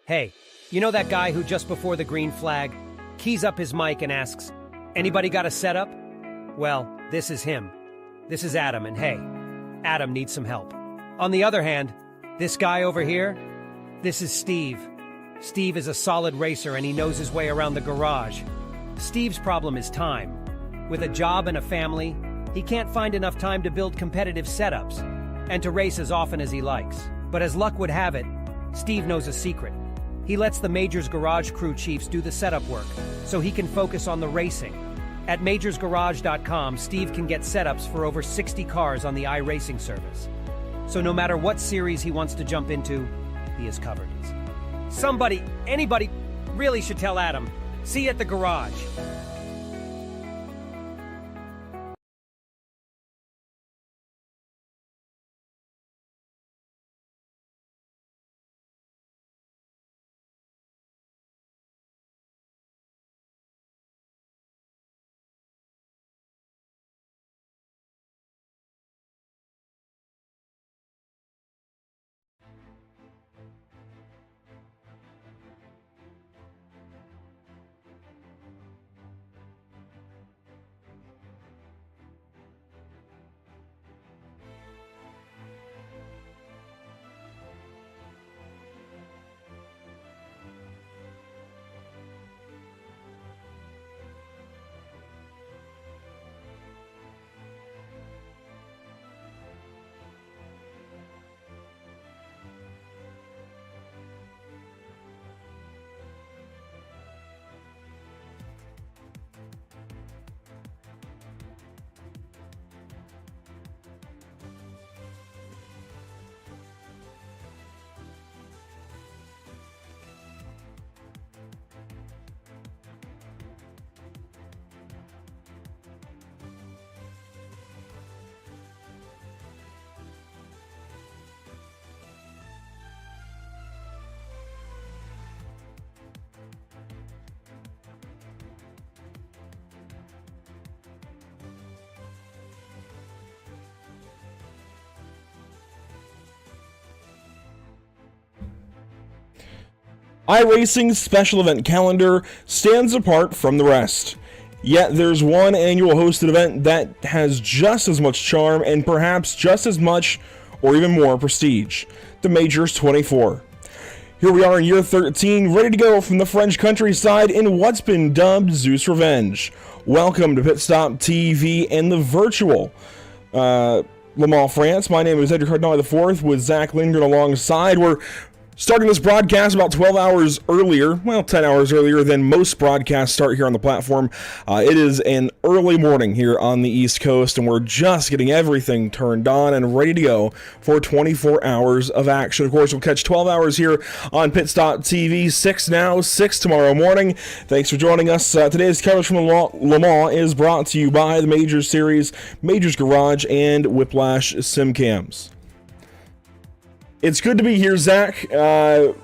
Hey, you know that guy who just before the green flag keys up his mic and asks, "Anybody got a setup?" Well, this is him. This is Adam, and hey, Adam needs some help. On the other hand, this guy over here, this is Steve. Steve is a solid racer and he knows his way around the garage. Steve's problem is time. With a job and a family, he can't find enough time to build competitive setups and to race as often as he likes. But as luck would have it, Steve knows a secret. He lets the Majors Garage crew chiefs do the setup work, so he can focus on the racing. At majorsgarage.com, Steve can get setups for over 60 cars on the iRacing service. So no matter what series he wants to jump into, he is covered. Anybody, really should tell Adam. See you at the garage. iRacing's special event calendar stands apart from the rest. Yet there's one annual hosted event that has just as much charm and perhaps just as much or even more prestige, the Majors 24. Here we are in year 13, ready to go from the French countryside in what's been dubbed Zeus Revenge. Welcome to Pit Stop TV and the virtual Le Mans France. My name is Edgar Cardinale IV with Zach Lindgren alongside. We're starting this broadcast about 12 hours earlier, well, 10 hours earlier than most broadcasts start here on the platform. It is an early morning here on the East Coast, and we're just getting everything turned on and ready to go for 24 hours of action. Of course, we'll catch 12 hours here on Pit Stop TV, 6 now, 6 tomorrow morning. Thanks for joining us. Today's coverage from Le Mans is brought to you by the Majors Series, Majors Garage, and Whiplash SimCams. It's good to be here, Zach. It's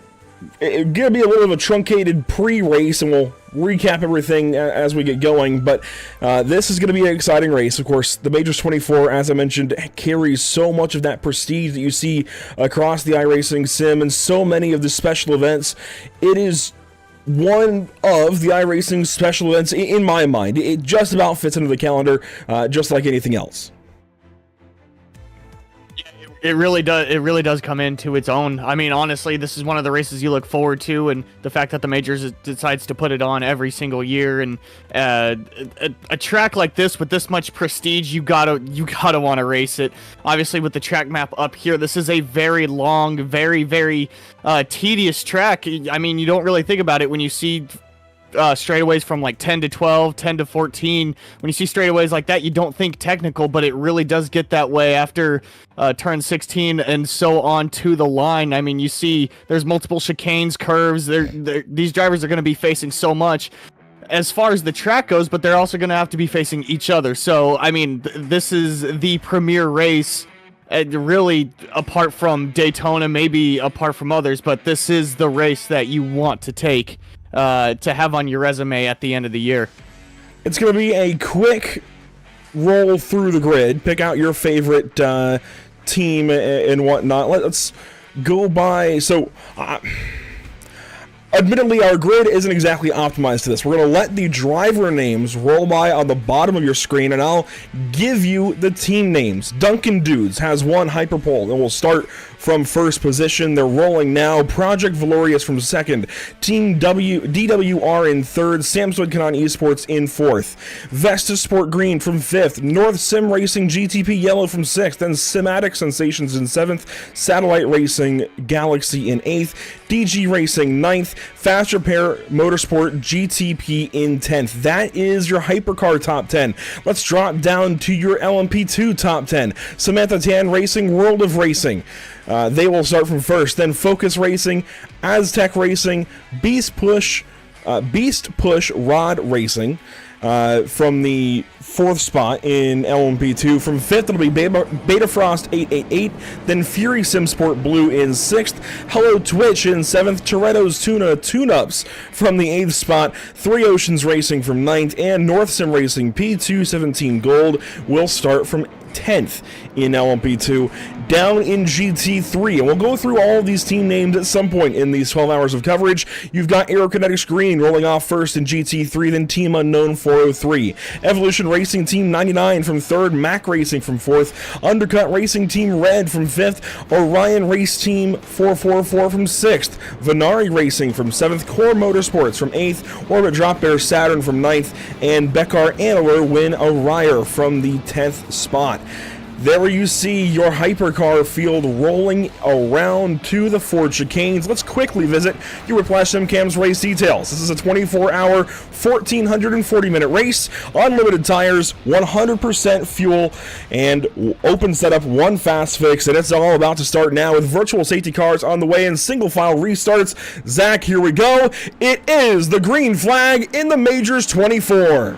going to be a little of a truncated pre-race, and we'll recap everything as we get going, but this is going to be an exciting race. Of course, the Majors 24, as I mentioned, carries so much of that prestige that you see across the iRacing sim and so many of the special events. It is one of the iRacing special events, in my mind. It just about fits into the calendar, just like anything else. It really does come into its own. I mean, honestly, this is one of the races you look forward to, and the fact that the Majors decides to put it on every single year, and a track like this with this much prestige, you gotta want to race it. Obviously, with the track map up here, this is a very long, very tedious track. I mean, you don't really think about it when you see straightaways from like 10 to 12, 10 to 14. When you see straightaways like that, you don't think technical, but it really does get that way after turn 16 and so on to the line. I mean, you see there's multiple chicanes, curves. These drivers are going to be facing so much as far as the track goes, but they're also going to have to be facing each other. So, I mean, this is the premier race, really apart from Daytona, maybe apart from others, but this is the race that you want to take to have on your resume at the end of the year. It's going to be a quick roll through the grid, pick out your favorite team and whatnot. Let's go by. So Admittedly, our grid isn't exactly optimized to this. We're going to let the driver names roll by on the bottom of your screen, and I'll give you the team names. Duncan Dudes has one hyperpole, and we'll start from first position. They're rolling now. Project Valorious from second. Team DWR in third. Samsung Canon Esports in fourth. Vesta Sport Green from fifth. North Sim Racing GTP Yellow from sixth. Then Simatic Sensations in seventh. Satellite Racing Galaxy in eighth. DG Racing ninth. Fast Repair Motorsport GTP in 10th. That is your Hypercar top 10. Let's drop down to your LMP2 top 10. Samantha Tan Racing, World of Racing. They will start from first. Then Focus Racing, Aztec Racing, Beast Push Rod Racing. From the fourth spot in LMP2. From fifth, it'll be Beta Frost 888, then Fury Sim Sport Blue in sixth, Hello Twitch in seventh, Toretto's Tuna Tune-Ups from the eighth spot, Three Oceans Racing from ninth, and North Sim Racing P217 Gold will start from 10th in LMP2. Down in GT3, and we'll go through all of these team names at some point in these 12 hours of coverage. You've got Aerokinetics Green rolling off first in GT3, then Team Unknown 403. Evolution Racing Team 99 from third, Mac Racing from fourth, Undercut Racing Team Red from fifth, Orion Race Team 444 from sixth, Venari Racing from seventh, Core Motorsports from eighth, Orbit Drop Bear Saturn from ninth, and Beckar Antler Win Arrier from the 10th spot. There you see your hypercar field rolling around to the Ford chicanes. Let's quickly visit your Whiplash SimCam's race details. This is a 24-hour, 1,440-minute race, unlimited tires, 100% fuel, and open setup, one fast fix, and it's all about to start now with virtual safety cars on the way and single file restarts. Zach, here we go. It is the green flag in the Majors 24.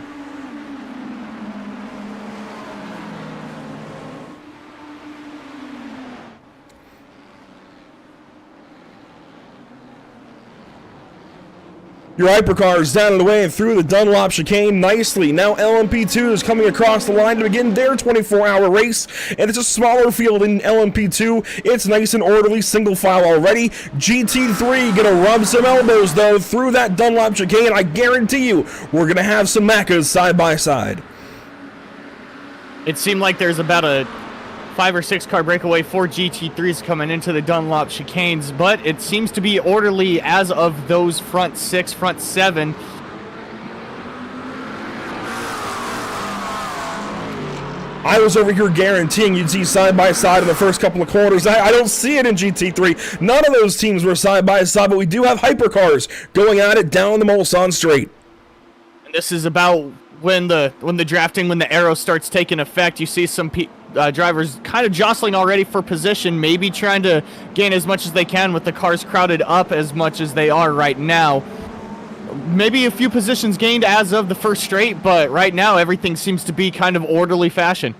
Your hypercar is down and away and through the Dunlop chicane nicely. Now LMP2 is coming across the line to begin their 24-hour race, and it's a smaller field in LMP2. It's nice and orderly, single file already. GT3 gonna rub some elbows though through that Dunlop chicane. I guarantee you, we're gonna have some Maccas side by side. It seemed like there's about a 5 or 6 car breakaway for GT3s coming into the Dunlop chicanes, but it seems to be orderly as of those front 6, front 7. I was over here guaranteeing you'd see side by side in the first couple of quarters. I don't see it in GT3. None of those teams were side by side, but we do have hypercars going at it down the Mulsanne Straight. And this is about when the drafting, when the arrow starts taking effect. You see some drivers kind of jostling already for position, maybe trying to gain as much as they can with the cars crowded up as much as they are right now. Maybe a few positions gained as of the first straight, but right now everything seems to be kind of orderly fashion.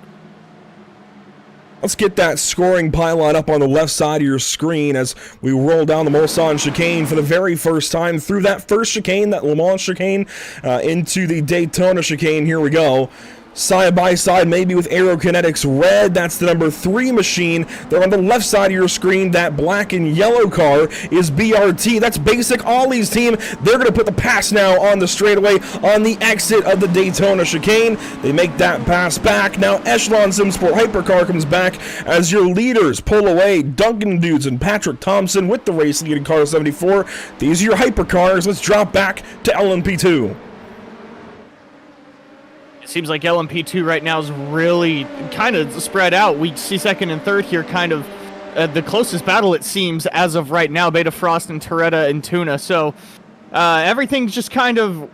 Let's get that scoring pylon up on the left side of your screen as we roll down the Mulsanne chicane for the very first time through that first chicane, that Le Mans chicane, into the Daytona chicane. Here we go. Side by side, maybe with Aerokinetics Red. That's the number 3 machine. They're on the left side of your screen. That black and yellow car is BRT. That's Basic Ollie's team. They're going to put the pass now on the straightaway on the exit of the Daytona chicane. They make that pass back. Now Echelon Simsport Hypercar comes back as your leaders pull away. Duncan Dudes and Patrick Thompson with the race leading car 74. These are your hypercars. Let's drop back to LMP2. It seems like LMP2 right now is really kind of spread out. We see second and third here, kind of the closest battle, it seems, as of right now, Beta Frost and Toretta and Tuna. So everything's just kind of,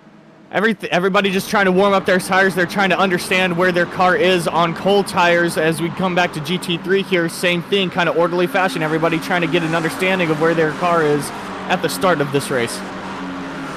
everybody just trying to warm up their tires. They're trying to understand where their car is on cold tires. As we come back to GT3 here, same thing, kind of orderly fashion. Everybody trying to get an understanding of where their car is at the start of this race.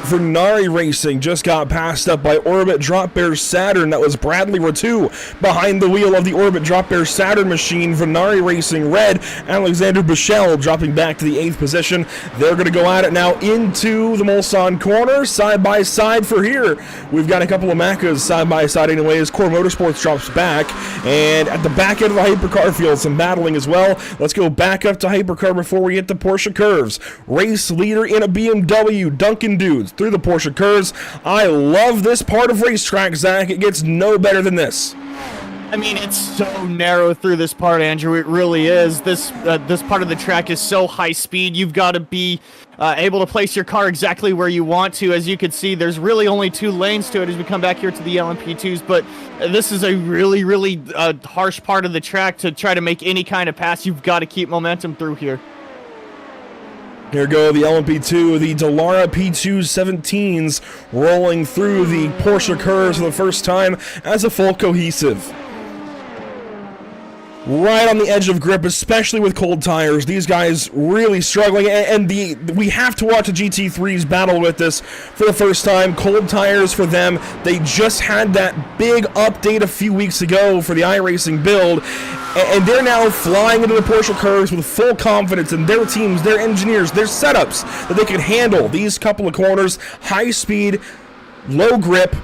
Vernari Racing just got passed up by Orbit Drop Bear Saturn. That was Bradley Ratu behind the wheel of the Orbit Drop Bear Saturn machine. Vernari Racing red. Alexander Bichel dropping back to the 8th position. They're going to go at it now into the Mulsanne corner, side by side for here. We've got a couple of Macas side by side anyways. Core Motorsports drops back, and at the back end of the Hypercar field, some battling as well. Let's go back up to Hypercar before we hit the Porsche curves. Race leader in a BMW, Duncan Dudes, through the Porsche curves. I love this part of racetrack, Zach. It gets no better than this. I mean, it's so narrow through this part, Andrew. It really is. This part of the track is so high speed. You've got to be able to place your car exactly where you want to. As you can see, there's really only 2 lanes to it as we come back here to the LMP2s. But this is a really, really harsh part of the track to try to make any kind of pass. You've got to keep momentum through here. Here go the LMP2, the Dallara P217s rolling through the Porsche curves for the first time as a full cohesive. Right on the edge of grip, especially with cold tires. These guys really struggling, and we have to watch the GT3s battle with this for the first time. Cold tires for them. They just had that big update a few weeks ago for the iRacing build, and they're now flying into the Porsche curves with full confidence in their teams, their engineers, their setups, that they can handle these couple of corners. High speed, low grip,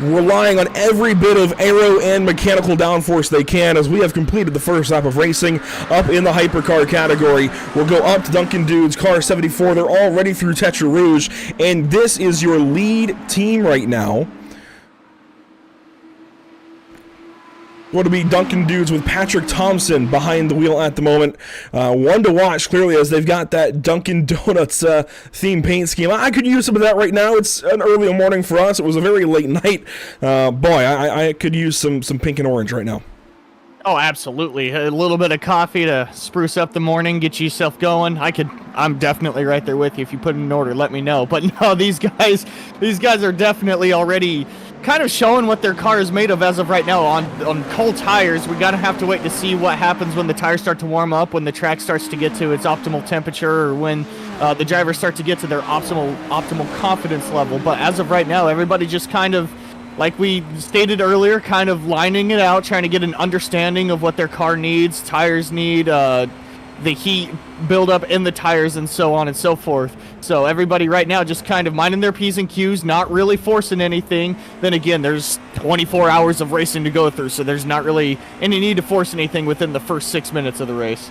relying on every bit of aero and mechanical downforce they can, as we have completed the first lap of racing up in the hypercar category. We'll go up to Duncan Dudes, car 74. They're already through Tetra Rouge, and this is your lead team right now. Going to be Duncan Dudes with Patrick Thompson behind the wheel at the moment. One to watch, clearly, as they've got that Dunkin' Donuts theme paint scheme. I could use some of that right now. It's an early morning for us. It was a very late night. Boy, I could use some pink and orange right now. Oh, absolutely. A little bit of coffee to spruce up the morning, get yourself going. I'm definitely right there with you. If you put it in order, let me know. But no, these guys are definitely already kind of showing what their car is made of as of right now. On cold tires, we gotta have to wait to see what happens when the tires start to warm up, when the track starts to get to its optimal temperature, or when the drivers start to get to their optimal confidence level. But as of right now, everybody just kind of, like we stated earlier, kind of lining it out, trying to get an understanding of what their car needs, tires need, the heat buildup in the tires, and so on and so forth. So everybody right now just kind of minding their P's and Q's, not really forcing anything. Then again, there's 24 hours of racing to go through, so there's not really any need to force anything within the first 6 minutes of the race.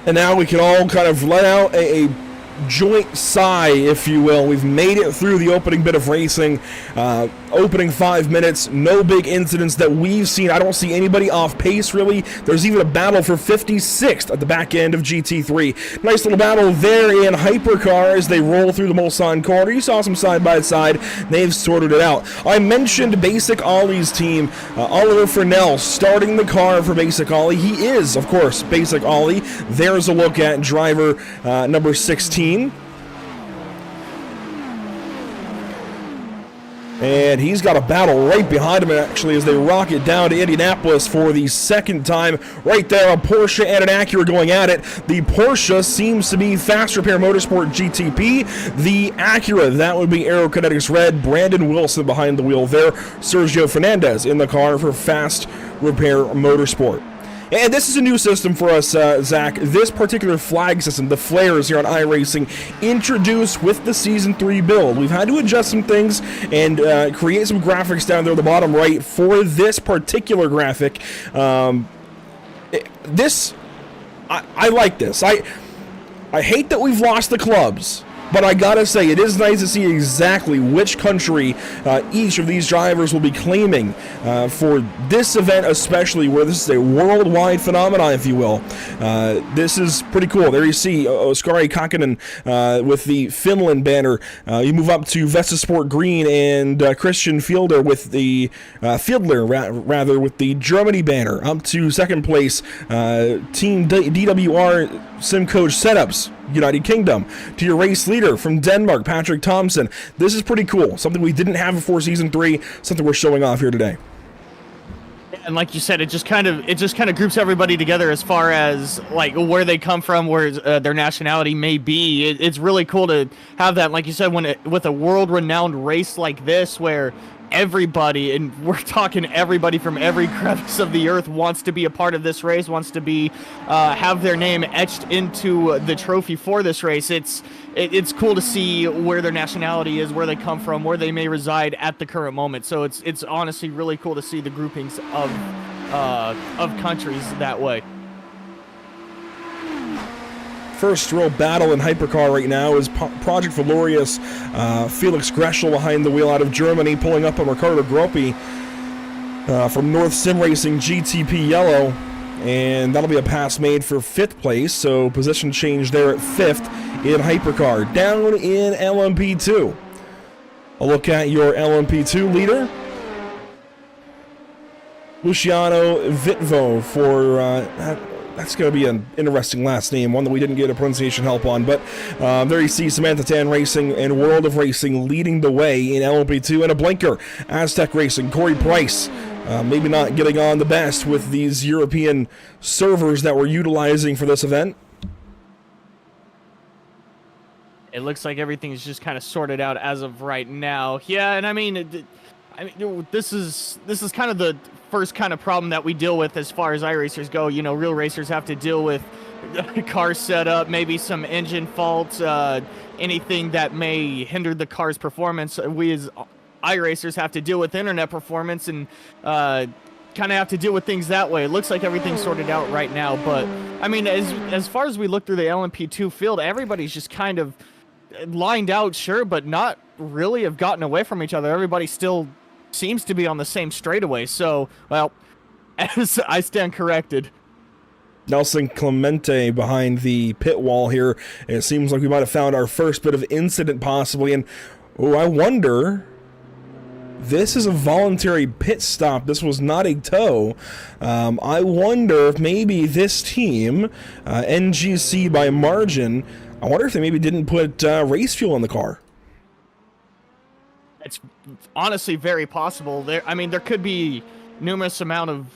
And now we can all kind of let out a joint sigh, if you will. We've made it through the opening bit of racing. Opening 5 minutes, no big incidents that we've seen. I don't see anybody off pace, really. There's even a battle for 56th at the back end of GT3. Nice little battle there in Hypercar as they roll through the Mulsanne corner. You saw some side-by-side. They've sorted it out. I mentioned Basic Ollie's team. Oliver Fresnel starting the car for Basic Ollie. He is, of course, Basic Ollie. There's a look at driver number 16. And he's got a battle right behind him, actually, as they rocket down to Indianapolis for the second time. Right there, a Porsche and an Acura going at it. The Porsche seems to be Fast Repair Motorsport GTP. The Acura, that would be Aerokinetics Red. Brandon Wilson behind the wheel there. Sergio Fernandez in the car for Fast Repair Motorsport. And this is a new system for us, Zach. This particular flag system, the flares here on iRacing, introduced with the Season 3 build. We've had to adjust some things and create some graphics down there at the bottom right for this particular graphic. I like this. I hate that we've lost the clubs, but I gotta say, it is nice to see exactly which country each of these drivers will be claiming for this event, especially where this is a worldwide phenomenon, if you will. This is pretty cool. There you see Oskari Kakkonen with the Finland banner. You move up to Vestasport Green and Christian Fielder with the Fiedler with the Germany banner. Up to second place, Team DWR SimCoach Setups, United Kingdom. To your race leader from Denmark, Patrick Thompson. This is pretty cool. Something we didn't have before Season 3, something we're showing off here today. And like you said, it just kind of groups everybody together as far as like where they come from, where their nationality may be. It's really cool to have that. Like you said, with a world-renowned race like this, where everybody, and we're talking everybody from every crevice of the earth, wants to be a part of this race, wants to be have their name etched into the trophy for this race. It's cool to see where their nationality is, where they come from, where they may reside at the current moment. So it's honestly really cool to see the groupings of countries that way. First real battle in hypercar right now is Project Valorious. Felix Greschel behind the wheel out of Germany, pulling up on Ricardo Groppi from North Sim Racing GTP Yellow, and that'll be a pass made for 5th place, so position change there at 5th in hypercar. Down in LMP2, a look at your LMP2 leader, Luciano Vitvo for that's going to be an interesting last name, one that we didn't get a pronunciation help on. But there you see Samantha Tan Racing and World of Racing leading the way in LMP2. And a blinker, Aztec Racing, Corey Price, maybe not getting on the best with these European servers that we're utilizing for this event. It looks like everything's just kind of sorted out as of right now. Yeah, and I mean, this is kind of the first kind of problem that we deal with as far as iRacers go. You know, real racers have to deal with car setup, maybe some engine faults, anything that may hinder the car's performance. We as iRacers have to deal with internet performance and kind of have to deal with things that way. It looks like everything's sorted out right now, but I mean, as far as we look through the LMP2 field, everybody's just kind of lined out, sure, but not really have gotten away from each other. Everybody still seems to be on the same straightaway. So, well, as I stand corrected. Nelson Clemente behind the pit wall here. It seems like we might have found our first bit of incident possibly. And, oh, I wonder, this is a voluntary pit stop. This was not a tow. I wonder if maybe this team, NGC by margin, I wonder if they maybe didn't put race fuel in the car. It's honestly very possible. There could be numerous amount of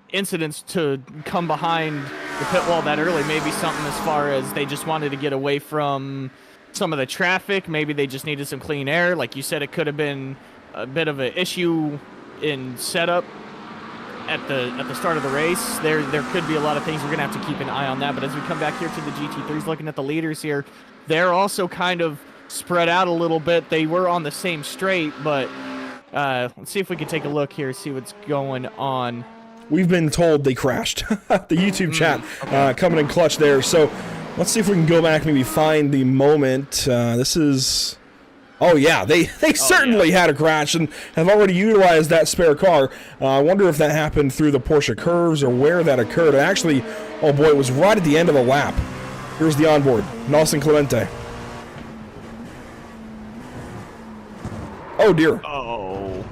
incidents to come behind the pit wall that early. Maybe something as far as they just wanted to get away from some of the traffic. Maybe they just needed some clean air. Like you said, it could have been a bit of an issue in setup at the start of the race. There could be a lot of things. We're gonna have to keep an eye on that. But as we come back here to the GT3s, looking at the leaders here, they're also kind of spread out a little bit. They were on the same straight, but let's see if we can take a look here, see what's going on. We've been told they crashed. The YouTube chat coming in clutch there. So let's see if we can go back, maybe find the moment. This is... Oh yeah, they certainly had a crash and have already utilized that spare car. I wonder if that happened through the Porsche curves or where that occurred. Actually, oh boy, it was right at the end of the lap. Here's the onboard, Nelson Clemente. Oh dear. Oh.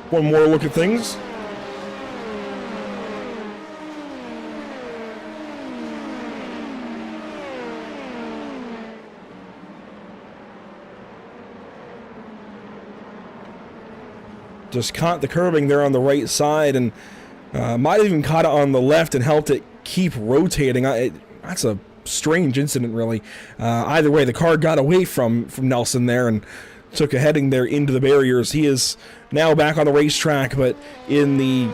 One more look at things. Just caught the curbing there on the right side and might have even caught it on the left and helped it keep rotating. That's a strange incident, really. Either way, the car got away from Nelson there and took a heading there into the barriers. He is now back on the racetrack, but in the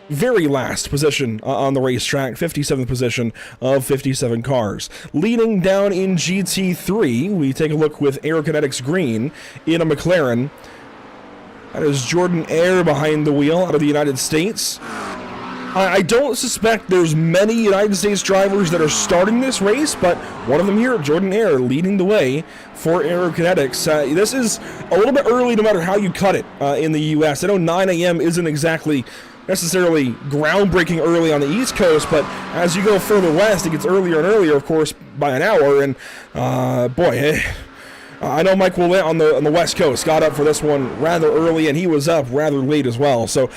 very last position on the racetrack, 57th position of 57 cars. Leading down in GT3, we take a look with Aerokinetics Green in a McLaren. That is Jordan Eyre behind the wheel out of the United States. I don't suspect there's many United States drivers that are starting this race, but one of them here, Jordan Eyre, leading the way for Aerokinetics. This is a little bit early no matter how you cut it in the U.S. I know 9 a.m. isn't exactly necessarily groundbreaking early on the East Coast, but as you go further west, it gets earlier and earlier, of course, by an hour, and boy, I know Mike Willett on the West Coast got up for this one rather early, and he was up rather late as well. So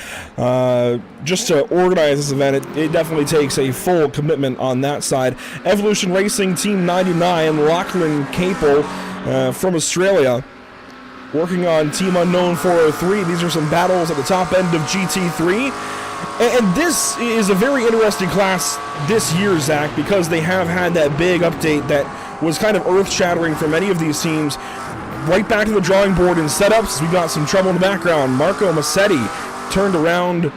just to organize this event, it definitely takes a full commitment on that side. Evolution Racing Team 99, Lachlan Capel from Australia. working on Team Unknown 403. These are some battles at the top end of GT3. And this is a very interesting class this year, Zach, because they have had that big update that was kind of earth-shattering for many of these teams. Right back to the drawing board in setups. We got some trouble in the background. Marco Massetti turned around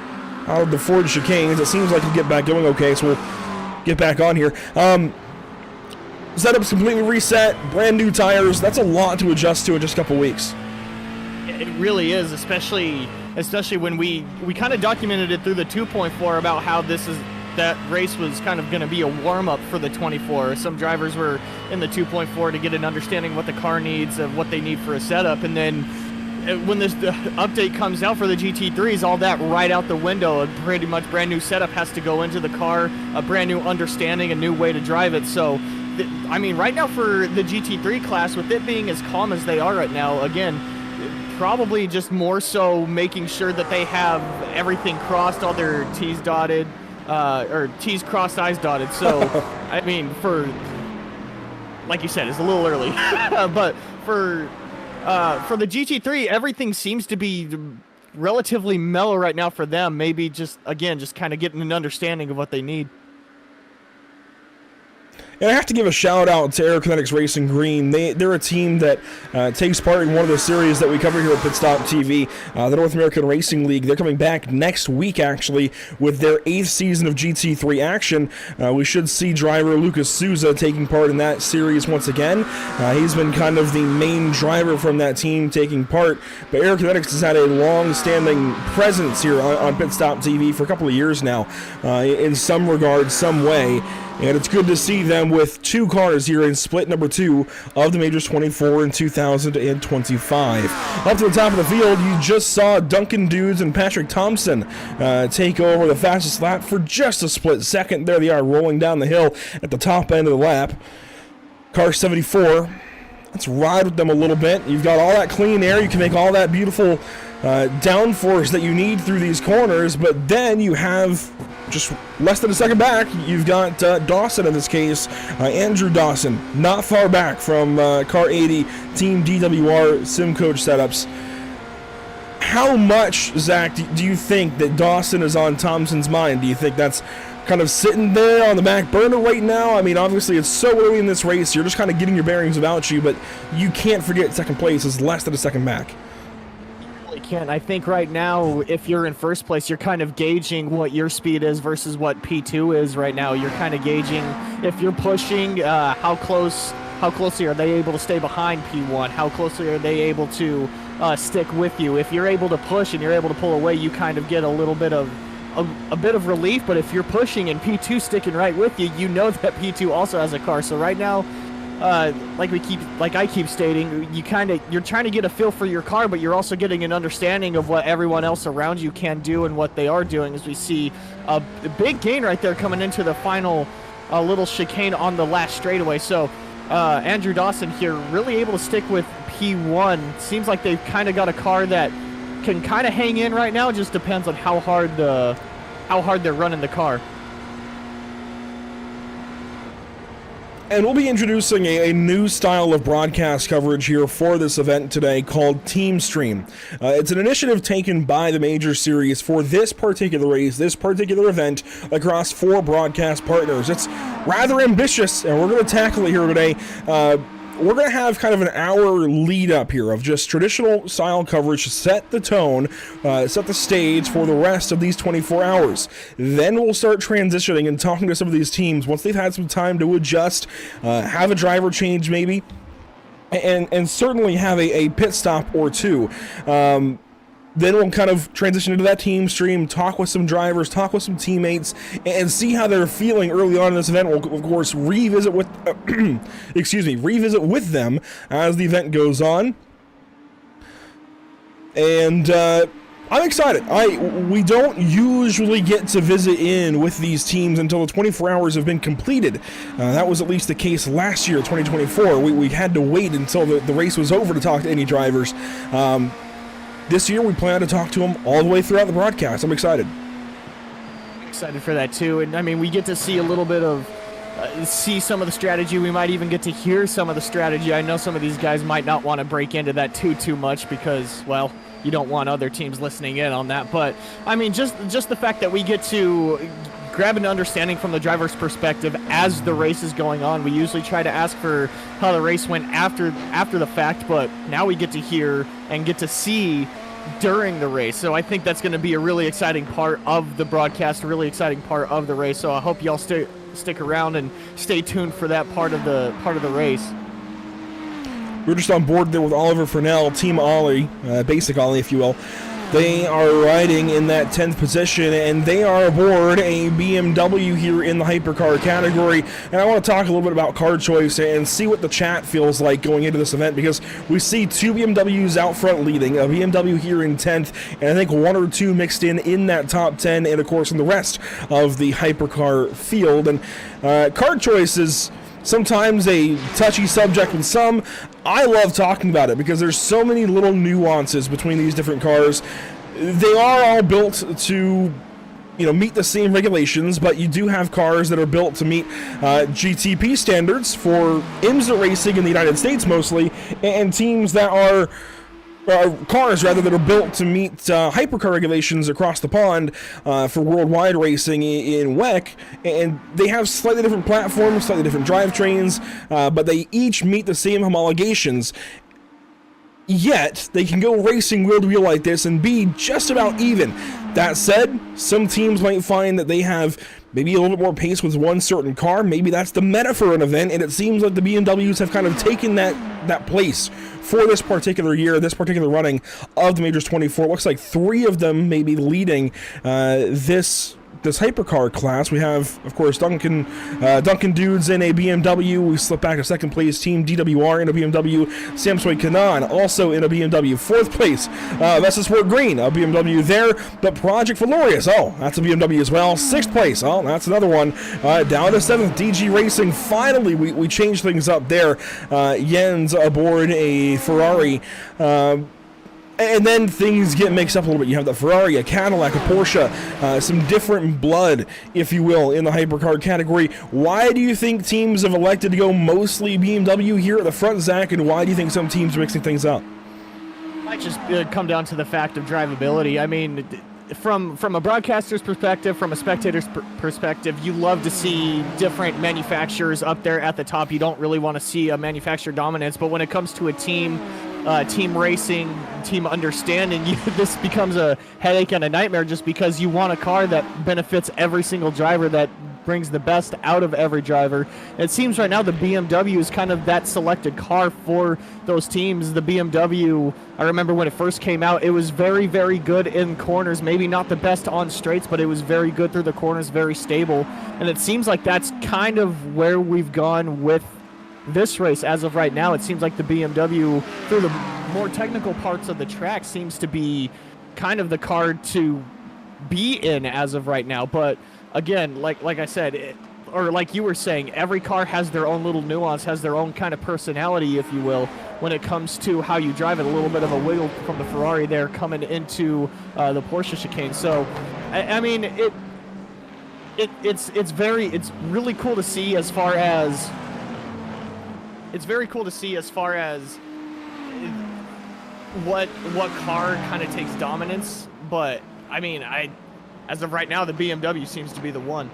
out of the Ford chicanes. It seems like he'll get back going okay, so we'll get back on here. Setup's completely reset, brand new tires. That's a lot to adjust to in just a couple weeks. It really is, especially when we kind of documented it through the 2.4 about how that race was kind of going to be a warm-up for the 24. Some drivers were in the 2.4 to get an understanding of what the car needs, of what they need for a setup, and then when the update comes out for the GT3s, all that right out the window. A pretty much brand new setup has to go into the car, a brand new understanding, a new way to drive it. So, I mean, right now for the GT3 class, with it being as calm as they are right now, again, probably just more so making sure that they have everything crossed, all their T's dotted, or T's crossed, I's dotted. So, I mean, like you said, it's a little early, but for the GT3, everything seems to be relatively mellow right now for them. Maybe just kind of getting an understanding of what they need. And I have to give a shout out to Aerokinetics Racing Green. They're a team that takes part in one of the series that we cover here at Pit Stop TV, the North American Racing League. They're coming back next week, actually, with their 8th season of GT3 action. We should see driver Lucas Souza taking part in that series once again. He's been kind of the main driver from that team taking part, but Aerokinetics has had a long-standing presence here on Pit Stop TV for a couple of years now, in some regard, some way. And it's good to see them with 2 cars here in split number 2 of the Majors 24 in 2025. Up to the top of the field, you just saw Duncan Dudes and Patrick Thompson take over the fastest lap for just a split second. There they are rolling down the hill at the top end of the lap. Car 74, let's ride with them a little bit. You've got all that clean air. You can make all that beautiful downforce that you need through these corners, but then you have just less than a second back, you've got Dawson in this case, Andrew Dawson, not far back from Car 80, Team DWR Sim Coach setups. How much, Zach, do you think that Dawson is on Thompson's mind? Do you think that's kind of sitting there on the back burner right now? I mean, obviously it's so early in this race, you're just kind of getting your bearings about you, but you can't forget second place is less than a second back. Can't. I think right now, if you're in first place, you're kind of gauging what your speed is versus what P2 is right now. You're kind of gauging if you're pushing, how closely are they able to stay behind P1? How closely are they able to stick with you? If you're able to push and you're able to pull away, you kind of get a little bit of a bit of relief. But if you're pushing and P2 sticking right with you, you know that P2 also has a car. So right now, like I keep stating, you're trying to get a feel for your car, but you're also getting an understanding of what everyone else around you can do and what they are doing, as we see a big gain right there coming into the final little chicane on the last straightaway. So Andrew Dawson here really able to stick with P1. Seems like they've kind of got a car that can kind of hang in right now. It just depends on how hard they're running the car. And we'll be introducing a new style of broadcast coverage here for this event today called Team Stream. It's an initiative taken by the Major Series for this particular race, this particular event, across 4 broadcast partners. It's rather ambitious, and we're going to tackle it here today. We're going to have kind of an hour lead up here of just traditional style coverage to set the tone, set the stage for the rest of these 24 hours. Then we'll start transitioning and talking to some of these teams once they've had some time to adjust, have a driver change maybe, and certainly have a pit stop or two. Then we'll kind of transition into that team stream, talk with some drivers, talk with some teammates, and see how they're feeling early on in this event. We'll, of course, revisit with them as the event goes on. And I'm excited. We don't usually get to visit in with these teams until the 24 hours have been completed. That was at least the case last year, 2024. We had to wait until the race was over to talk to any drivers. This year, we plan to talk to them all the way throughout the broadcast. I'm excited. Excited for that too, and I mean, we get to see a little bit of see some of the strategy. We might even get to hear some of the strategy. I know some of these guys might not want to break into that too much because, well, you don't want other teams listening in on that. But I mean, just the fact that we get to grab an understanding from the driver's perspective as the race is going on. We usually try to ask for how the race went after the fact, but now we get to hear and get to see during the race. So I think that's going to be a really exciting part of the broadcast, a really exciting part of the race. So I hope y'all stick around and stay tuned for that part of the race. We're just on board there with Oliver Furnell, Team Ollie, Basic Ollie, if you will. They are riding in that 10th position, and they are aboard a BMW here in the hypercar category. And I want to talk a little bit about car choice and see what the chat feels like going into this event, because we see 2 BMWs out front leading, a BMW here in 10th, and I think 1 or 2 mixed in that top 10, and of course in the rest of the hypercar field. And car choice is sometimes a touchy subject with some. I love talking about it because there's so many little nuances between these different cars. They are all built to, meet the same regulations, but you do have cars that are built to meet GTP standards for IMSA racing in the United States mostly, and teams that are cars rather that are built to meet hypercar regulations across the pond for worldwide racing in WEC, and they have slightly different platforms, slightly different drivetrains, but they each meet the same homologations. Yet they can go racing wheel to wheel like this and be just about even. That said, some teams might find that they have maybe a little bit more pace with one certain car. Maybe that's the meta for an event, and it seems like the BMWs have kind of taken that place for this particular year, this particular running of the Majors 24. It looks like 3 of them may be leading this hypercar class. We have, of course, Duncan Dudes in a BMW. We slip back to second place. Team DWR in a BMW. Samsoy Kanan also in a BMW. 4th place, Vesta Sport Green, a BMW there. But Project Valorious, that's a BMW as well. 6th place, that's another one. Down to 7th, DG Racing. Finally, we changed things up there. Jens aboard a Ferrari. And then things get mixed up a little bit. You have the Ferrari, a Cadillac, a Porsche, some different blood, if you will, in the hypercar category. Why do you think teams have elected to go mostly BMW here at the front, Zach, and why do you think some teams are mixing things up? It might just come down to the fact of drivability. I mean, from a broadcaster's perspective, from a spectator's perspective, you love to see different manufacturers up there at the top. You don't really want to see a manufacturer dominance, but when it comes to a team racing, team understanding, this becomes a headache and a nightmare just because you want a car that benefits every single driver, that brings the best out of every driver. It seems right now the BMW is kind of that selected car for those teams. The BMW, I remember when it first came out, it was very, very good in corners, maybe not the best on straights, but it was very good through the corners, very stable. And it seems like that's kind of where we've gone with this race as of right now. It seems like the BMW, through the more technical parts of the track, seems to be kind of the car to be in as of right now. But again, like I said, or like you were saying, every car has their own little nuance, has their own kind of personality, if you will, when it comes to how you drive it. A little bit of a wiggle from the Ferrari there coming into the Porsche chicane. So I mean, it's really cool to see as far as what car kind of takes dominance. But I mean, as of right now, the BMW seems to be the one.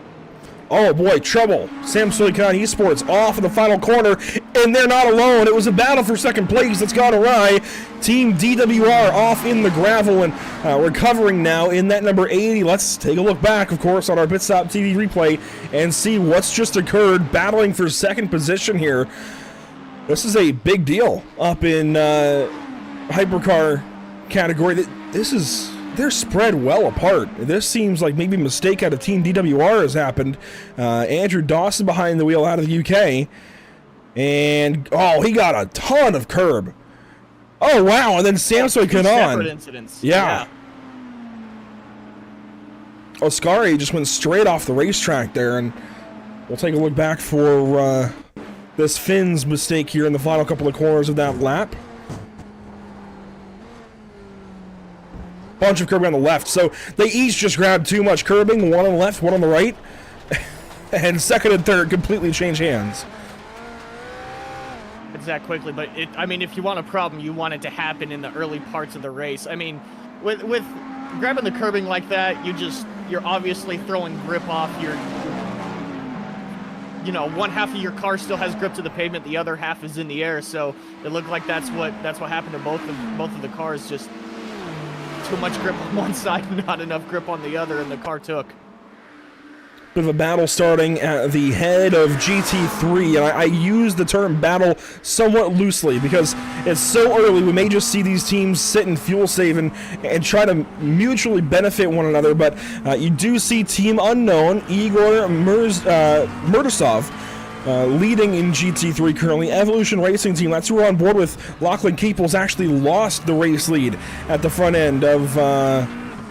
Oh boy, trouble. Samsoy Kanan Esports off in the final corner, and they're not alone. It was a battle for second place that's gone awry. Team DWR off in the gravel, and we're covering now in that number 80. Let's take a look back, of course, on our Pitstop TV replay and see what's just occurred, battling for second position here. This is a big deal up in hypercar category. They're spread well apart. This seems like maybe a mistake out of Team DWR has happened. Andrew Dawson behind the wheel out of the UK. And, he got a ton of curb. Oh, wow, and then Samsoy Kanan. Separate incidents. Yeah. Oscari just went straight off the racetrack there, and we'll take a look back for this Finn's mistake here in the final couple of corners of that lap. Bunch of curbing on the left, so they each just grabbed too much curbing, one on the left, one on the right. and second and third completely change hands. It's that quickly, but I mean, if you want a problem, you want it to happen in the early parts of the race. I mean, with grabbing the curbing like that, you're obviously throwing grip off your, one half of your car still has grip to the pavement, the other half is in the air. So it looked like that's what happened to both of the cars. Just too much grip on one side, not enough grip on the other, and the car took. Bit of a battle starting at the head of GT3, and I use the term battle somewhat loosely because it's so early. We may just see these teams sit and fuel save and try to mutually benefit one another, but you do see Team Unknown, Igor Murtasov, leading in GT3 currently. Evolution Racing Team, that's who we're on board with. Lachlan Keeples actually lost the race lead at the front end of...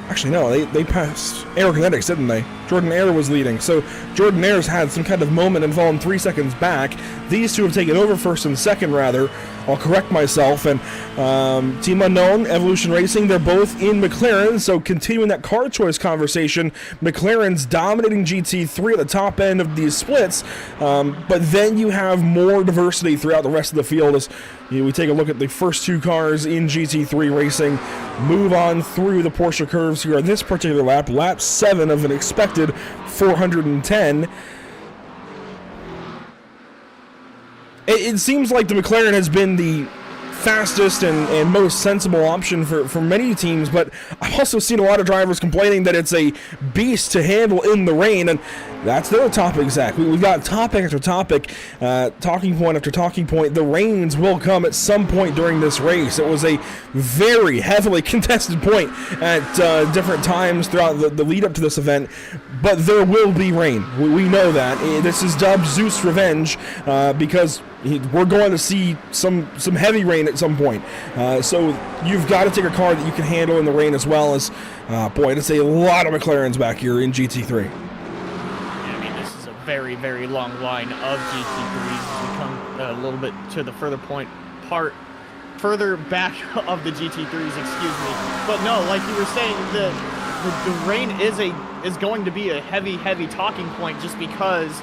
Actually, no, they passed Aerokinetics, didn't they? Jordan Air was leading. So Jordan Air's had some kind of moment and fallen 3 seconds back. These two have taken over first and second, rather. I'll correct myself. And Team Unknown, Evolution Racing, they're both in McLaren. So continuing that car choice conversation, McLaren's dominating GT3 at the top end of these splits. But then you have more diversity throughout the rest of the field as we take a look at the first two cars in GT3 racing. Move on through the Porsche curves here on this particular lap. Lap 7 of an expected 410. It seems like the McLaren has been the fastest and most sensible option for many teams, but I've also seen a lot of drivers complaining that it's a beast to handle in the rain, and that's their topic, Zach. We've got topic after topic, talking point after talking point. The rains will come at some point during this race. It was a very heavily contested point at different times throughout the lead up to this event, but there will be rain. We know that. This is dubbed Zeus Revenge because we're going to see some heavy rain at some point. So you've got to take a car that you can handle in the rain as well as, boy, it's a lot of McLarens back here in GT3. Yeah, I mean, this is a very, very long line of GT3s as we come a little bit to the further back of the GT3s, excuse me. But no, like you were saying, the rain is going to be a heavy talking point just because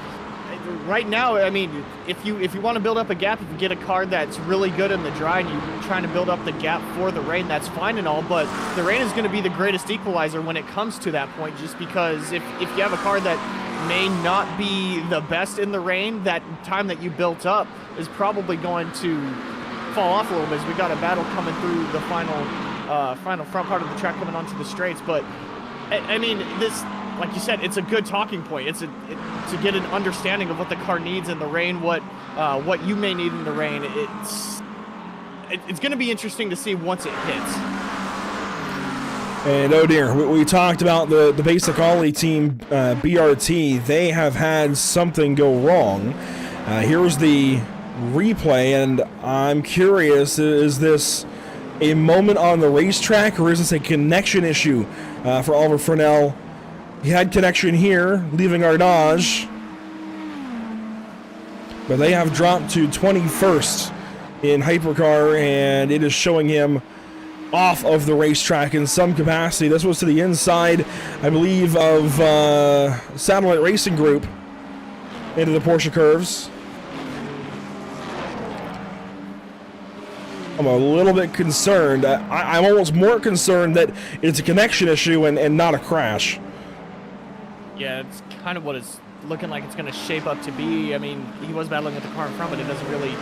right now, I mean, if you want to build up a gap, if you get a car that's really good in the dry and you're trying to build up the gap for the rain, that's fine and all, but the rain is going to be the greatest equalizer when it comes to that point, just because if you have a car that may not be the best in the rain, that time that you built up is probably going to fall off a little bit as we got a battle coming through the final front part of the track coming onto the straights. But I mean, this, like you said, it's a good talking point. It's to get an understanding of what the car needs in the rain, what you may need in the rain. It's going to be interesting to see once it hits. And oh dear, we talked about the Basic Ollie team, BRT. They have had something go wrong. Here's the replay, and I'm curious, is this a moment on the racetrack, or is this a connection issue for Oliver Fresnel? He had connection here, leaving Ardage, but they have dropped to 21st in Hypercar, and it is showing him off of the racetrack in some capacity. This was to the inside, I believe, of Satellite Racing Group into the Porsche curves. I'm a little bit concerned. I'm almost more concerned that it's a connection issue and not a crash. Yeah, it's kind of what it's looking like it's going to shape up to be. I mean, he was battling with the car in front, but it doesn't really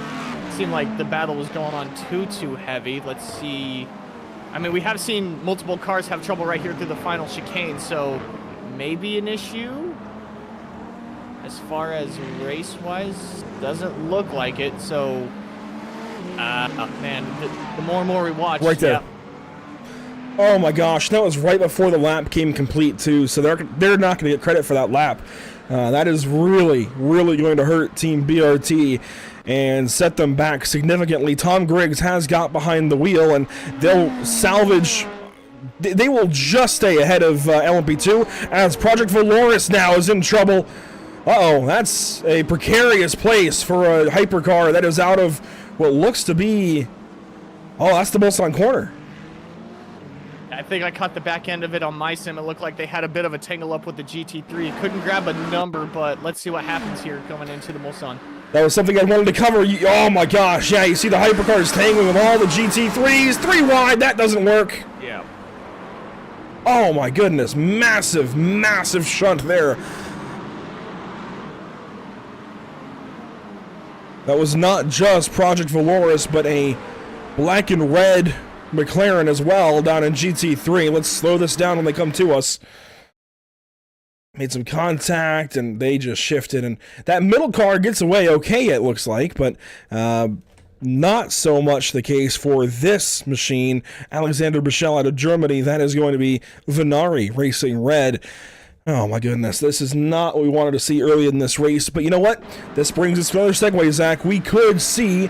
seem like the battle was going on too heavy. Let's see. I mean, we have seen multiple cars have trouble right here through the final chicane, so maybe an issue. As far as race-wise, doesn't look like it, so... man, the more and more we watch... Right there. Yeah. Oh my gosh, that was right before the lap came complete too, so they're not going to get credit for that lap. That is really going to hurt Team BRT and set them back significantly. Tom Griggs has got behind the wheel, and they'll salvage... They will just stay ahead of LMP2 as Project Valoris now is in trouble. Uh-oh, that's a precarious place for a hypercar that is out of what looks to be... Oh, that's the Mulsanne corner. I think I caught the back end of it on my sim. It looked like they had a bit of a tangle up with the GT3. Couldn't grab a number, but let's see what happens here coming into the Mulsanne. That was something I wanted to cover. Oh my gosh, yeah, you see the hypercars tangling with all the GT3s. 3 wide, that doesn't work. Yeah. Oh my goodness, massive, massive shunt there. That was not just Project Valoris, but a black and red McLaren as well down in GT3. Let's slow this down when they come to us. Made some contact, and they just shifted. And that middle car gets away okay, it looks like, but not so much the case for this machine. Alexander Bichel out of Germany. That is going to be Venari Racing Red. Oh my goodness, this is not what we wanted to see early in this race, but you know what? This brings us to another segue, Zach. We could see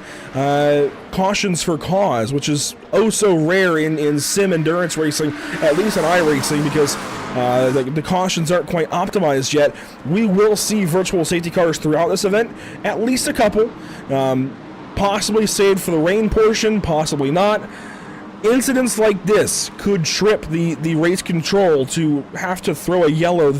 cautions for cause, which is oh so rare in sim endurance racing, at least in iRacing, because the cautions aren't quite optimized yet. We will see virtual safety cars throughout this event, at least a couple, possibly saved for the rain portion, possibly not. Incidents like this could trip the race control to have to throw a yellow.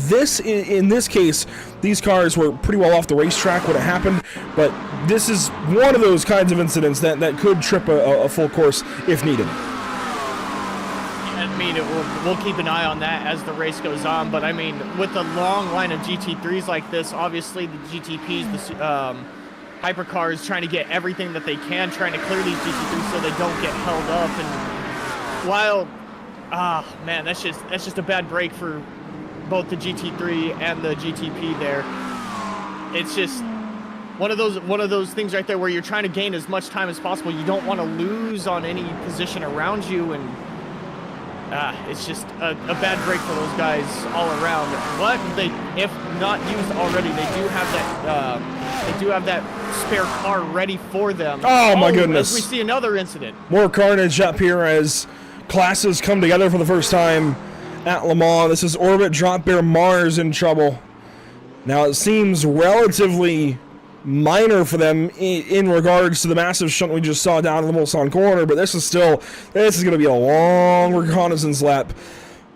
In this case, these cars were pretty well off the racetrack when it happened, but this is one of those kinds of incidents that could trip a full course if needed. I mean, we'll keep an eye on that as the race goes on, but I mean, with a long line of GT3s like this, obviously the GTPs, the hypercars trying to get everything that they can, trying to clear these GT3s so they don't get held up. And while, man, that's just a bad break for both the GT3 and the GTP there. It's just one of those things right there where you're trying to gain as much time as possible. You don't want to lose on any position around you, and it's just a bad break for those guys all around. But if not used already, they do have that spare car ready for them. Oh my goodness. As we see another incident. More carnage up here as classes come together for the first time at Le Mans. This is Orbit Drop Bear Mars in trouble. Now it seems relatively minor for them in regards to the massive shunt we just saw down in the Mulsanne corner, but this is going to be a long reconnaissance lap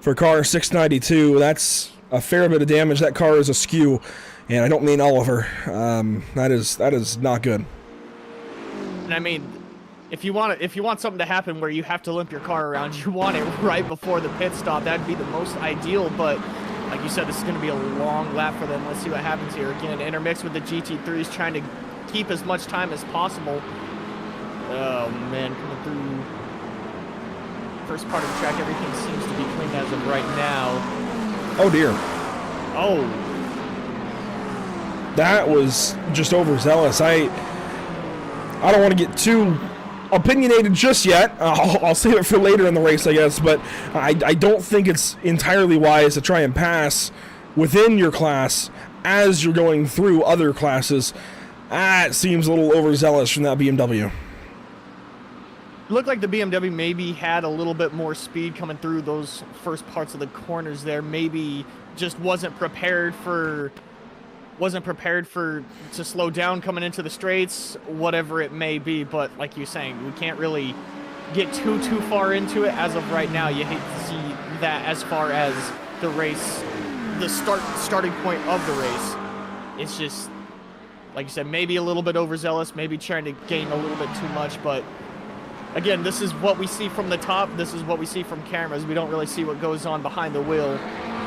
for car 692. That's a fair bit of damage. That car is askew, and I don't mean Oliver. That is not good. And I mean, if you want something to happen where you have to limp your car around, you want it right before the pit stop. That'd be the most ideal, but like you said, this is going to be a long lap for them. Let's see what happens here. Again, intermixed with the GT3s, trying to keep as much time as possible. Oh man, coming through first part of the track, everything seems to be clean as of right now. Oh dear. Oh. That was just overzealous. I don't want to get too opinionated just yet. I'll save it for later in the race, I guess, but I don't think it's entirely wise to try and pass within your class as you're going through other classes. It seems a little overzealous from that BMW. It looked like the BMW maybe had a little bit more speed coming through those first parts of the corners there. Maybe just wasn't prepared to slow down coming into the straights, whatever it may be. But like you're saying, we can't really get too far into it as of right now. You hate to see that as far as the race, the starting point of the race. It's just, like you said, maybe a little bit overzealous, maybe trying to gain a little bit too much. But again, this is what we see from the top. This is what we see from cameras. We don't really see what goes on behind the wheel.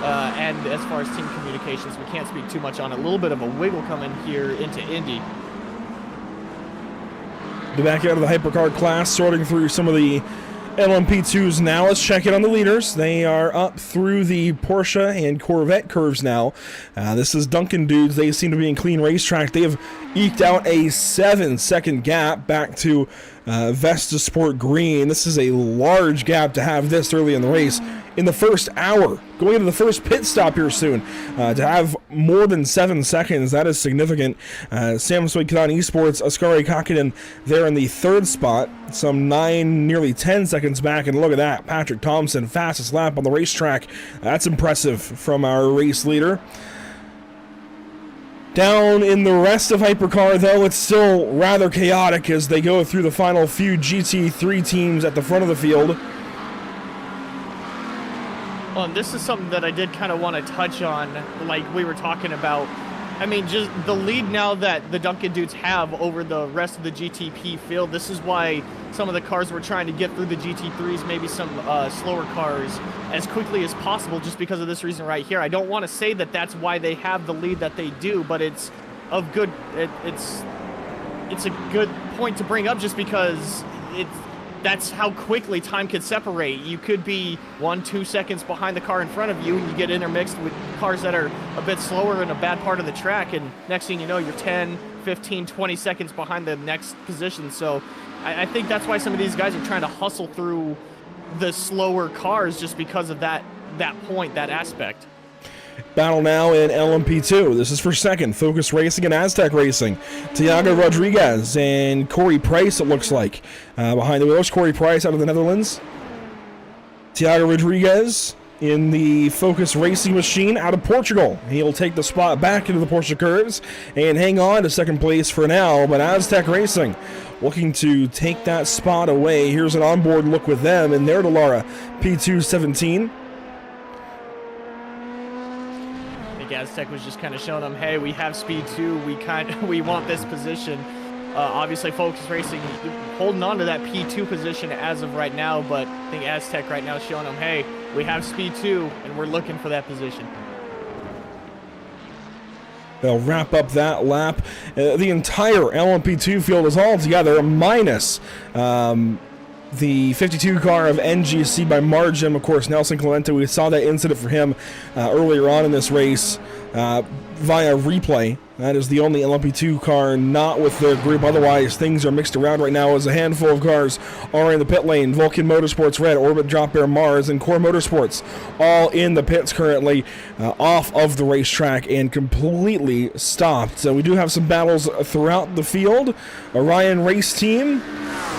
And as far as team communications, we can't speak too much on it. A little bit of a wiggle coming here into Indy. The back out of the hypercar class, sorting through some of the LMP2s now. Let's check in on the leaders. They are up through the Porsche and Corvette curves now. This is Duncan dudes. They seem to be in clean racetrack. They have eked out a 7-second gap back to Vesta Sport Green. This is a large gap to have this early in the race. In the first hour, going into the first pit stop here soon, to have more than 7 seconds, that is significant. Samsung Kadan Esports, Ascari Kakinen there in the third spot, some 9, nearly 10 seconds back, and look at that, Patrick Thompson, fastest lap on the racetrack. That's impressive from our race leader. Down in the rest of Hypercar, though, it's still rather chaotic as they go through the final few GT3 teams at the front of the field. This is something that I did kind of want to touch on, like we were talking about. I mean, just the lead now that the Duncan dudes have over the rest of the GTP field. This is why some of the cars were trying to get through the GT3s, maybe some slower cars, as quickly as possible, just because of this reason right here. I don't want to say that that's why they have the lead that they do, but it's of good. It's a good point to bring up, just because that's how quickly time could separate. You could be 1-2 seconds behind the car in front of you, and you get intermixed with cars that are a bit slower in a bad part of the track, and next thing you know, you're 10, 15, 20 seconds behind the next position. So I think that's why some of these guys are trying to hustle through the slower cars, just because of that point, that aspect. Battle now in LMP2. This is for second. Focus Racing and Aztec Racing. Tiago Rodriguez and Corey Price, it looks like. Behind the wheels, Corey Price out of the Netherlands. Tiago Rodriguez in the Focus Racing machine out of Portugal. He'll take the spot back into the Porsche curves and hang on to second place for now, but Aztec Racing looking to take that spot away. Here's an onboard look with them in their Dallara P217. Aztec was just kind of showing them, hey, we have speed too. We want this position. Obviously, Focus Racing holding on to that P2 position as of right now, but I think Aztec right now is showing them, hey, we have speed too, and we're looking for that position. They'll wrap up that lap. The entire LMP2 field is all together, minus the 52 car of NGC by margin. Of course, Nelson Clemente, we saw that incident for him earlier on in this race via replay. That is the only LMP2 car not with their group. Otherwise, things are mixed around right now as a handful of cars are in the pit lane. Vulcan Motorsports Red, Orbit Drop Bear Mars, and Core Motorsports all in the pits currently off of the racetrack and completely stopped. So we do have some battles throughout the field. Orion Race Team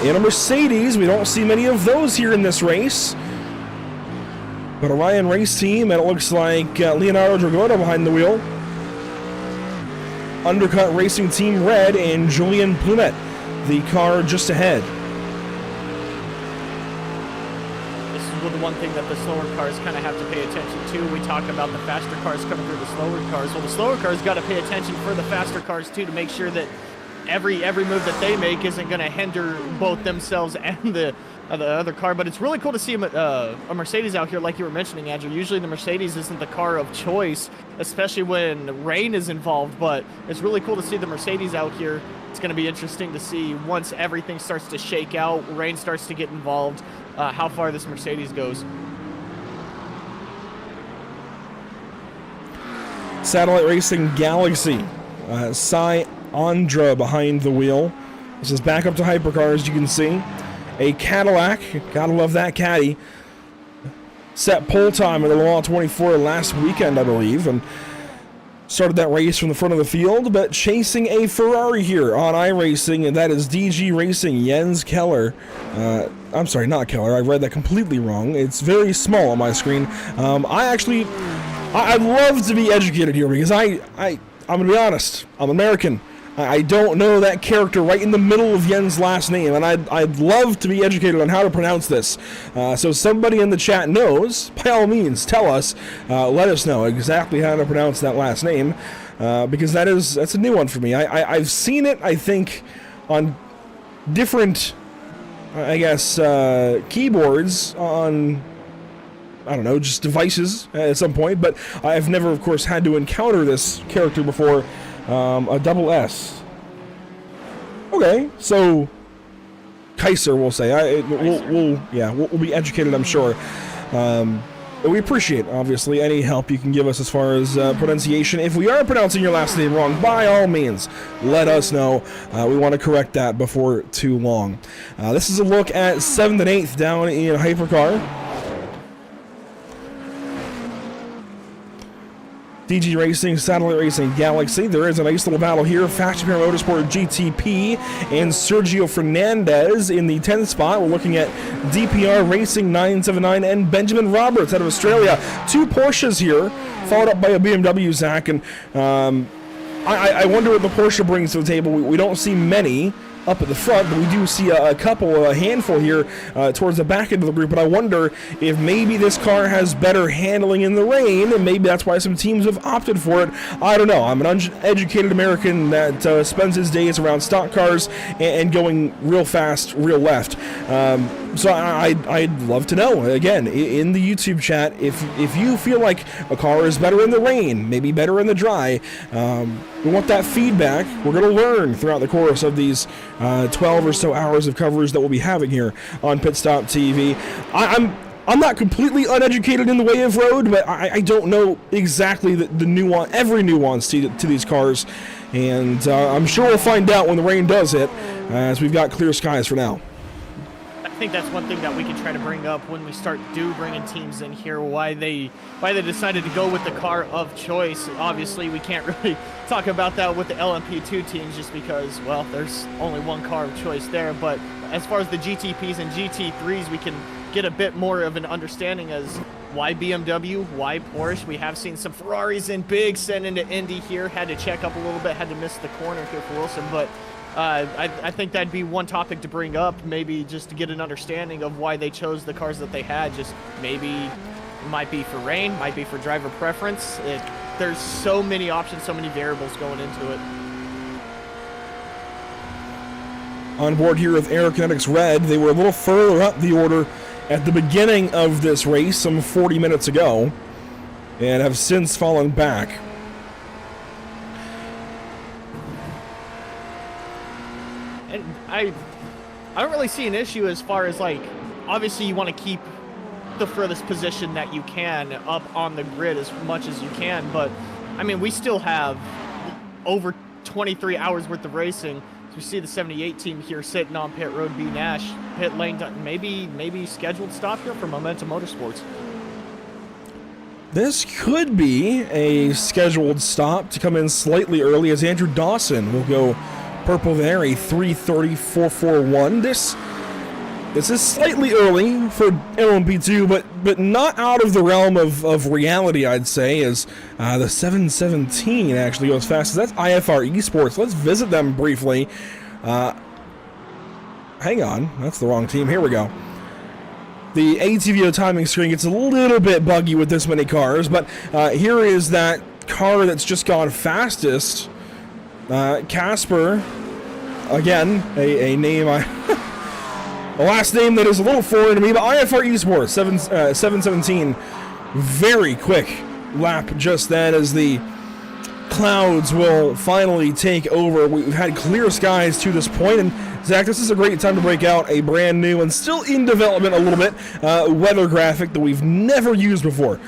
in a Mercedes. We don't see many of those here in this race. But Orion Race Team, and it looks like Leonardo Dragota behind the wheel. Undercut Racing Team Red and Julian Plumet, the car just ahead. This is the one thing that the slower cars kind of have to pay attention to. We talk about the faster cars coming through the slower cars. Well, the slower cars got to pay attention for the faster cars too, to make sure that every move that they make isn't going to hinder both themselves and the other car. But it's really cool to see a Mercedes out here, like you were mentioning, Andrew. Usually the Mercedes isn't the car of choice, especially when rain is involved, but it's really cool to see the Mercedes out here. It's going to be interesting to see, once everything starts to shake out, rain starts to get involved, how far this Mercedes goes. Satellite Racing Galaxy, Cy Andra behind the wheel. This is back up to hypercars, you can see. A Cadillac, gotta love that caddy. Set pole time at the Le Mans 24 last weekend, I believe, and started that race from the front of the field, but chasing a Ferrari here on iRacing, and that is DG Racing, Jens Keller. I'm sorry, not Keller, I read that completely wrong. It's very small on my screen. I'd love to be educated here, because I'm gonna be honest, I'm American. I don't know that character right in the middle of Yen's last name, and I'd love to be educated on how to pronounce this. So somebody in the chat knows, by all means, tell us, let us know exactly how to pronounce that last name, because that's a new one for me. I've seen it, I think, on different, I guess, keyboards on, I don't know, just devices at some point, but I've never, of course, had to encounter this character before. A double S. Okay, so Kaiser, we'll say. We'll be educated, I'm sure. We appreciate, obviously, any help you can give us as far as pronunciation. If we are pronouncing your last name wrong, by all means, let us know. We want to correct that before too long. This is a look at 7th and 8th down in Hypercar. DG Racing, Satellite Racing Galaxy. There is a nice little battle here. Fast Repair Motorsport GTP and Sergio Fernandez in the 10th spot. We're looking at DPR Racing 979 and Benjamin Roberts out of Australia. Two Porsches here, followed up by a BMW, Zach. And I wonder what the Porsche brings to the table. We don't see many up at the front, but we do see a handful here towards the back end of the group, and I wonder if maybe this car has better handling in the rain, and maybe that's why some teams have opted for it. I don't know. I'm an uneducated American that spends his days around stock cars and going real fast, real left. So I'd love to know, again, in the YouTube chat, if you feel like a car is better in the rain, maybe better in the dry. We want that feedback. We're going to learn throughout the course of these 12 or so hours of coverage that we'll be having here on Pit Stop TV. I'm not completely uneducated in the way of road, but I don't know exactly the nuance, every nuance to these cars, and I'm sure we'll find out when the rain does hit, as we've got clear skies for now. I think that's one thing that we can try to bring up when we start bringing teams in here, why they decided to go with the car of choice. Obviously, we can't really talk about that with the LMP2 teams just because, well, there's only one car of choice there. But as far as the GTPs and GT3s, we can get a bit more of an understanding as why BMW, why Porsche. We have seen some Ferraris in big sent into Indy here, had to check up a little bit, had to miss the corner here for Wilson, but I think that'd be one topic to bring up, maybe just to get an understanding of why they chose the cars that they had. Just maybe it might be for rain, might be for driver preference. There's so many options, so many variables going into it. On board here with Aerokinetics Red, they were a little further up the order at the beginning of this race, some 40 minutes ago, and have since fallen back. And I don't really see an issue as far as, like, obviously you want to keep the furthest position that you can up on the grid as much as you can, but I mean, we still have over 23 hours worth of racing. So we see the 78 team here sitting on pit road, B Nash, pit lane, maybe scheduled stop here for Momentum Motorsports. This could be a scheduled stop to come in slightly early, as Andrew Dawson will go purple there, a 3:34.41. This is slightly early for LMP2, but not out of the realm of reality, I'd say, as the 717 actually goes fast. So that's IFR Esports. Let's visit them briefly. Hang on, that's the wrong team. Here we go. The ATVO timing screen gets a little bit buggy with this many cars, but here is that car that's just gone fastest. Casper, again, a name a last name that is a little foreign to me, but IFR Esports, 717, very quick lap just then as the clouds will finally take over. We've had clear skies to this point, and Zach, this is a great time to break out a brand new and still in development a little bit weather graphic that we've never used before.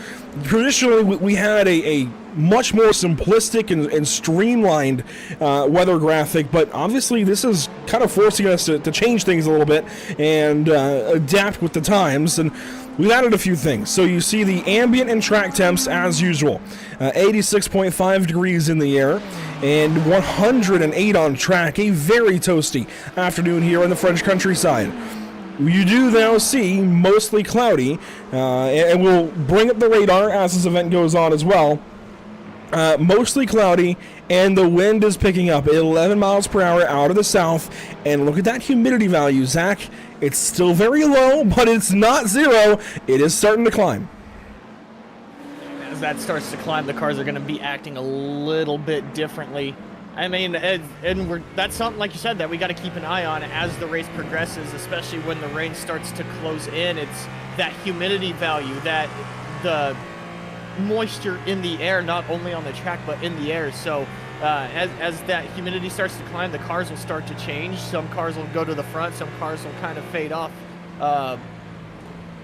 Traditionally, we had a much more simplistic and streamlined weather graphic, but obviously this is kind of forcing us to change things a little bit and adapt with the times, and we've added a few things. So you see the ambient and track temps as usual, 86.5 degrees in the air and 108 on track, a very toasty afternoon here in the French countryside. You do now see mostly cloudy, and we'll bring up the radar as this event goes on as well. Mostly cloudy, and the wind is picking up 11 miles per hour out of the south, and look at that humidity value, Zach. It's still very low, but it's not zero. It is starting to climb. As that starts to climb, the cars are going to be acting a little bit differently. I mean, that's something, like you said, that we got to keep an eye on as the race progresses, especially when the rain starts to close in. It's that humidity value, that the moisture in the air, not only on the track but in the air. So as that humidity starts to climb, the cars will start to change. Some cars will go to the front, some cars will kind of fade off.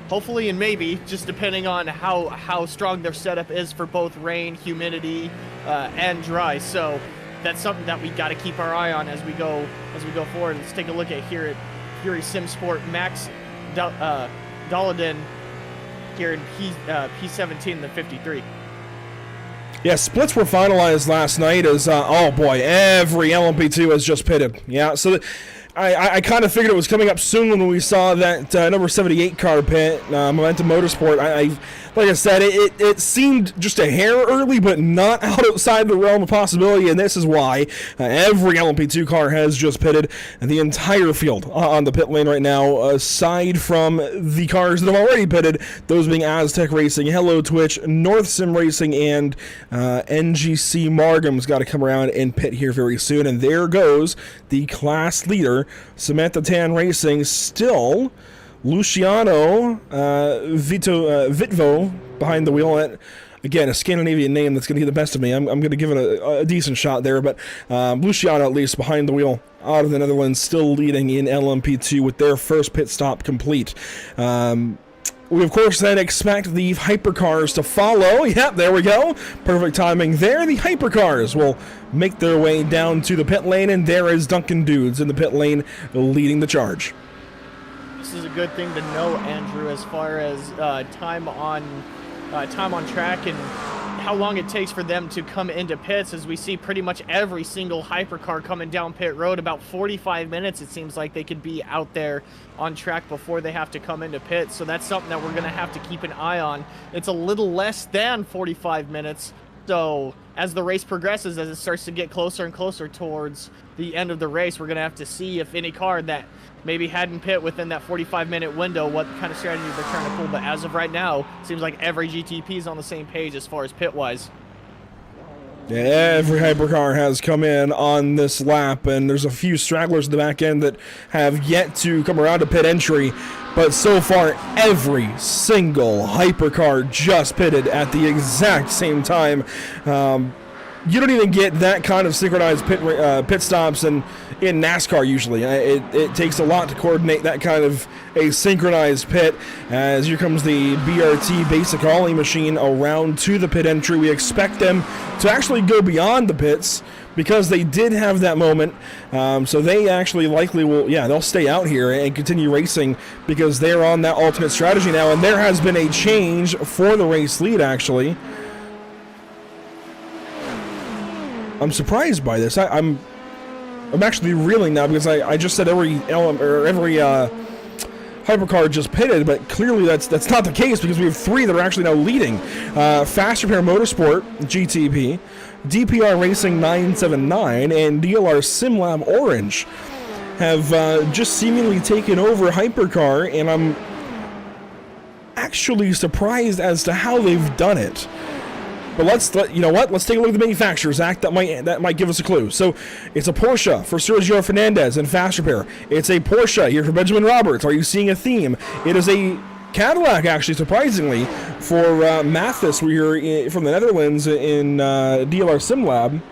Hopefully, and maybe, just depending on how strong their setup is for both rain, humidity, and dry. So that's something that we got to keep our eye on as we go forward. Let's take a look at here at Fury Sim Sport. Max Doladen here in P17, the 53. Yeah, splits were finalized last night as, oh boy, every LMP2 has just pitted. Yeah, so I kind of figured it was coming up soon when we saw that number 78 car pit, Momentum Motorsport. Like I said, it seemed just a hair early, but not outside the realm of possibility, and this is why every LMP2 car has just pitted, and the entire field on the pit lane right now, aside from the cars that have already pitted, those being Aztec Racing, Hello Twitch, North Sim Racing, and NGC Margam's got to come around and pit here very soon, and there goes the class leader, Samantha Tan Racing, still Luciano Vitvo behind the wheel. Again, a Scandinavian name that's going to get the best of me. I'm going to give it a decent shot there, but Luciano at least behind the wheel out of the Netherlands, still leading in LMP2 with their first pit stop complete. We, of course, then expect the hypercars to follow. Yep, there we go. Perfect timing there. The hypercars will make their way down to the pit lane, and there is Duncan Dudes in the pit lane leading the charge. This is a good thing to know, Andrew, as far as time on track and how long it takes for them to come into pits, as we see pretty much every single hypercar coming down pit road. About 45 minutes it seems like they could be out there on track before they have to come into pit, so that's something that we're going to have to keep an eye on. It's a little less than 45 minutes, so as the race progresses, as it starts to get closer and closer towards the end of the race, we're going to have to see if any car that maybe hadn't pit within that 45-minute window, what kind of strategy they're trying to pull. But as of right now, it seems like every GTP is on the same page as far as pit-wise. Yeah, every hypercar has come in on this lap, and there's a few stragglers in the back end that have yet to come around to pit entry. But so far, every single hypercar just pitted at the exact same time. You don't even get that kind of synchronized pit stops in NASCAR usually. It takes a lot to coordinate that kind of a synchronized pit. As here comes the BRT basic hauling machine around to the pit entry. We expect them to actually go beyond the pits because they did have that moment. So they actually likely will, they'll stay out here and continue racing because they're on that alternate strategy now. And there has been a change for the race lead, actually. I'm surprised by this. I'm actually reeling now because I just said every hypercar just pitted, but clearly that's not the case because we have three that are actually now leading. Fast Repair Motorsport GTP, DPR Racing 979, and DLR SimLab Orange have just seemingly taken over hypercar, and I'm actually surprised as to how they've done it. But let's take a look at the manufacturer, Zach. That might give us a clue. So it's a Porsche for Sergio Fernandez and Fast Repair. It's a Porsche here for Benjamin Roberts. Are you seeing a theme? It is a Cadillac, actually, surprisingly, for Mathis. We're here from the Netherlands in DLR SimLab.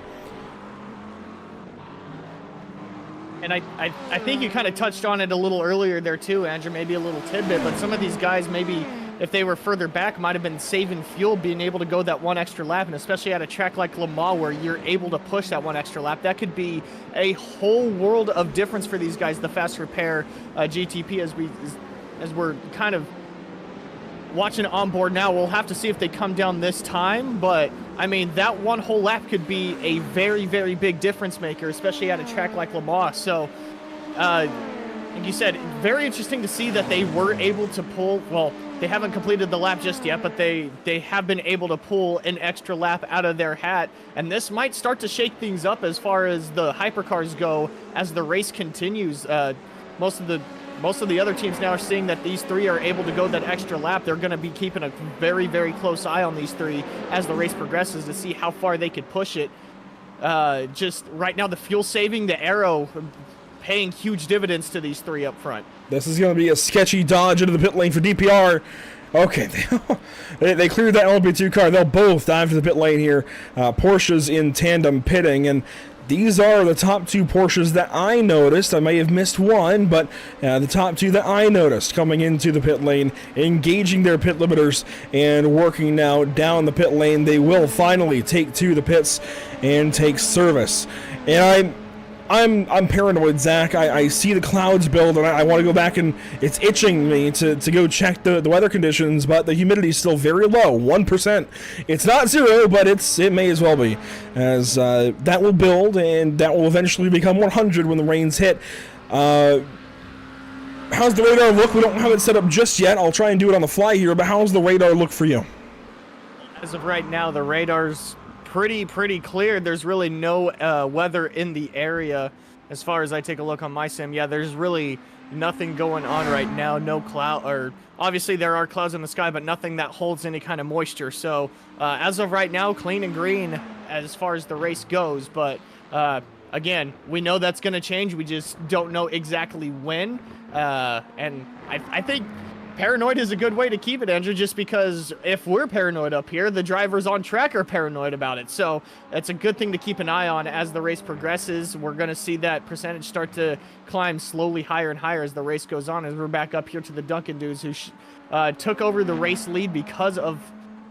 And I think you kind of touched on it a little earlier there too, Andrew, maybe a little tidbit, but some of these guys maybe, if they were further back, might have been saving fuel, being able to go that one extra lap, and especially at a track like Le Mans where you're able to push that one extra lap, that could be a whole world of difference for these guys, the Fast Repair GTP, as we're kind of watching it on board now. We'll have to see if they come down this time, but I mean, that one whole lap could be a very, very big difference maker, especially at a track like Le Mans. So, like you said, very interesting to see that they were able to pull, well, they haven't completed the lap just yet, but they have been able to pull an extra lap out of their hat, and this might start to shake things up as far as the hypercars go as the race continues. Most of the other teams now are seeing that these three are able to go that extra lap. They're going to be keeping a very, very close eye on these three as the race progresses to see how far they could push it. Just right now, the fuel saving, the aero, paying huge dividends to these three up front. This is going to be a sketchy dodge into the pit lane for DPR. Okay, they cleared that LMP2 car. They'll both dive to the pit lane here. Porsche's in tandem pitting, and these are the top two Porsches that I noticed. I may have missed one, but the top two that I noticed coming into the pit lane, engaging their pit limiters and working now down the pit lane. They will finally take to the pits and take service. And I'm paranoid, Zach. I see the clouds build, and I want to go back, and it's itching me to go check the weather conditions, but the humidity is still very low, 1%. It's not 0, but it may as well be, as that will build, and that will eventually become 100 when the rains hit. How's the radar look? We don't have it set up just yet. I'll try and do it on the fly here, but how's the radar look for you? As of right now, the radar's pretty clear. There's really no weather in the area. As far as I take a look on my sim, yeah, there's really nothing going on right now. No cloud, or obviously there are clouds in the sky, but nothing that holds any kind of moisture. So as of right now, clean and green as far as the race goes. But again, we know that's going to change. We just don't know exactly when. And I think paranoid is a good way to keep it, Andrew, just because if we're paranoid up here, the drivers on track are paranoid about it. So it's a good thing to keep an eye on as the race progresses. We're going to see that percentage start to climb slowly higher and higher as the race goes on, as we're back up here to the Duncan dudes who took over the race lead because of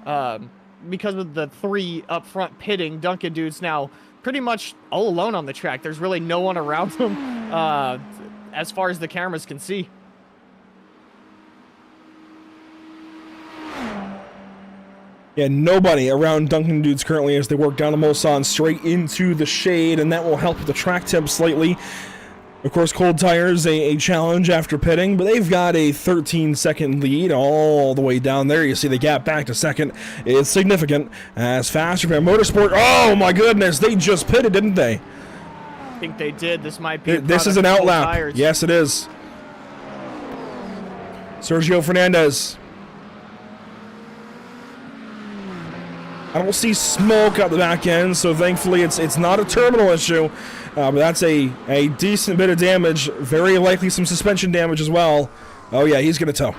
the 3 up front pitting. Duncan dudes now pretty much all alone on the track. There's really no one around them as far as the cameras can see. Yeah, nobody around Duncan Dudes currently as they work down the Mulsanne straight into the shade, and that will help with the track temp slightly. Of course, cold tires, a challenge after pitting, but they've got a 13-second lead all the way down there. You see the gap back to second. It's significant as Faster Fan Motorsport. Oh, my goodness, they just pitted, didn't they? I think they did. This might be This is an outlap. Yes, it is. Sergio Fernandez. I don't see smoke out the back end, so thankfully it's not a terminal issue. But that's a decent bit of damage. Very likely some suspension damage as well. Oh yeah, he's going to tow.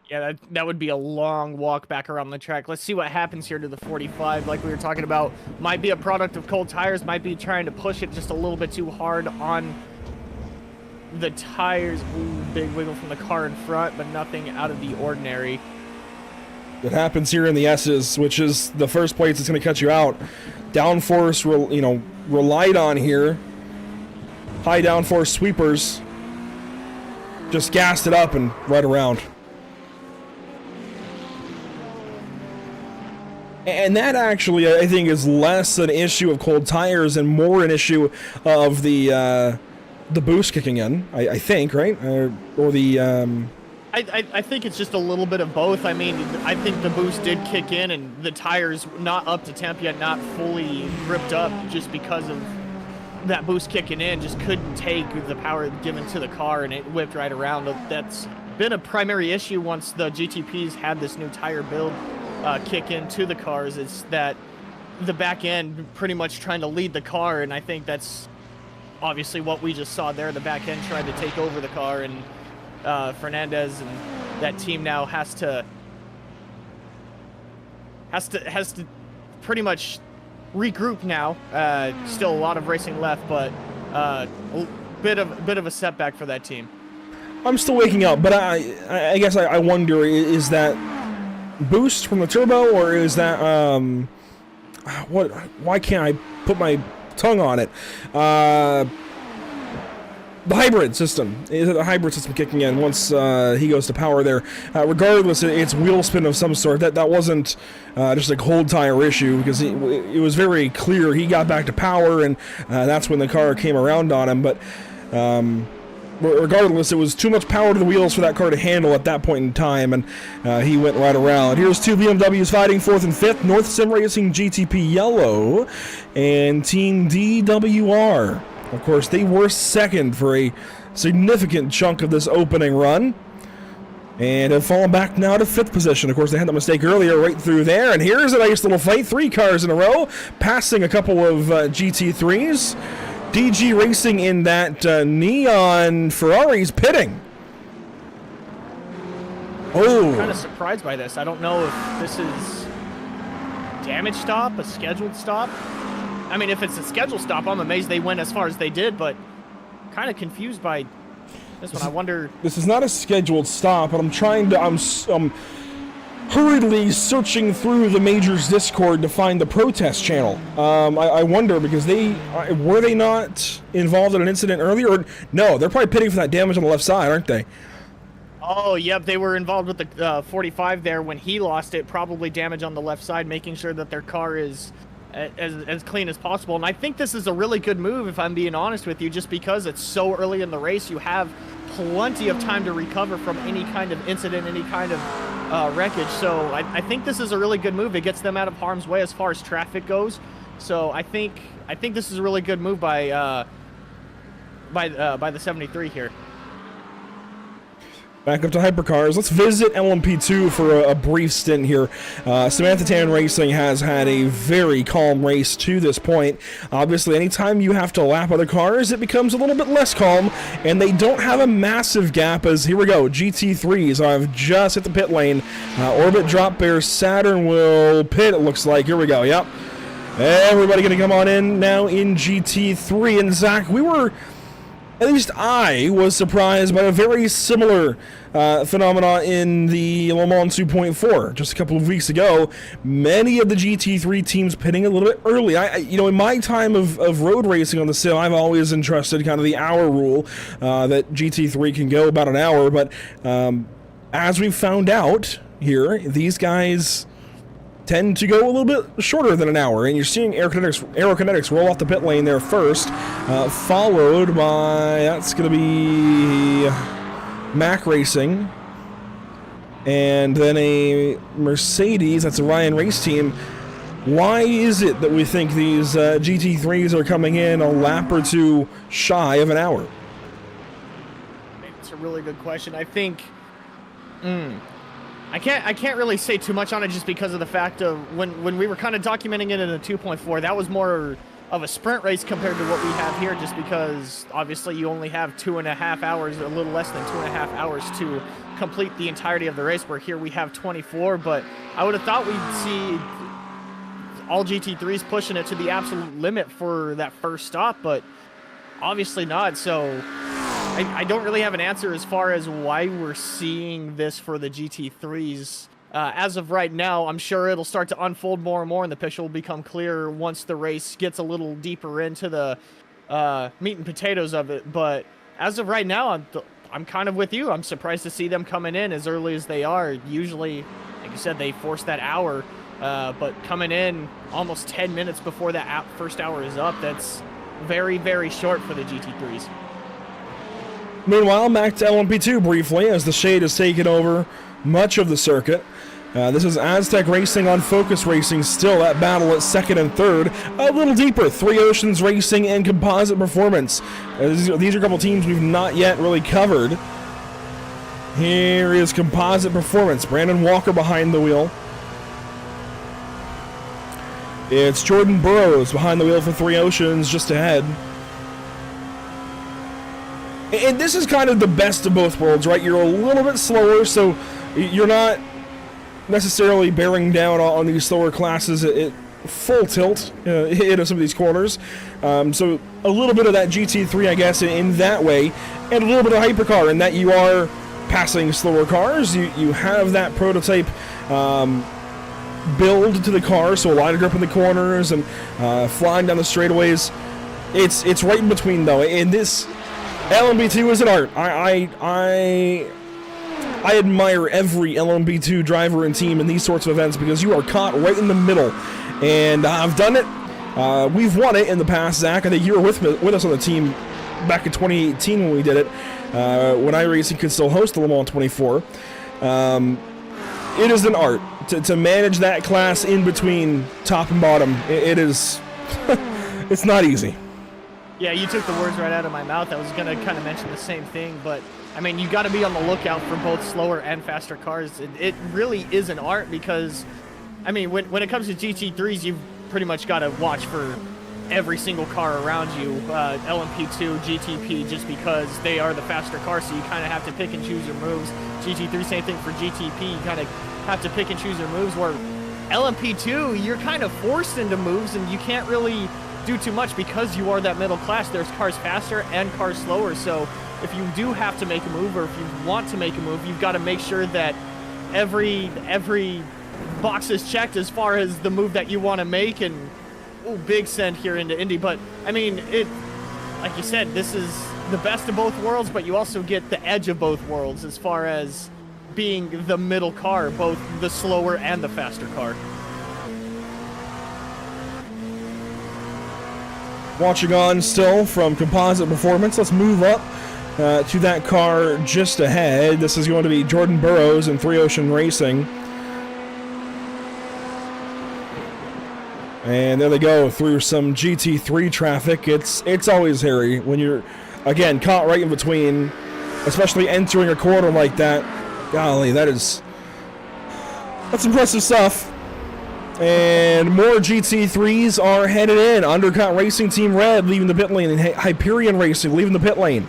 Yeah, that would be a long walk back around the track. Let's see what happens here to the 45. Like we were talking about, might be a product of cold tires, might be trying to push it just a little bit too hard on the tires. Ooh, big wiggle from the car in front, but nothing out of the ordinary. It happens here in the S's, which is the first place that's going to cut you out. Downforce, relied on here. High downforce sweepers. Just gassed it up and right around. And that actually, I think, is less an issue of cold tires and more an issue of the boost kicking in, I think, right? Or the... I think it's just a little bit of both. I mean, I think the boost did kick in and the tires not up to temp yet, not fully gripped up just because of that boost kicking in. Just couldn't take the power given to the car and it whipped right around. That's been a primary issue once the GTPs had this new tire build kick into the cars. It's that the back end pretty much trying to lead the car, and I think that's obviously what we just saw there. The back end tried to take over the car, and Fernandez and that team now has to pretty much regroup now. Still a lot of racing left, but a bit of a setback for that team. I'm still waking up, but I guess I wonder, is that boost from the turbo, or is that what? Why can't I put my tongue on it? The hybrid system. Is it a hybrid system kicking in once he goes to power there? Regardless, it's wheel spin of some sort. That wasn't just a cold tire issue, because it was very clear he got back to power, and that's when the car came around on him. But regardless, it was too much power to the wheels for that car to handle at that point in time, and he went right around. Here's two BMWs fighting 4th and 5th. North Sim Racing GTP Yellow and Team DWR. Of course, they were second for a significant chunk of this opening run, and have fallen back now to 5th position. Of course, they had that mistake earlier right through there, and here's a nice little fight. 3 cars in a row, passing a couple of GT3s. DG Racing in that neon Ferrari's pitting. Oh. I'm kind of surprised by this. I don't know if this is damage stop, a scheduled stop. I mean, if it's a scheduled stop, I'm amazed they went as far as they did, but kind of confused by this one. I wonder... This is not a scheduled stop, but I'm hurriedly searching through the Majors Discord to find the protest channel. I wonder, because were they not involved in an incident earlier? Or, no, they're probably pitting for that damage on the left side, aren't they? Oh, yep, they were involved with the 45 there when he lost it. Probably damage on the left side, making sure that their car is as clean as possible. And I think this is a really good move, if I'm being honest with you, just because it's so early in the race. You have plenty of time to recover from any kind of incident, any kind of wreckage. So I think this is a really good move. It gets them out of harm's way as far as traffic goes. So I think this is a really good move by the 73 here. Back up to hypercars. Let's visit LMP2 for a brief stint here. Samantha Tan Racing has had a very calm race to this point. Obviously, anytime you have to lap other cars, it becomes a little bit less calm, and they don't have a massive gap as, here we go, GT3s have just hit the pit lane. Orbit, Drop Bear, Saturn will pit, it looks like. Here we go, yep. Everybody going to come on in now in GT3. And Zach, at least I was surprised by a very similar phenomenon in the Le Mans 2.4 just a couple of weeks ago. Many of the GT3 teams pitting a little bit early. In my time of road racing on the sim, I've always entrusted kind of the hour rule that GT3 can go about an hour. But as we've found out here, these guys tend to go a little bit shorter than an hour, and you're seeing Aerokinetics roll off the pit lane there first, followed by, that's going to be Mac Racing, and then a Mercedes, that's a Ryan Race Team. Why is it that we think these GT3s are coming in a lap or two shy of an hour? It's a really good question. I think I can't really say too much on it, just because of the fact of when we were kind of documenting it in a 2.4, that was more of a sprint race compared to what we have here, just because obviously you only have 2.5 hours, a little less than 2.5 hours to complete the entirety of the race, where here we have 24. But I would have thought we'd see all GT3s pushing it to the absolute limit for that first stop, but obviously not. So I don't really have an answer as far as why we're seeing this for the GT3s. As of right now, I'm sure it'll start to unfold more and more, and the picture will become clearer once the race gets a little deeper into the meat and potatoes of it. But as of right now, I'm kind of with you. I'm surprised to see them coming in as early as they are. Usually, like you said, they force that hour, but coming in almost 10 minutes before that first hour is up, that's very, very short for the GT3s. Meanwhile, back to LMP2 briefly, as the shade has taken over much of the circuit. This is Aztec Racing on Focus Racing, still at battle at second and third. A little deeper, Three Oceans Racing and Composite Performance. These are a couple teams we've not yet really covered. Here is Composite Performance. Brandon Walker behind the wheel. It's Jordan Burroughs behind the wheel for Three Oceans, just ahead. And this is kind of the best of both worlds, right? You're a little bit slower, so you're not necessarily bearing down on these slower classes at full tilt into some of these corners. So a little bit of that GT3, I guess, in that way, and a little bit of hypercar in that you are passing slower cars. You have that prototype build to the car, so a line of grip in the corners and flying down the straightaways. It's right in between, though, and this LMP2 is an art. I admire every LMP2 driver and team in these sorts of events, because you are caught right in the middle. And I've done it. We've won it in the past, Zach. I think you were with us on the team back in 2018 when we did it, when iRacing could still host the Le Mans 24. It is an art to manage that class in between top and bottom. It is it's not easy. Yeah, you took the words right out of my mouth. I was going to kind of mention the same thing, but I mean, you got to be on the lookout for both slower and faster cars. It really is an art, because, I mean, when it comes to GT3s, you've pretty much got to watch for every single car around you. LMP2, GTP, just because they are the faster cars, so you kind of have to pick and choose your moves. GT3, same thing for GTP. You kind of have to pick and choose your moves, where LMP2, you're kind of forced into moves, and you can't really do too much because you are that middle class. There's cars faster and cars slower, so if you do have to make a move, or if you want to make a move, you've got to make sure that every box is checked as far as the move that you want to make. And big send here into Indy. But I mean, like you said, this is the best of both worlds, but you also get the edge of both worlds as far as being the middle car, both the slower and the faster car. watching on still from Composite Performance. Let's move up to that car just ahead. This is going to be Jordan Burroughs and Three Ocean Racing. And there they go through some GT3 traffic. It's always hairy when you're, again, caught right in between, especially entering a corner like that. Golly, that's impressive stuff. And more GT3s are headed in. Undercut Racing Team Red leaving the pit lane, and Hyperion Racing leaving the pit lane.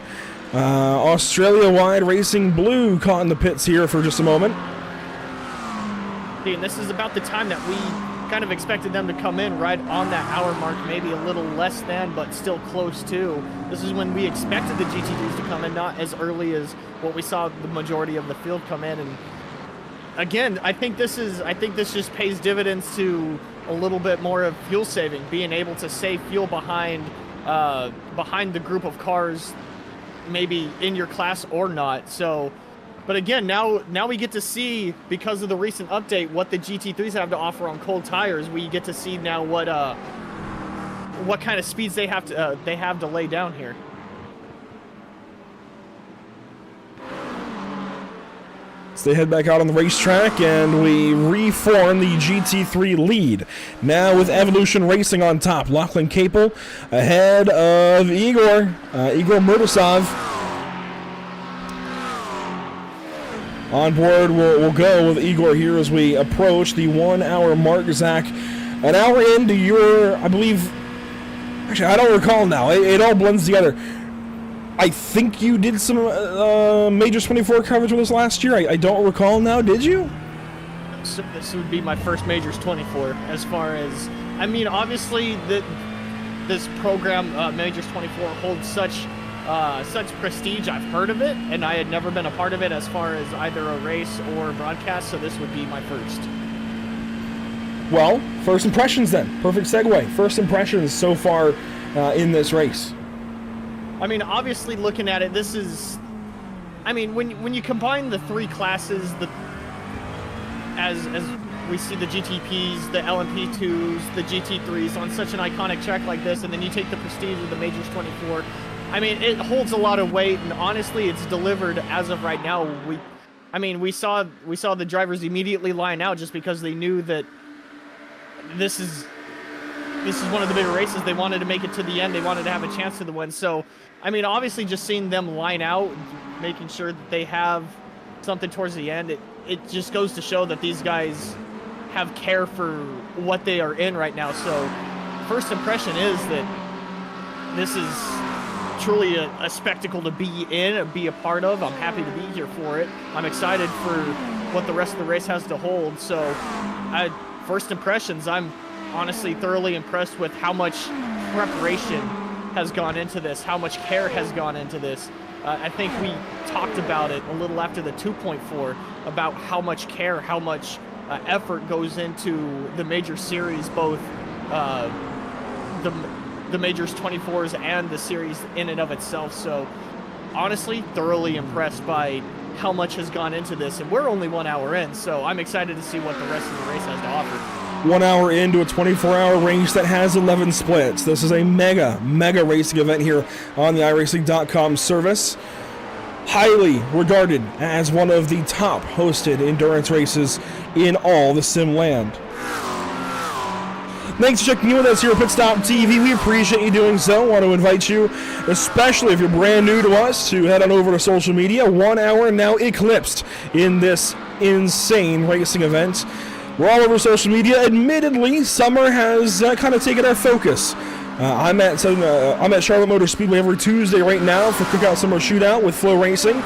Australia-wide Racing Blue caught in the pits here for just a moment. And this is about the time that we kind of expected them to come in, right on that hour mark, maybe a little less than, but still close to. This is when we expected the GT3s to come in, not as early as what we saw the majority of the field come in. And again, I think this just pays dividends to a little bit more of fuel saving, being able to save fuel behind the group of cars, maybe in your class or not. So, but again, now we get to see, because of the recent update, what the GT3s have to offer on cold tires. We get to see now what kind of speeds they have to lay down here. So they head back out on the racetrack, and we reform the GT3 lead. Now with Evolution Racing on top. Lachlan Capel ahead of Igor Murtasov. On board we'll go with Igor here as we approach the 1 hour mark. Zach, an hour into your, I believe, actually I don't recall now. It all blends together. I think you did some Majors 24 coverage with us last year. I don't recall now. Did you? So this would be my first Majors 24. As far as, I mean, obviously this program, Majors 24, holds such prestige. I've heard of it, and I had never been a part of it as far as either a race or broadcast. So this would be my first. Well, first impressions then. Perfect segue. First impressions so far in this race. I mean, obviously, looking at it, this is, I mean, when you combine the three classes, as we see the GTPs, the LMP2s, the GT3s on such an iconic track like this, and then you take the prestige of the Majors 24, I mean, it holds a lot of weight, and honestly, it's delivered as of right now. We saw the drivers immediately line out just because they knew that this is one of the bigger races. They wanted to make it to the end. They wanted to have a chance to the win. So, I mean, obviously just seeing them line out, making sure that they have something towards the end, it just goes to show that these guys have care for what they are in right now. So, first impression is that this is truly a spectacle to be in and be a part of. I'm happy to be here for it. I'm excited for what the rest of the race has to hold. So, first impressions, I'm honestly thoroughly impressed with how much preparation has gone into this, how much care has gone into this. I think we talked about it a little after the 2.4 about how much care, how much effort goes into the major series, both the Majors 24s and the series in and of itself. So honestly, thoroughly impressed by how much has gone into this, and we're only 1 hour in, so I'm excited to see what the rest of the race has to offer. 1 hour into a 24-hour race that has 11 splits. This is a mega racing event here on the iRacing.com service. Highly regarded as one of the top hosted endurance races in all the sim land. Thanks for checking in with us here at Pit Stop TV. We appreciate you doing so. Want to invite you, especially if you're brand new to us, to head on over to social media. 1 hour now eclipsed in this insane racing event. We're all over social media. Admittedly, summer has kind of taken our focus. I'm at Charlotte Motor Speedway every Tuesday right now for Cookout Summer Shootout with Flow Racing.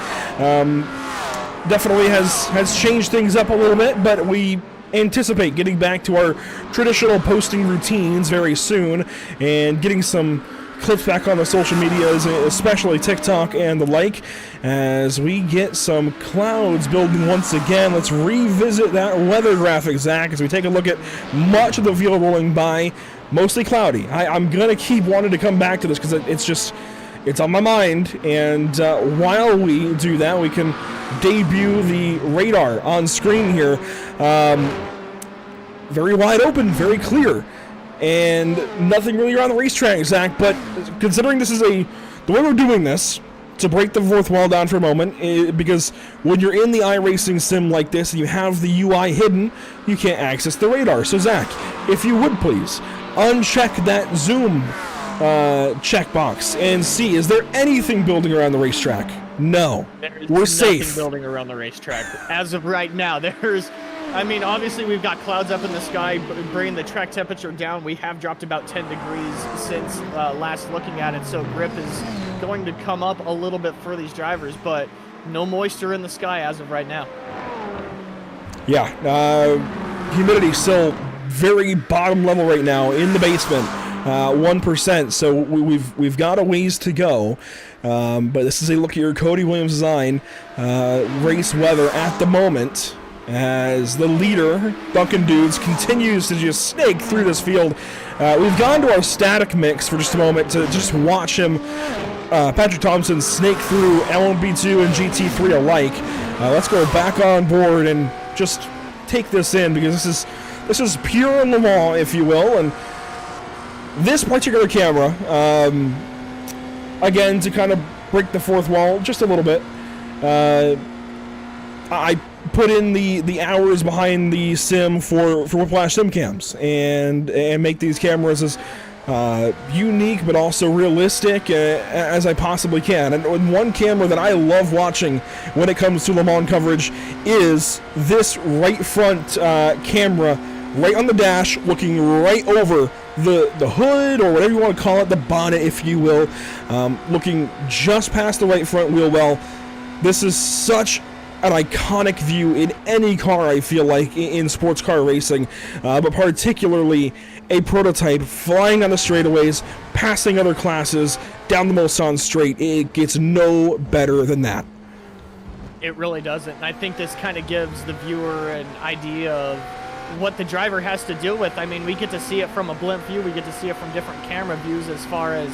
Definitely has changed things up a little bit, but we anticipate getting back to our traditional posting routines very soon and getting some clips back on the social medias, especially TikTok and the like, as we get some clouds building once again. Let's revisit that weather graphic, Zach, as we take a look at much of the field rolling by, mostly cloudy. I'm going to keep wanting to come back to this because it's on my mind, and while we do that, we can debut the radar on screen here. Very wide open, very clear. and nothing really around the racetrack, Zach. But considering this is the way we're doing this, to break the fourth wall down for a moment, because when you're in the iRacing sim like this and you have the UI hidden, you can't access the radar. So Zach, if you would please, uncheck that zoom checkbox and see, is there anything building around the racetrack? No. We're safe. Nothing building around the racetrack. As of right now, I mean, obviously we've got clouds up in the sky, bringing the track temperature down. We have dropped about 10 degrees since last looking at it, so grip is going to come up a little bit for these drivers, but no moisture in the sky as of right now. Yeah, humidity still very bottom level right now in the basement, 1%. So we've got a ways to go. But this is a look at your Cody Williams design race weather at the moment, as the leader, Duncan Dudes, continues to just snake through this field. We've gone to our static mix for just a moment to just watch him, Patrick Thompson, snake through LMP2 and GT3 alike. Let's go back on board and just take this in, because this is pure Le Mans, if you will. And this particular camera, again, to kind of break the fourth wall just a little bit, I put in the hours behind the sim for Whiplash sim cams and make these cameras as unique but also realistic as I possibly can. And one camera that I love watching when it comes to Le Mans coverage is this right front camera, right on the dash, looking right over the hood, or whatever you want to call it, the bonnet, if you will, looking just past the right front wheel well. This is such an iconic view in any car, I feel like, in sports car racing, but particularly a prototype flying on the straightaways, passing other classes down the Mulsanne straight. It gets no better than that. It really doesn't. And I think this kind of gives the viewer an idea of what the driver has to deal with. I mean, we get to see it from a blimp view, we get to see it from different camera views as far as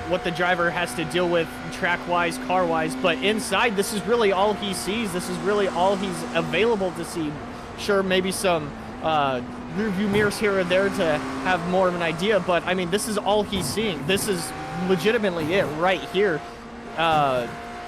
what the driver has to deal with track-wise, car-wise, but inside, this is really all he sees. This is really all he's available to see. Sure, maybe some rear-view mirrors here or there to have more of an idea, but I mean, this is all he's seeing. This is legitimately it right here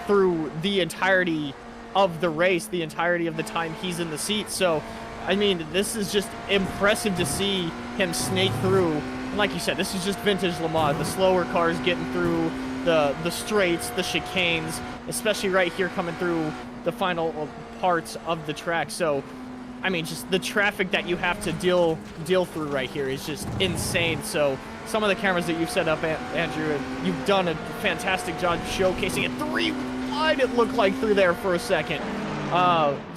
through the entirety of the race, the entirety of the time he's in the seat. So, I mean, this is just impressive to see him snake through. And like you said, this is just vintage Le Mans. The slower cars getting through the straights, the chicanes, especially right here coming through the final parts of the track. So, I mean, just the traffic that you have to deal through right here is just insane. So, some of the cameras that you've set up, Andrew, you've done a fantastic job showcasing it. 3 wide it looked like through there for a second.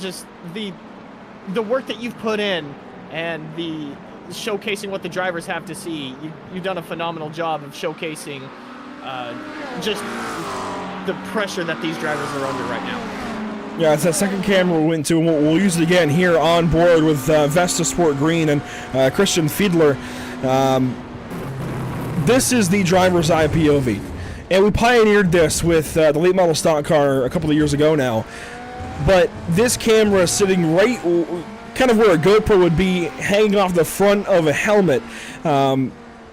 Just the work that you've put in and the showcasing what the drivers have to see. You've done a phenomenal job of showcasing just the pressure that these drivers are under right now. Yeah, it's that second camera we went to, and we'll use it again here on board with Vesta Sport Green and Christian Fiedler. This is the driver's eye POV, and we pioneered this with the late model stock car a couple of years ago now. But this camera sitting right kind of where a GoPro would be, hanging off the front of a helmet.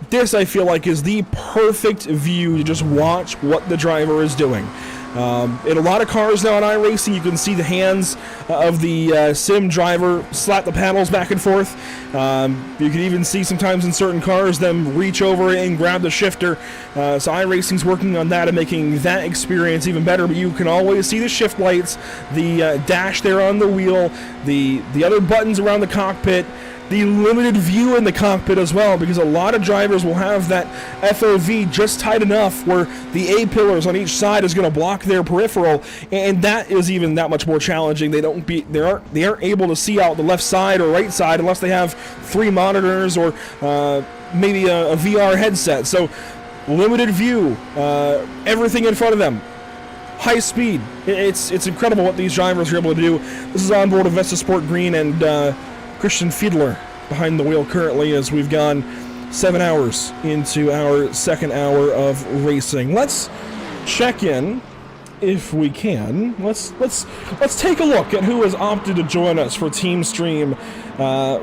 This, I feel like, is the perfect view to just watch what the driver is doing. In a lot of cars now in iRacing, you can see the hands of the sim driver slap the paddles back and forth. You can even see sometimes in certain cars them reach over and grab the shifter. So iRacing's working on that and making that experience even better. But you can always see the shift lights, the dash there on the wheel, the other buttons around the cockpit, the limited view in the cockpit as well, because a lot of drivers will have that FOV just tight enough where the A-pillars on each side is going to block their peripheral, and that is even that much more challenging. They aren't able to see out the left side or right side unless they have 3 monitors or maybe a VR headset. So limited view, everything in front of them, high speed. It's incredible what these drivers are able to do. This is on board of Vesta Sport Green and Christian Fiedler behind the wheel currently, as we've gone 7 hours into our second hour of racing. Let's check in if we can, let's take a look at who has opted to join us for Team Stream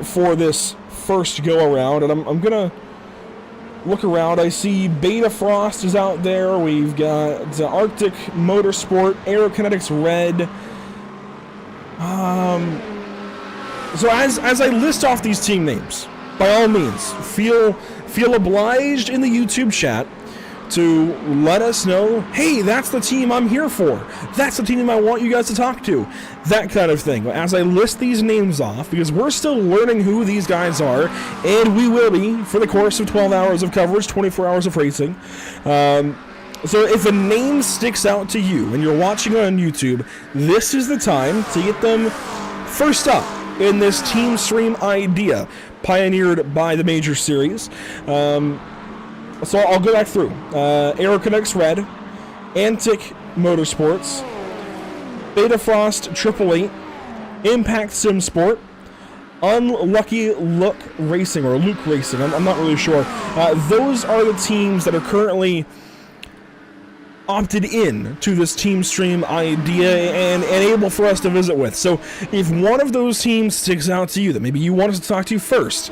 for this first go around. And I'm gonna look around. I see Beta Frost is out there. We've got Arctic Motorsport, Aerokinetics Red. So as I list off these team names, by all means, feel obliged in the YouTube chat to let us know, hey, that's the team I'm here for. That's the team I want you guys to talk to. That kind of thing. As I list these names off, because we're still learning who these guys are, and we will be for the course of 12 hours of coverage, 24 hours of racing. So if a name sticks out to you and you're watching on YouTube, this is the time to get them first up in this Team Stream idea, pioneered by the Major Series. So I'll go back through. Aerokinetics Red, Antic Motorsports, Beta Frost 888, Impact Sim Sport, Unlucky Luke Racing, or Luke Racing, I'm not really sure. Those are the teams that are currently opted in to this Team Stream idea and able for us to visit with. So if one of those teams sticks out to you that maybe you want us to talk to first,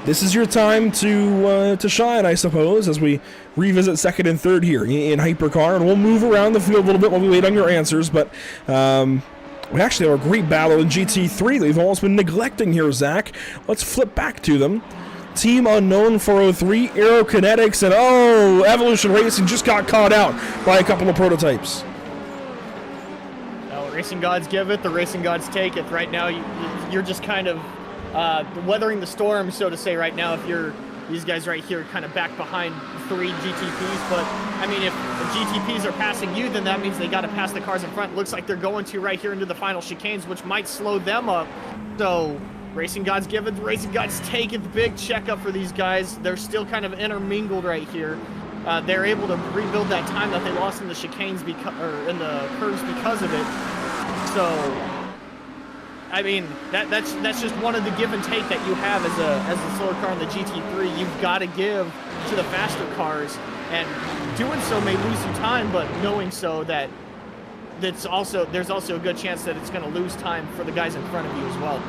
this is your time to shine, I suppose, as we revisit second and third here in Hypercar, and we'll move around the field a little bit while we wait on your answers. But we actually have a great battle in GT3 that we've almost been neglecting here, Zach. Let's flip back to them. Team Unknown 403, Aerokinetics, and Evolution Racing just got caught out by a couple of prototypes. Well, racing gods give it, the racing gods take it. Right now, you're just kind of weathering the storm, so to say, right now. If these guys right here kind of back behind 3 GTPs, but I mean, if the GTPs are passing you, then that means they got to pass the cars in front. Looks like they're going to right here into the final chicanes, which might slow them up. So racing gods give it, racing gods take it. The big checkup for these guys. They're still kind of intermingled right here. They're able to rebuild that time that they lost in the chicanes or in the curves because of it. So I mean, that's just one of the give and take that you have as a slower car in the GT3. You've got to give to the faster cars, and doing so may lose you time, but knowing so that there's also a good chance that it's going to lose time for the guys in front of you as well.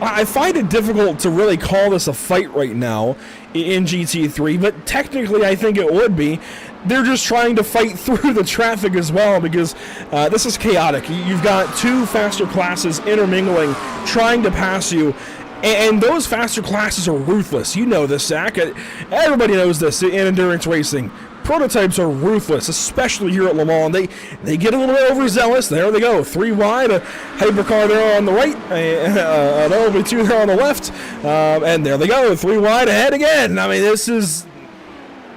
I find it difficult to really call this a fight right now in GT3, but technically I think it would be. They're just trying to fight through the traffic as well, because this is chaotic. You've got 2 faster classes intermingling, trying to pass you, and those faster classes are ruthless. You know this, Zach. Everybody knows this in endurance racing. Prototypes are ruthless, especially here at Le Mans. They get a little bit overzealous. There they go, 3 wide, a hypercar there on the right, an LB2 there on the left, and there they go, 3 wide ahead again. I mean, this is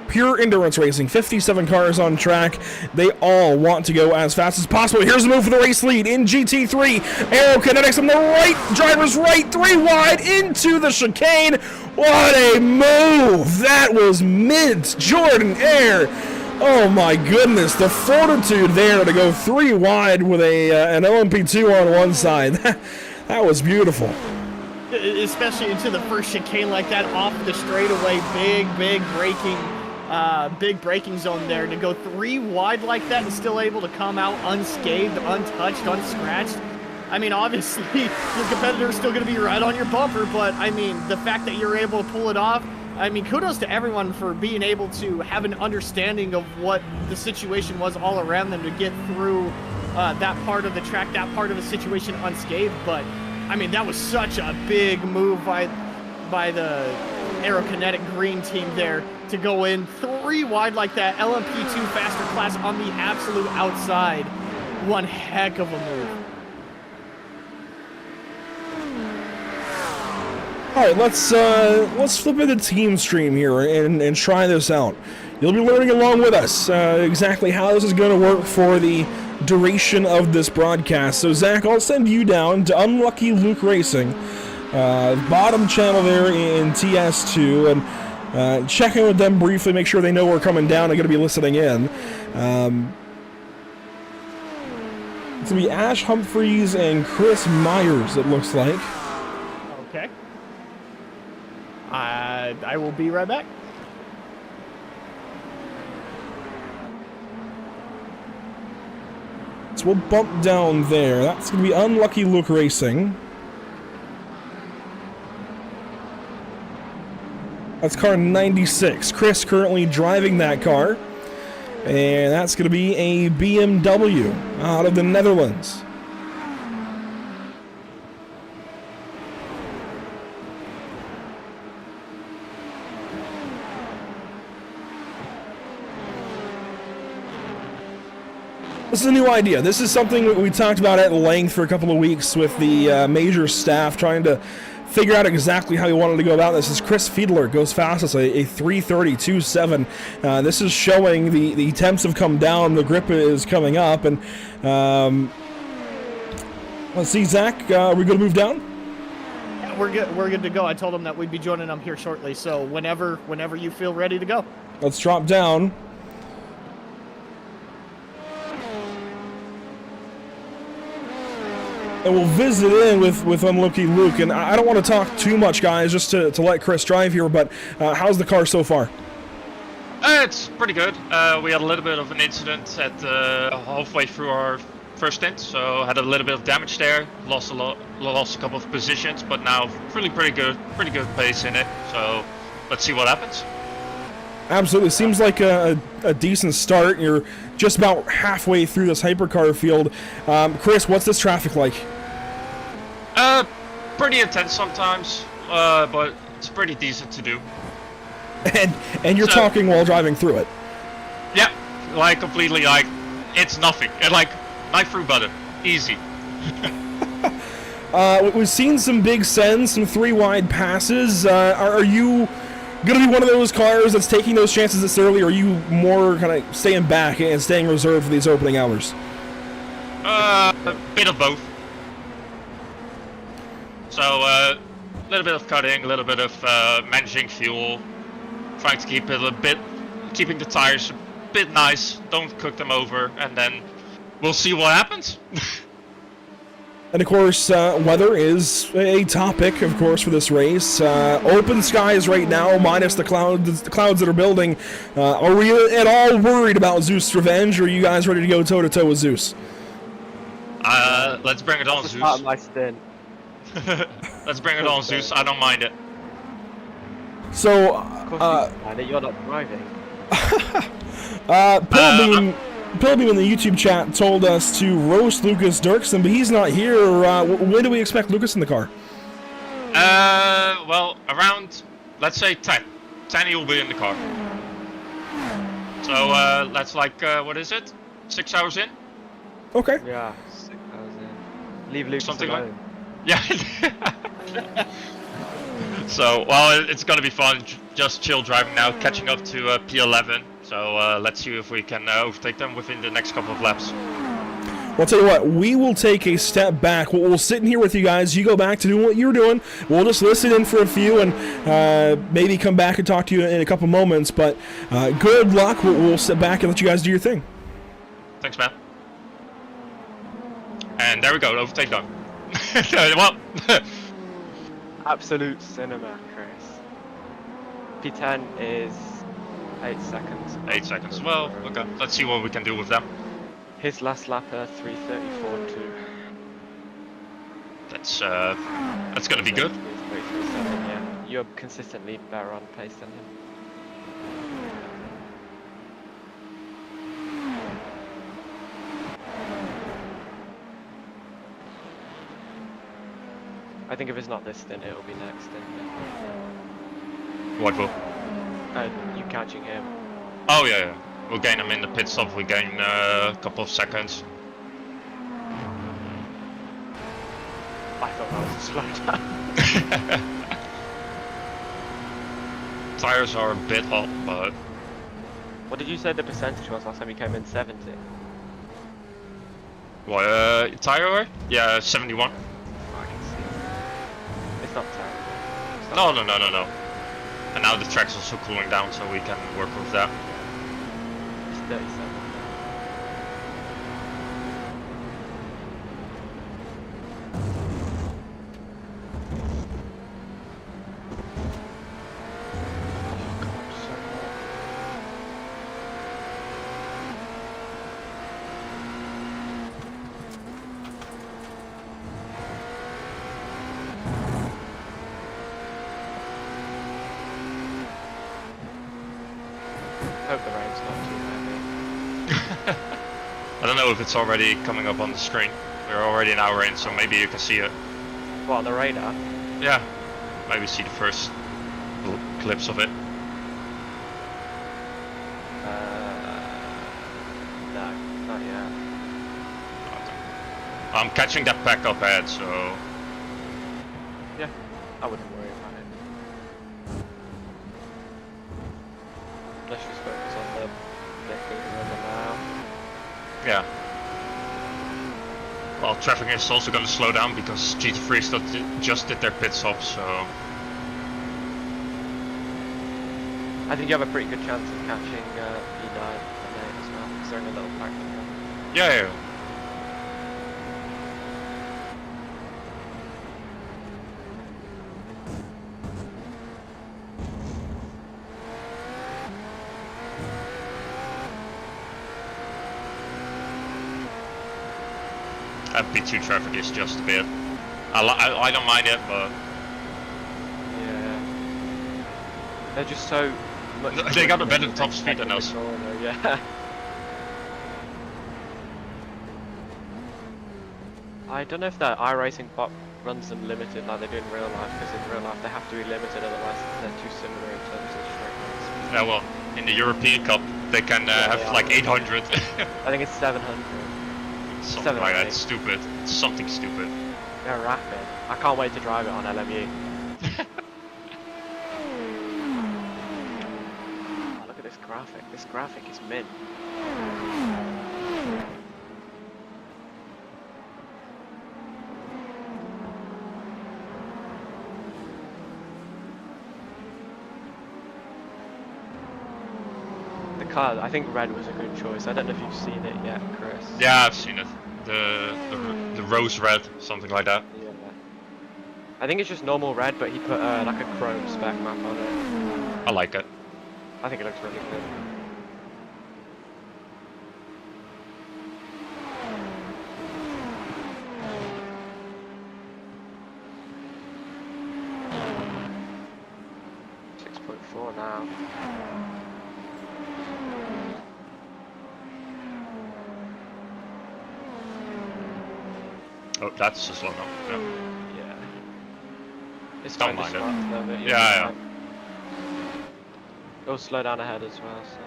pure endurance racing. 57 cars on track. They all want to go as fast as possible. Here's the move for the race lead in GT3. Aerokinetics on the right, driver's right, 3 wide into the chicane. What a move! That was mid-Jordan air. Oh my goodness, the fortitude there to go 3 wide with an LMP2 on one side. That was beautiful. Especially into the first chicane like that, off the straightaway, big braking zone there. To go 3 wide like that and still able to come out unscathed, untouched, unscratched. I mean, obviously, your competitor's still going to be right on your bumper, but, I mean, the fact that you're able to pull it off, I mean, kudos to everyone for being able to have an understanding of what the situation was all around them to get through that part of the track, that part of the situation unscathed. But, I mean, that was such a big move by the Aerokinetic green team there to go in 3 wide like that. LMP2 faster class on the absolute outside. One heck of a move. All right, let's flip into Team Stream here and try this out. You'll be learning along with us exactly how this is going to work for the duration of this broadcast. So, Zach, I'll send you down to Unlucky Luke Racing, bottom channel there in TS2, and check in with them briefly, make sure they know we're coming down and going to be listening in. It's going to be Ash Humphreys and Chris Myers, it looks like. Okay. I will be right back. So we'll bump down there. That's going to be Unlucky Luke Racing. That's car 96. Chris currently driving that car. And that's going to be a BMW out of the Netherlands. This is a new idea. This is something we talked about at length for a couple of weeks with the major staff, trying to figure out exactly how he wanted to go about this. Is Chris Fiedler goes fastest, a 3:32.7. This is showing the temps have come down, the grip is coming up, and let's see, Zach, are we going to move down? Yeah, we're good to go. I told him that we'd be joining them here shortly, so whenever you feel ready to go. Let's drop down. And we'll visit in with Unlucky Luke. And I don't want to talk too much, guys, just to let Chris drive here, but how's the car so far? It's pretty good. We had a little bit of an incident at halfway through our first stint, so had a little bit of damage there. Lost a couple of positions, but now really pretty good pace in it. So let's see what happens. Absolutely. Seems like a decent start. You're just about halfway through this hypercar field. Chris, what's this traffic like? Pretty intense sometimes, but it's pretty decent to do. And you're talking while driving through it. Yeah, like completely, like it's nothing. And like knife through butter, easy. We've seen some big sends, some 3 wide passes. Are you going to be one of those cars that's taking those chances this early, or are you more kind of staying back and staying reserved for these opening hours? A bit of both. So a little bit of cutting, a little bit of managing fuel, trying to keep it keeping the tires a bit nice, don't cook them over, and then we'll see what happens. And of course, weather is a topic, of course, for this race. Open skies right now, minus the clouds that are building. Are we at all worried about Zeus' revenge, or are you guys ready to go toe-to-toe with Zeus? Let's bring it on, Zeus. Part of my stint. Let's bring it on, Zeus. I don't mind it. So, Of course you mind it, you're not driving. Pilbeam in the YouTube chat told us to roast Lucas Dirksen, but he's not here. When do we expect Lucas in the car? Well, around, let's say 10. 10 he'll be in the car. So, that's like, what is it? 6 hours in? Okay. Yeah, 6 hours in. Leave Lucas Something alone. like. Yeah. So, well, it's gonna be fun. Just chill driving now, catching up to P11. So let's see if we can overtake them within the next couple of laps. Well, I'll tell you what, we will take a step back. We'll sit in here with you guys. You go back to doing what you're doing. We'll just listen in for a few and maybe come back and talk to you in a couple moments. But good luck. We'll sit back and let you guys do your thing. Thanks, man. And there we go, overtake done. Well, Absolute cinema, Chris. P10 is 8 seconds. 8 seconds. Well, okay. Let's see what we can do with them. His last lapper, 3:34.2. That's gonna be good. 3:37, yeah. You're consistently better on pace than him. I think if it's not this stint, it'll be next stint. What will? You catching him. Oh yeah. We'll gain them in the pit stop. We gain a couple of seconds. I thought that was a slow down. Tires are a bit hot, but What did you say the percentage was last time you came in? 70? what? Tire wear? Yeah, 71. I can see. It's not terrible. It's No, not no. And now the track's also cooling down, so we can work with that. It's 37. Oh god, so hot. Hope the rain's not too heavy. I don't know if it's already coming up on the screen. We're already an hour in, so maybe you can see it. What, on the radar? Yeah, maybe see the first clips of it. No, not yet. I'm catching that pack up ahead, so Yeah, I wouldn't worry about it. Let's just focus on the next rubber now. yeah. Well, traffic is also going to slow down because GT3 just did their pit stop, so I think you have a pretty good chance of catching P9 and A as well, because they're in a little pack together. yeah. That P2 traffic is just a bit. I don't mind it, but Yeah. They're just so much. They got a better quicker top than speed than the us. corner, yeah. I don't know if that iRacing bot runs them limited like they do in real life, because in real life they have to be limited, otherwise they're too similar in terms of straight yeah, well, in the European Cup they can have they like are. 800. I think it's 700. Something like that. 700. Stupid. Something stupid. They're rapid. I can't wait to drive it on LMU. Oh, look at this graphic. This graphic is mint. The car, I think red was a good choice. I don't know if you've seen it yet, Chris. Yeah, I've seen it. The rose red, something like that. Yeah. I think it's just normal red, but he put like a chrome spec map on it. I like it. I think it looks really good. .4 now. Oh, that's a slow now. Yeah. Yeah. It's Don't kind of mind it. smart though, but Yeah. It'll slow down ahead as well, so.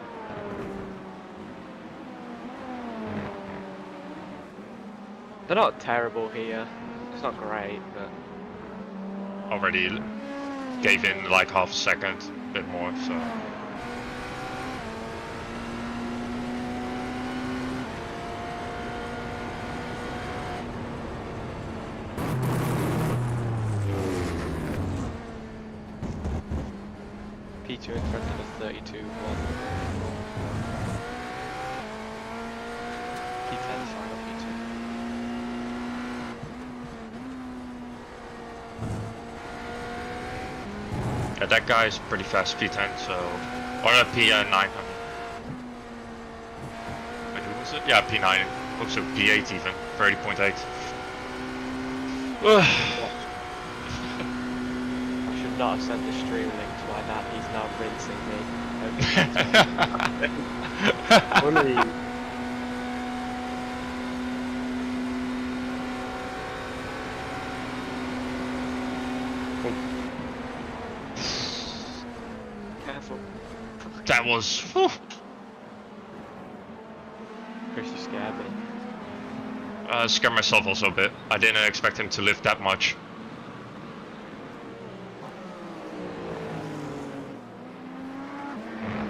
They're not terrible here. It's not great, but Already gave in like half a second, a bit more, so. P2 in front of us, 32, 1. P10 final P2. Yeah, that guy's pretty fast, P10, so. Or a P9, I mean. Wait, who was it? Yeah, P9. Also P8 even, 30.8. I should not have sent the stream link to my dad, he's now rinsing me. Only. Careful. That was. Whew. Chris, you scared me. Scared myself also a bit. I didn't expect him to lift that much.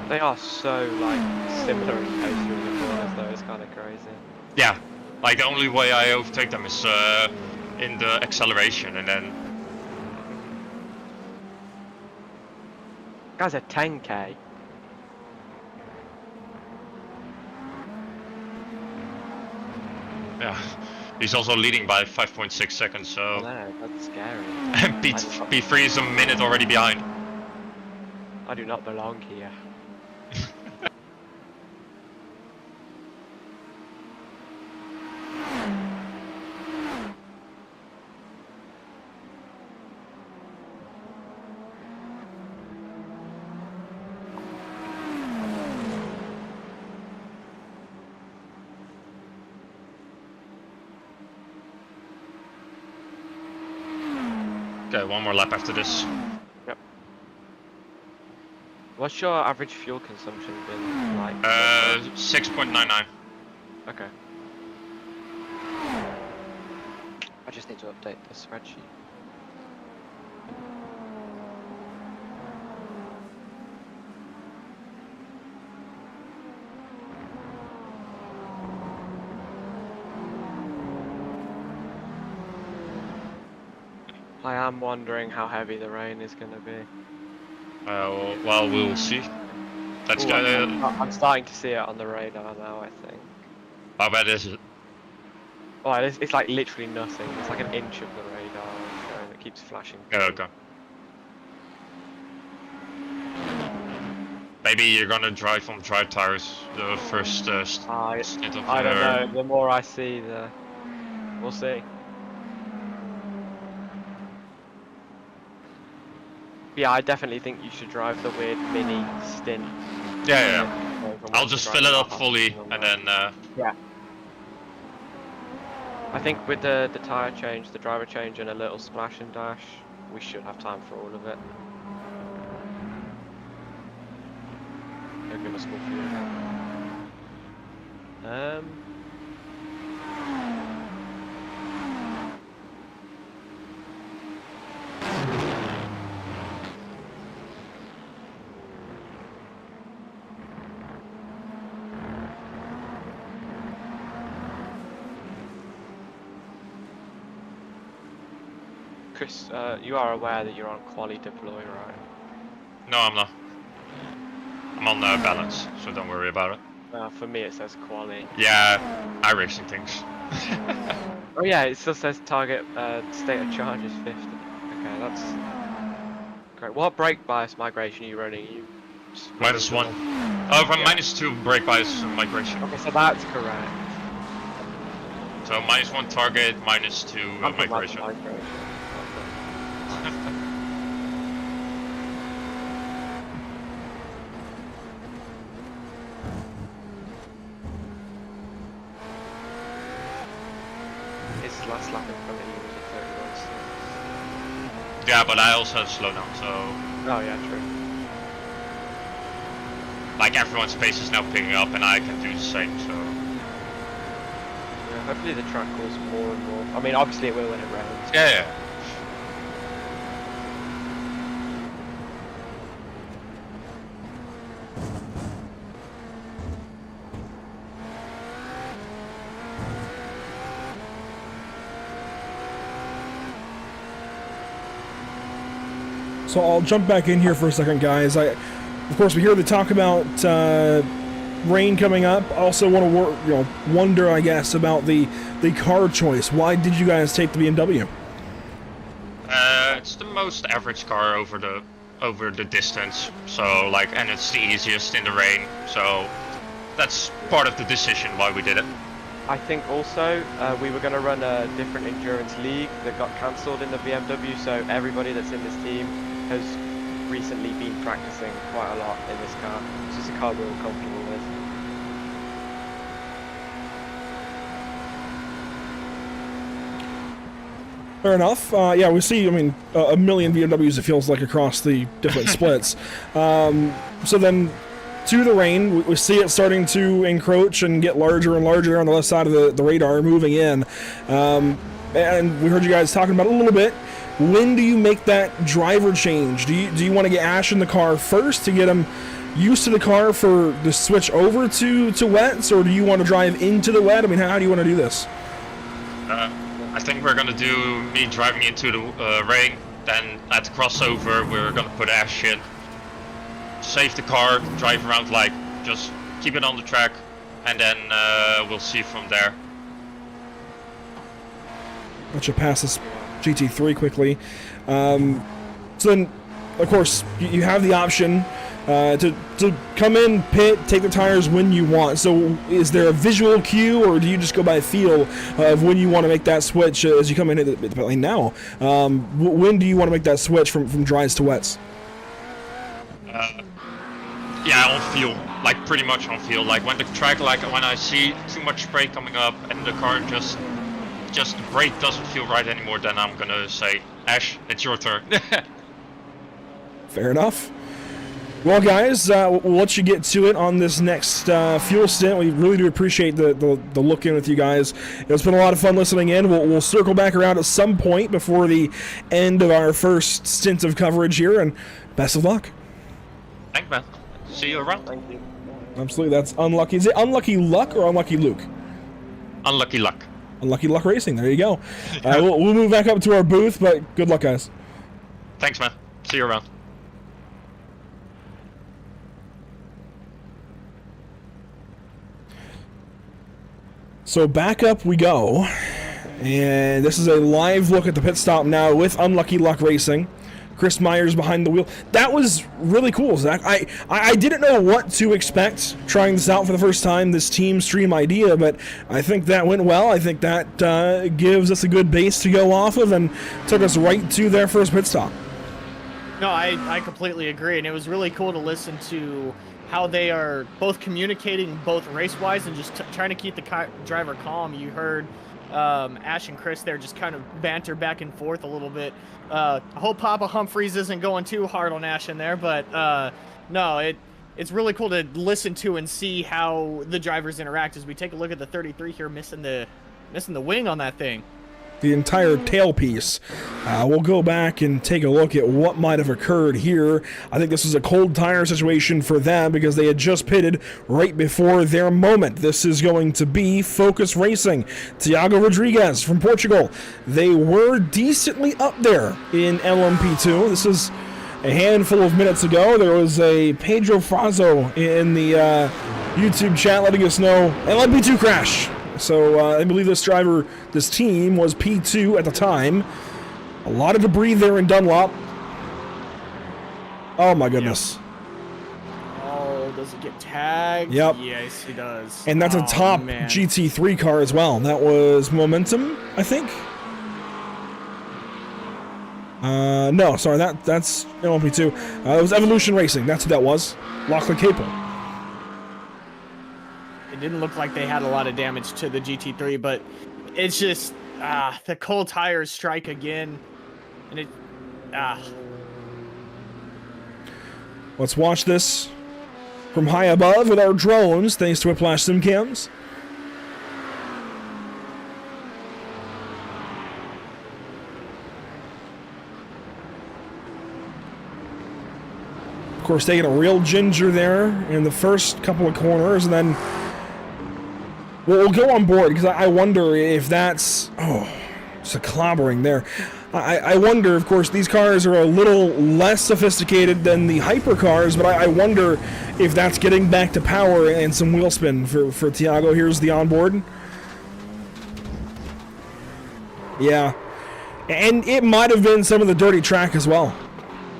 They are so like similar in pace through the corners though, it's kind of crazy. Yeah, like the only way I overtake them is in the acceleration, and then Guy's a 10k. yeah, he's also leading by 5.6 seconds. So No, that's scary. and P3 is a minute already behind. I do not belong here. Okay, one more lap after this. Yep. What's your average fuel consumption been like? 6.99. Okay. I just need to update the spreadsheet. I am wondering how heavy the rain is going to be. Well, we'll see. Let's Ooh, go. I'm starting to see it on the radar now, I think. How bad is it? Oh, it's like literally nothing. It's like an inch of the radar and it keeps flashing. Yeah, okay. Maybe you're gonna drive on dry tires the first stint of I don't know. The more I see, we'll see. Yeah, I definitely think you should drive the weird mini stint. Yeah. I'll just fill it up fully and then. Yeah. I think with the tyre change, the driver change, and a little splash and dash, we should have time for all of it. It'll give us more fuel. Chris, you are aware that you're on quali deploy, right? No, I'm not. I'm on balance, so don't worry about it. For me, it says quali. Yeah, iRacing things. Oh yeah, it still says target state of charge is 50. Okay, that's great. What brake bias migration are you running? -1. Oh, from -2 brake bias migration. Okay, so that's correct. So -1 target, -2 migration. His last lap in front of you was a 31. Yeah, but I also have slowdown, so Oh yeah, true. like everyone's pace is now picking up, and I can do the same. So Yeah, hopefully the track cools more and more. I mean, obviously it will when it rains. yeah. So I'll jump back in here for a second, guys. Of course, we hear the talk about rain coming up. I also want to wonder, I guess, about the car choice. Why did you guys take the BMW? It's the most average car over the distance. So like, and it's the easiest in the rain. So that's part of the decision why we did it. I think also we were going to run a different endurance league that got cancelled in the BMW, so everybody that's in this team has recently been practicing quite a lot in this car. It's just a car we're all comfortable with. Fair enough. Yeah, we see, I mean, a million BMWs, it feels like, across the different splits. So then, to the rain, we see it starting to encroach and get larger and larger on the left side of the radar, moving in. And we heard you guys talking about it a little bit. When do you make that driver change? Do you want to get Ash in the car first to get him used to the car for the switch over to wets, or do you want to drive into the wet? I mean, how do you want to do this? I think we're gonna do me driving into the rain, then at the crossover we're gonna put Ash in, save the car, drive around, like just keep it on the track, and then we'll see from there. Let you pass this GT3 quickly. So then, of course, you have the option to come in, pit, take the tires when you want. So is there a visual cue, or do you just go by feel of when you want to make that switch as you come in at the pit lane now? When do you want to make that switch from dries to wets? Yeah, on feel, like pretty much on feel. Like when the track, like when I see too much spray coming up and the car just the brake doesn't feel right anymore, then I'm gonna say Ash, it's your turn. Fair enough. Well, guys, we'll let you get to it on this next fuel stint. We really do appreciate the look in with you guys. It's been a lot of fun listening in. We'll circle back around at some point before the end of our first stint of coverage here, and best of luck. Thanks, man. See you around. Thank you. Absolutely, that's Unlucky. Is it Unlucky Luck or Unlucky Luke? Unlucky luck. Unlucky Luck Racing, there you go. We'll move back up to our booth, but good luck, guys. Thanks, man. See you around. So back up we go, and this is a live look at the pit stop now with Unlucky Luck Racing. Chris Myers behind the wheel. That was really cool, Zach. I didn't know what to expect trying this out for the first time, this team stream idea, but I think that went well. I think that gives us a good base to go off of and took us right to their first pit stop. No, I completely agree, and it was really cool to listen to how they are both communicating both race-wise and just trying to keep the driver calm. You heard Ash and Chris there just kind of banter back and forth a little bit. I hope Papa Humphreys isn't going too hard on Ash in there, but no, it's really cool to listen to and see how the drivers interact as we take a look at the 33 here, missing the wing on that thing. The entire tailpiece. We'll go back and take a look at what might have occurred here. I think this was a cold tire situation for them because they had just pitted right before their moment. This is going to be Focus Racing. Tiago Rodriguez from Portugal. They were decently up there in LMP2. This is a handful of minutes ago. There was a Pedro Frazo in the YouTube chat letting us know LMP2 crash. So I believe this team was P2 at the time. A lot of debris there in Dunlop. Oh my goodness. Yep. Oh, does it get tagged? Yep. Yes, he does. And that's a top GT3 car as well. That was Momentum, I think. No, sorry, that's LMP2. It was Evolution Racing. That's who that was. Lachlan Capel. It didn't look like they had a lot of damage to the GT3, but it's just the cold tires strike again, and it Let's watch this from high above with our drones, thanks to Whiplash sim cams. Of course, taking a real ginger there in the first couple of corners, and then we'll go on board because I wonder if that's just a clobbering there. I wonder, of course, these cars are a little less sophisticated than the hypercars, but I wonder if that's getting back to power and some wheel spin for Tiago. Here's the onboard. Yeah. And it might have been some of the dirty track as well.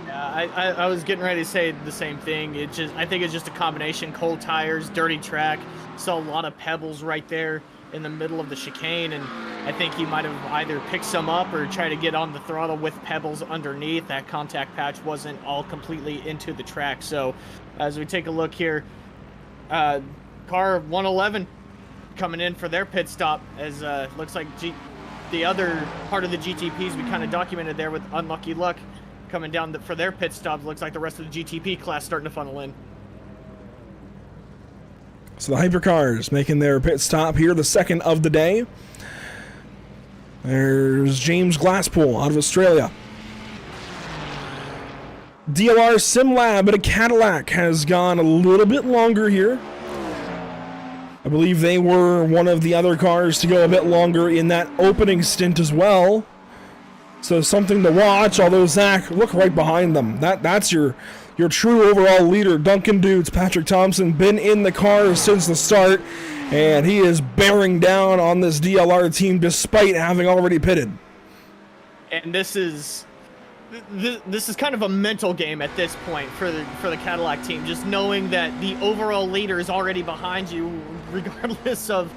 Yeah, I was getting ready to say the same thing. I think it's just a combination: cold tires, dirty track. Saw a lot of pebbles right there in the middle of the chicane, and I think he might have either picked some up or tried to get on the throttle with pebbles underneath. That contact patch wasn't all completely into the track. So as we take a look here, car 111 coming in for their pit stop, as looks like the other part of the GTPs we kind of documented there with Unlucky Luck coming down for their pit stops. Looks like the rest of the GTP class starting to funnel in. So the hypercars making their pit stop here, the second of the day. There's James Glasspool out of Australia. DLR Sim Lab at a Cadillac has gone a little bit longer here. I believe they were one of the other cars to go a bit longer in that opening stint as well. So something to watch, although Zach, look right behind them. That's your true overall leader, Duncan Dudes. Patrick Thompson, been in the car since the start, and he is bearing down on this DLR team despite having already pitted. And this is kind of a mental game at this point for the Cadillac team, just knowing that the overall leader is already behind you regardless of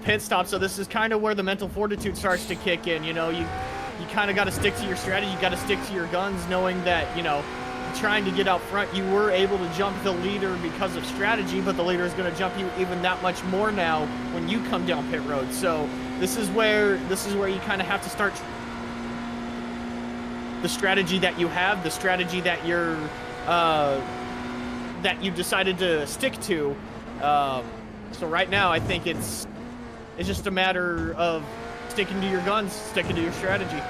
pit stop. So this is kind of where the mental fortitude starts to kick in. You know, you kind of got to stick to your strategy, you got to stick to your guns, knowing that, you know, trying to get out front, you were able to jump the leader because of strategy, but the leader is going to jump you even that much more now when you come down pit road. So this is where you kind of have to start the strategy that you have, the strategy that you're that you decided to stick to. So right now, I think it's just a matter of sticking to your guns, sticking to your strategy.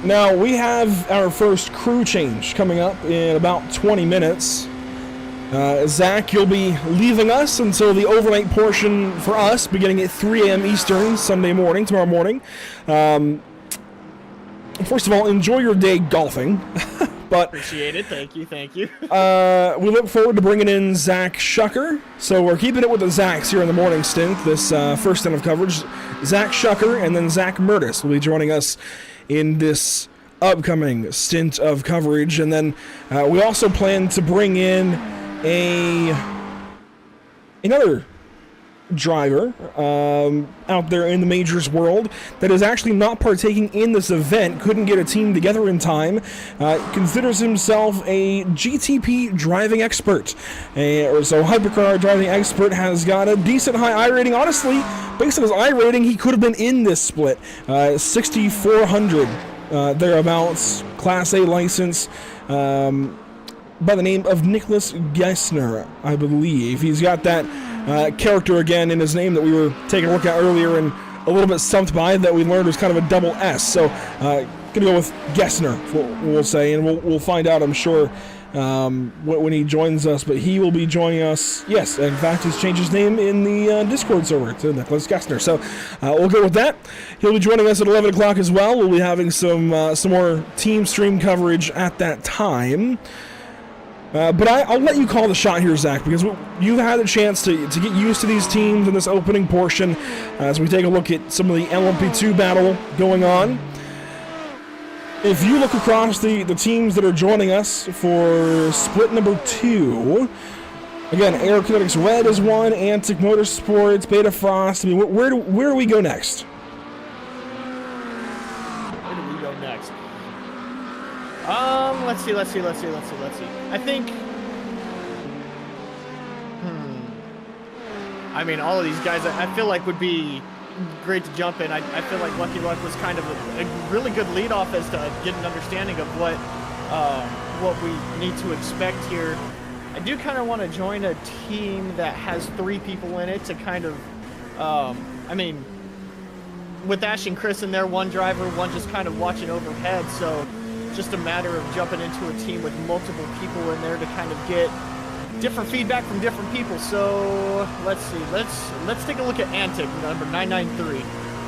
Now, we have our first crew change coming up in about 20 minutes. Zach, you'll be leaving us until the overnight portion for us, beginning at 3 a.m. Eastern, tomorrow morning. First of all, enjoy your day golfing. But Appreciate it. Thank you. we look forward to bringing in Zach Shucker. So we're keeping it with the Zachs here in the morning stint, this first stint of coverage. Zach Shucker and then Zach Murtis will be joining us in this upcoming stint of coverage. And then we also plan to bring in another driver out there in the majors world that is actually not partaking in this event, couldn't get a team together in time, considers himself a GTP driving expert. So hypercar driving expert, has got a decent high I rating. Honestly, based on his I rating, he could have been in this split. 6,400 thereabouts, Class A license, by the name of Nicholas Gessner, I believe. He's got that character again in his name that we were taking a look at earlier and a little bit stumped by, that we learned was kind of a double S. So gonna go with Gessner, we'll say, and we'll find out, I'm sure, when he joins us. But he will be joining us. Yes, in fact, he's changed his name in the Discord server to Nicholas Gessner. So we'll go with that. He'll be joining us at 11 o'clock as well. We'll be having some more team stream coverage at that time. But I'll let you call the shot here, Zach, because you've had a chance to get used to these teams in this opening portion as we take a look at some of the LMP2 battle going on. If you look across the teams that are joining us for split number 2, again, Aerokinetics Red is one, Antic Motorsports, Beta Frost. I mean, where do we go next? Where do we go next? Let's see. I think, I mean, all of these guys, I feel like would be great to jump in. I feel like Lucky Luck was kind of a really good lead-off as to get an understanding of what we need to expect here. I do kind of want to join a team that has 3 people in it to kind of, I mean, with Ash and Chris in there, one driver, one just kind of watching overhead, so just a matter of jumping into a team with multiple people in there to kind of get different feedback from different people. So let's see, let's take a look at Antic, number 993,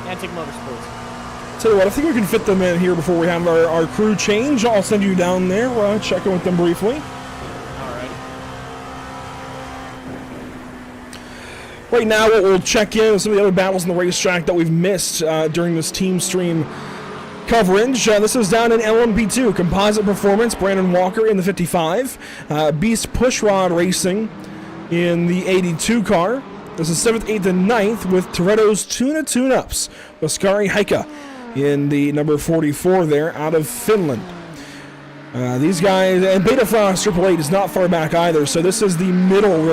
Antic Motorsports. Tell you what, I think we can fit them in here before we have our crew change. I'll send you down there. We'll check in with them briefly. All right. Right now, we'll check in with some of the other battles on the racetrack that we've missed during this team stream coverage. This is down in LMP2. Composite Performance, Brandon Walker in the 55. Beast Pushrod Racing in the 82 car. This is 7th, 8th, and 9th with Toretto's Tune-Ups. Oskari Heikka in the number 44 there out of Finland. These guys, and Beta Frost 888 is not far back either, so this is the middle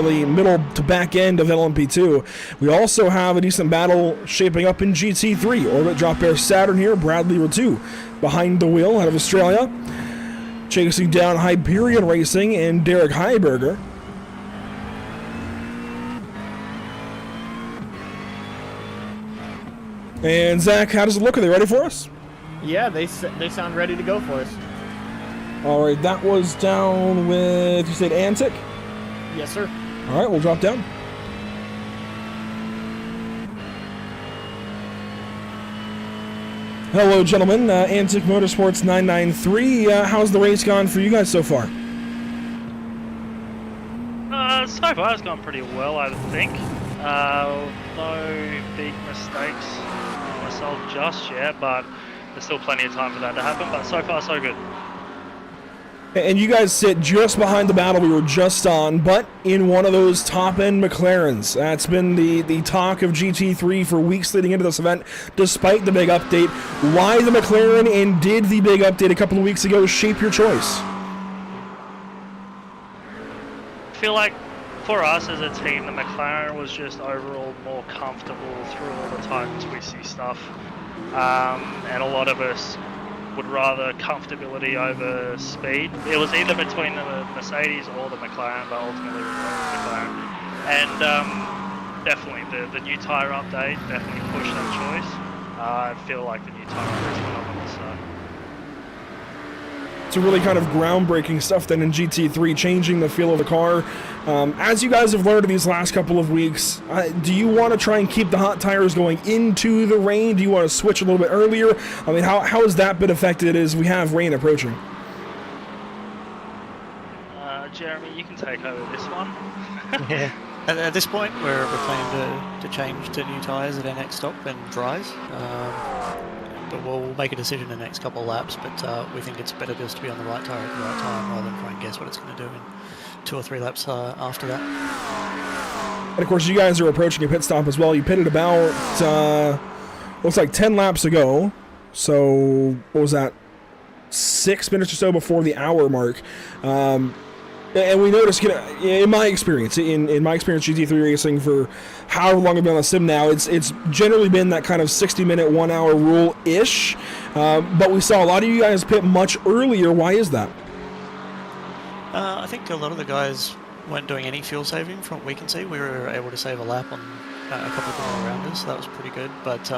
to back end of LMP2. We also have a decent battle shaping up in GT3. Orbit Drop Air Saturn here, Bradley Ratu behind the wheel out of Australia. Chasing down Hyperion Racing and Derek Heiberger. And Zach, how does it look? Are they ready for us? Yeah, they sound ready to go for us. All right, that was down with, you said Antic? Yes, sir. All right, we'll drop down. Hello, gentlemen. Antic Motorsports 993. How's the race gone for you guys so far? So far it's gone pretty well, I think. No big mistakes for myself just yet, but there's still plenty of time for that to happen. But so far, so good. And you guys sit just behind the battle we were just on, but in one of those top-end McLarens. That's been the talk of GT3 for weeks leading into this event, despite the big update. Why the McLaren, and did the big update a couple of weeks ago shape your choice? I feel like for us as a team, the McLaren was just overall more comfortable through all the tight and twisty stuff. And a lot of us would rather comfortability over speed. It was either between the Mercedes or the McLaren, but ultimately we went with the McLaren. And definitely the new tyre update definitely pushed that choice. I feel like the new tyre update is phenomenal. So. It's a really kind of groundbreaking stuff then in GT3, changing the feel of the car. As you guys have learned in these last couple of weeks, do you want to try and keep the hot tires going into the rain? Do you want to switch a little bit earlier? I mean, how has that been affected as we have rain approaching? Jeremy, you can take over this one. Yeah. At this point, we're planning to change to new tyres at our next stop and dries. But we'll make a decision in the next couple of laps, but we think it's better just to be on the right tyre at the right time rather than try and guess what it's going to do in 2 or 3 laps after that. And of course, you guys are approaching a pit stop as well. You pitted about, looks like 10 laps ago. So, what was that? 6 minutes or so before the hour mark. And we noticed, in my experience, GT3 racing for however long I've been on the sim now, it's generally been that kind of 60-minute, 1 hour rule-ish. But we saw a lot of you guys pit much earlier. Why is that? I think a lot of the guys weren't doing any fuel saving from what we can see. We were able to save a lap on a couple of them around us, so that was pretty good. But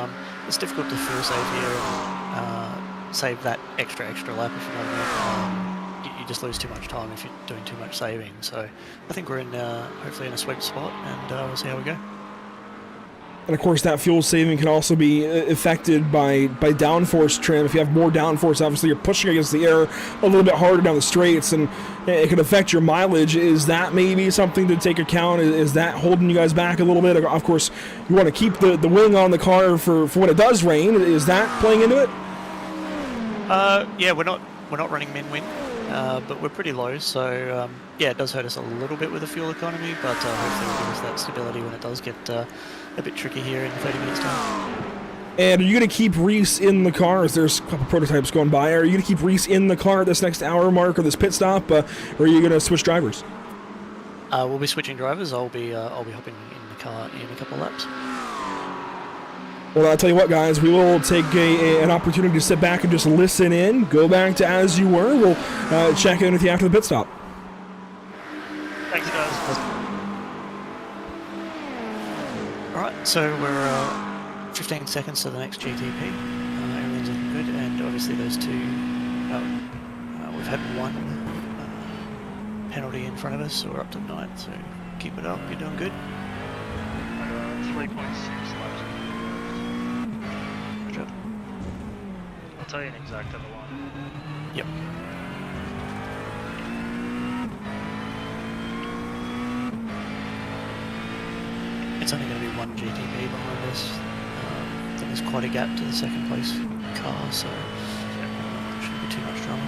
it's difficult to fuel save here and save that extra lap, if you know what I mean. You just lose too much time if you're doing too much saving. So I think we're in hopefully in a sweet spot, and we'll see how we go. And of course, that fuel saving can also be affected by downforce trim. If you have more downforce, obviously you're pushing against the air a little bit harder down the straights, and it can affect your mileage. Is that maybe something to take account? Is that holding you guys back a little bit? Of course, you want to keep the wing on the car for when it does rain. Is that playing into it? Yeah, we're not running min-win. But we're pretty low, so yeah, it does hurt us a little bit with the fuel economy, but hopefully it'll give us that stability when it does get a bit tricky here in 30 minutes time. And are you going to keep Reese in the car? As there's a couple prototypes going by, are you going to keep Reese in the car at this next hour mark or this pit stop, or are you going to switch drivers? We'll be switching drivers. I'll be hopping in the car in a couple of laps. Well, I'll tell you what, guys, we will take an opportunity to sit back and just listen in, go back to as you were. We'll check in with you after the pit stop. Thanks, guys. All right, so we're 15 seconds to the next GTP. Everything's looking good, and obviously those two, we've had one penalty in front of us, so we're up to 9, so keep it up, you're doing good. 3.6 laps. I'll tell you an exact other one. Yep. It's only going to be one GTP behind us. Then there's quite a gap to the second place car, so shouldn't be too much drama.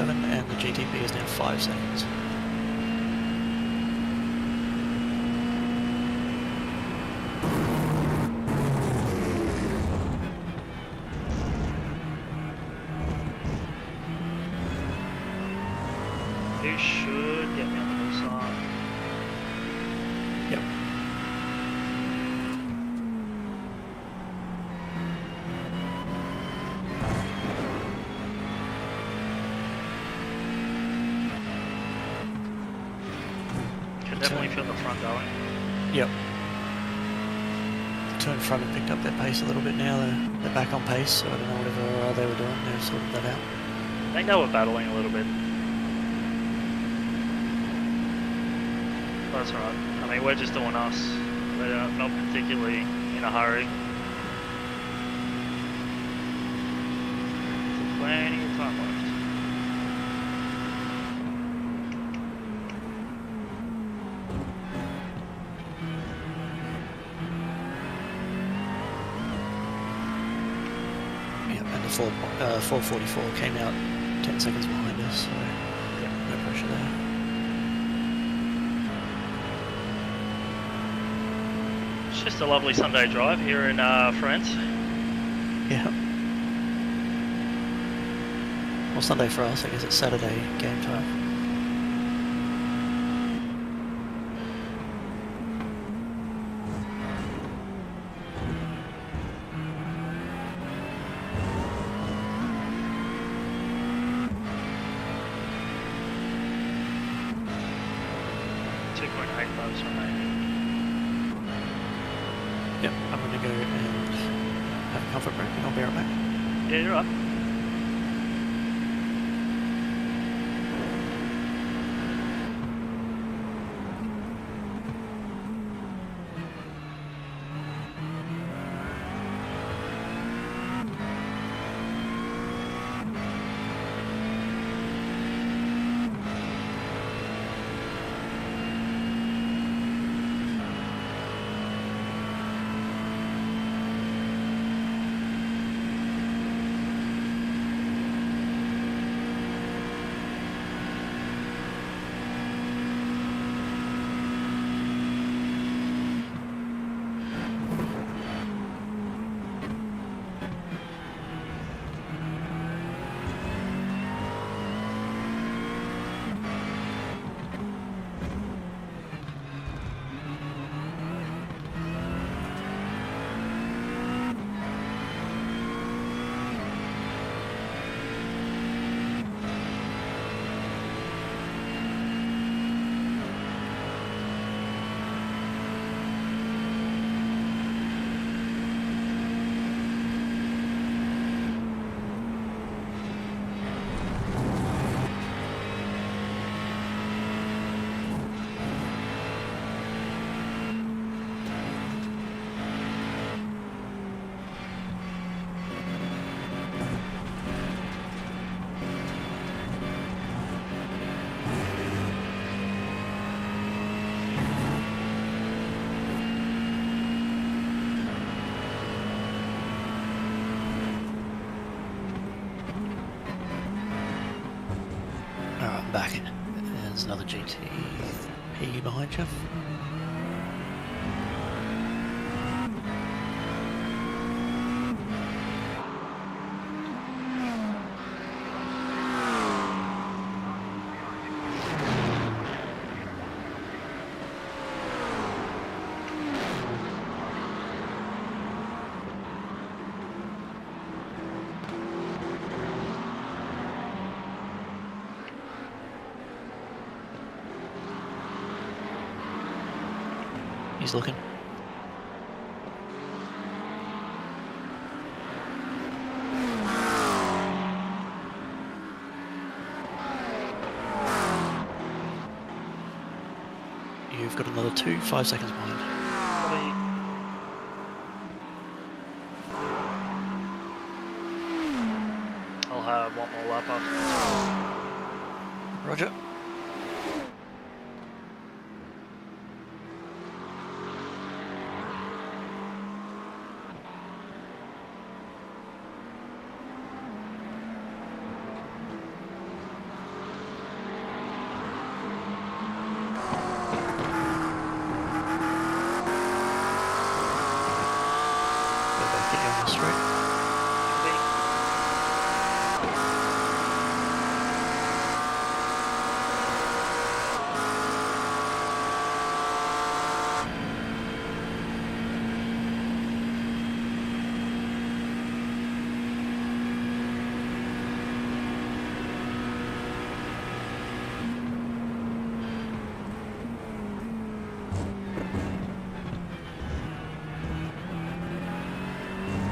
And the GTP is now 5 seconds. You should get me on the new side. Yep. Definitely feel the front going. Yep. The two in front have picked up their pace a little bit now. They're back on pace, so I don't know whatever they were doing. They've sorted that out. I think they were battling a little bit. That's right. I mean, we're just doing us. We're not particularly in a hurry. So plenty of time left. And the 444 came out 10 seconds behind us, so no pressure there. It's just a lovely Sunday drive here in France. Yeah. Well, Sunday for us, I guess it's Saturday game time. Yep, I'm going to go and have a comfort break and I'll be right back. Yeah, you're right. Back. There's another GTP behind you. He's looking. You've got another 5 seconds behind. I'll have one more lap after. Roger.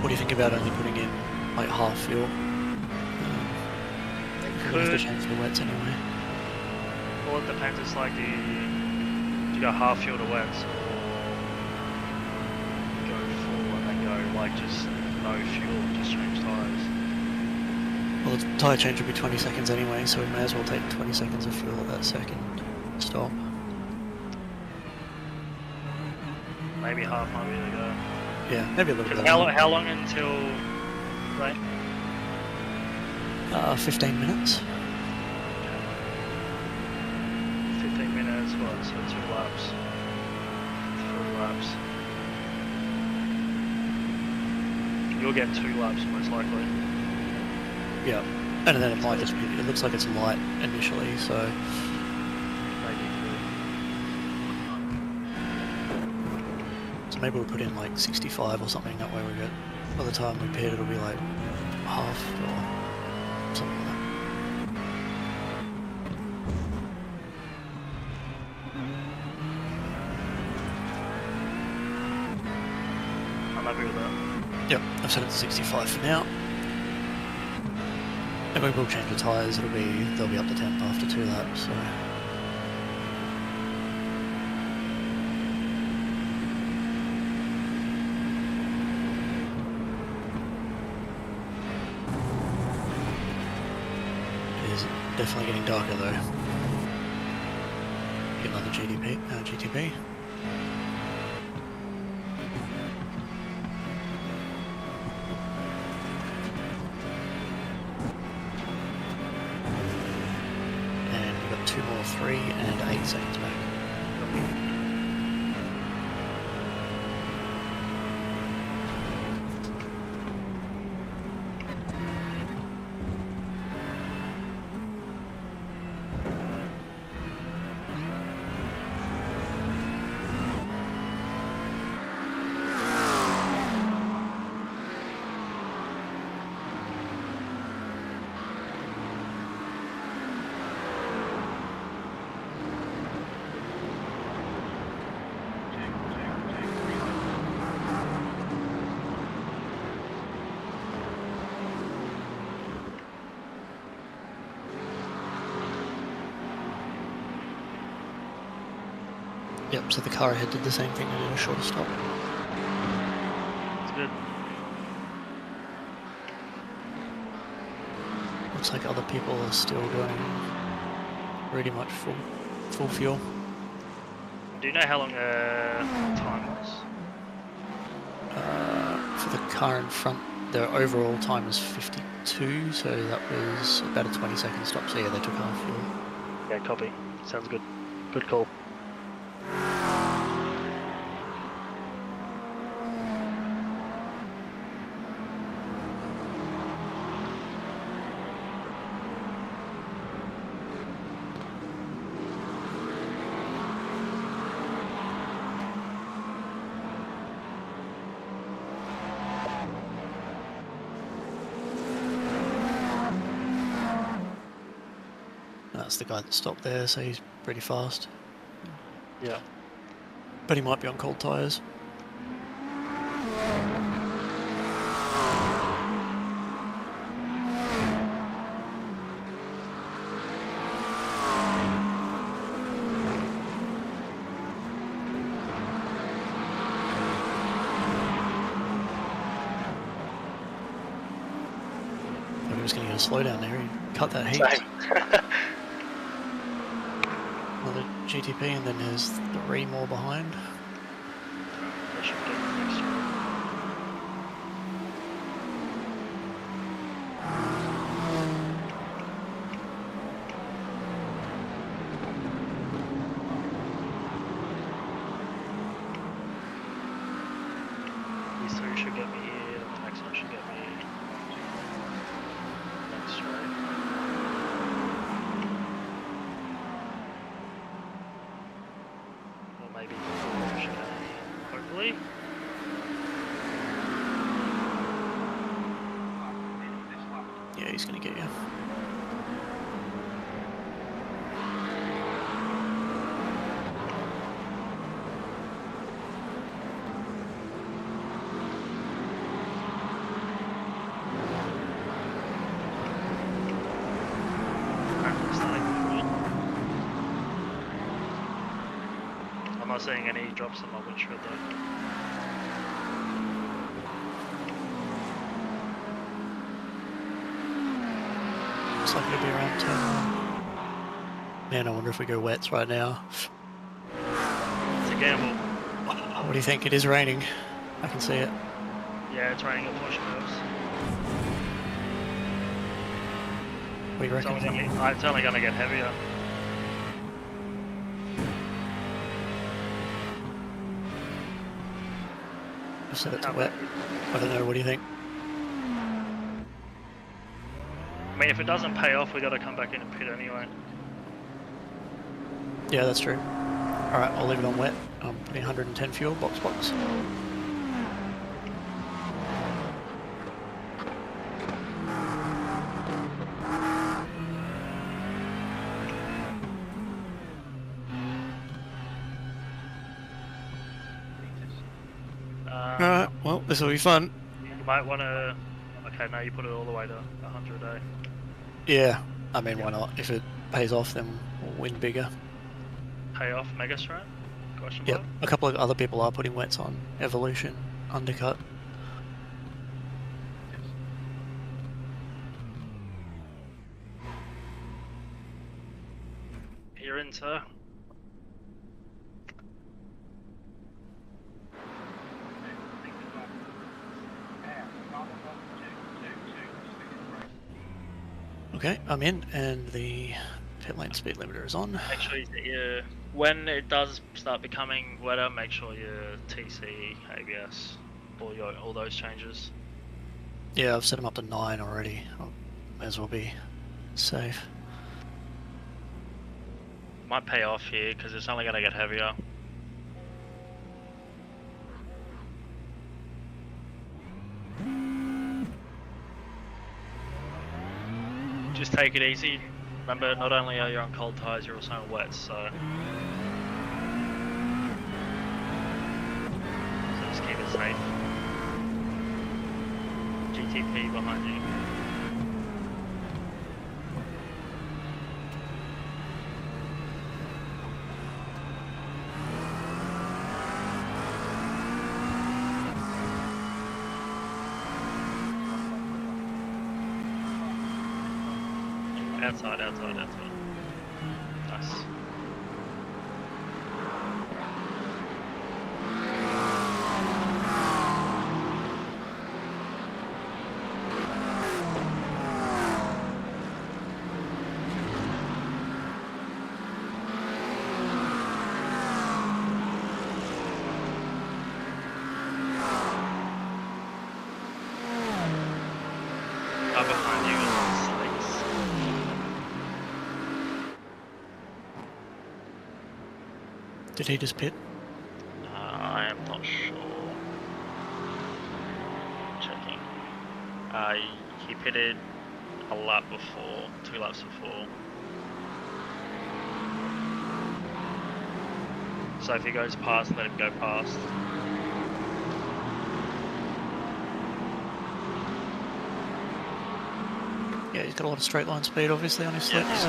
What do you think about only putting in like half fuel? We have to could. change the wets anyway. Well, it depends. It's like do you go half fuel to wets or go full and then go like just no fuel, just change tires. Well, the tyre change will be 20 seconds anyway, so we may as well take 20 seconds of fuel at that second stop. Maybe half might be to go. Yeah, maybe a little bit. How long until rain? 15 minutes. 15 minutes, what? So 2 laps. 3 laps. You'll get 2 laps most likely. Yeah, and then it might just be, it looks like it's light initially, so Maybe 3. maybe we'll put in like 65 or something, that way we get, by the time we pit it'll be like half or something like that. I'm happy with that. Yep, I've set it to 65 for now. And we will change the tyres, they'll be up to temp after 2 laps, so... It is definitely getting darker though. Get another GTP. And we've got 2 more 3 and 8 seconds back. Yep, so the car ahead did the same thing, they did a shorter stop. It's good. Looks like other people are still going pretty much full fuel. Do you know how long time was? For the car in front, their overall time was 52, so that was about a 20-second stop, so yeah, they took half fuel. Yeah, copy. Sounds good. Good call. That's the guy that stopped there, so he's pretty fast. Yeah. But he might be on cold tyres. I'm just going to get a slowdown there and cut that heat. Another GTP, and then there's 3 more behind. They should get the next one. These 3 should get me here, and the next one should get me next straight. Or maybe 4 should get me, hopefully. Yeah, he's going to get you. not seeing any drops in my windshield though. Looks like it'll be around 10. Man, I wonder if we go wets right now. It's a gamble. What do you think? It is raining. I can see it. Yeah, it's raining at push curves. What do you reckon? It's only going to get heavier. I've set it to wet. I don't know, what do you think? I mean, if it doesn't pay off, we got to come back in and pit anyway. Yeah, that's true. Alright, I'll leave it on wet. I'm putting 110 fuel, box. Alright, well, this will be fun. You might want to... Okay, now you put it all the way to 100 a day. Yeah, I mean, why not? If it pays off, then we'll win bigger. Pay off Mega Strat? Question Yep, mark? a couple of other people are putting wets on Evolution, Undercut. You're in, sir. Okay, I'm in, and the pit lane speed limiter is on. Make sure you when it does start becoming wetter, make sure your TC, ABS, all those changes. Yeah, I've set them up to 9 already. May as well be safe. Might pay off here because it's only going to get heavier. Just take it easy. Remember, not only are you on cold tyres, you're also on wet, so just keep it safe. GTP behind you. Outside. Nice. Up behind you is slicks. Did he just pit? I am not sure. Checking. He pitted a lap before, 2 laps before. So if he goes past, let him go past. Yeah, he's got a lot of straight line speed obviously on his slicks.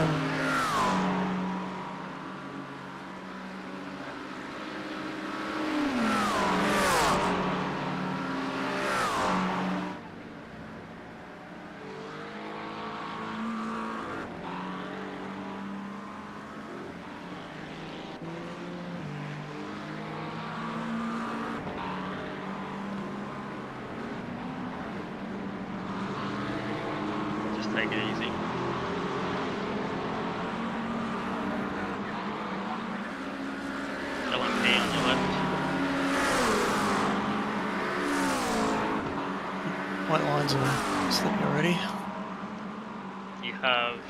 Just take it easy. LMP on your left. White lines are slipping already. You have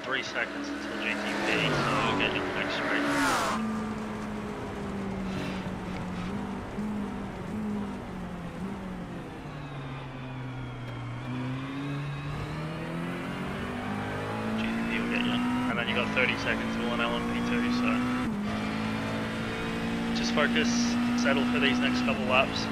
3 seconds until GTP, so get in the next straight. GTP will get you. And then you got 30 seconds till an LMP2, so just focus, settle for these next couple laps.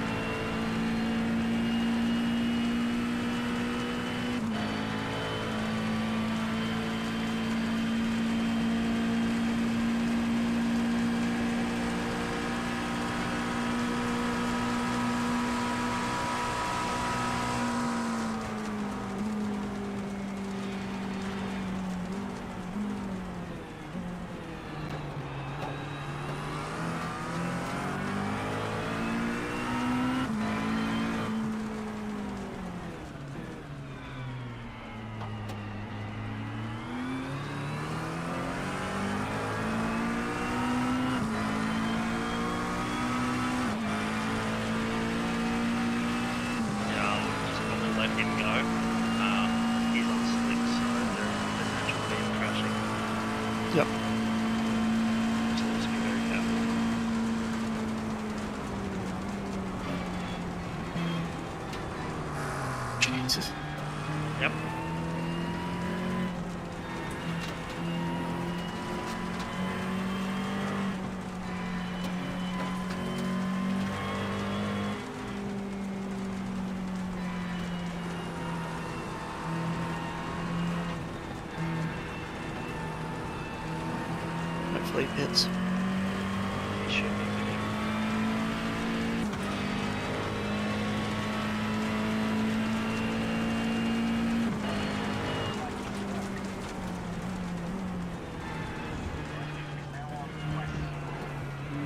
Yep. So let's be very careful. Jesus. Yep. Hopefully it hits. He should be hitting.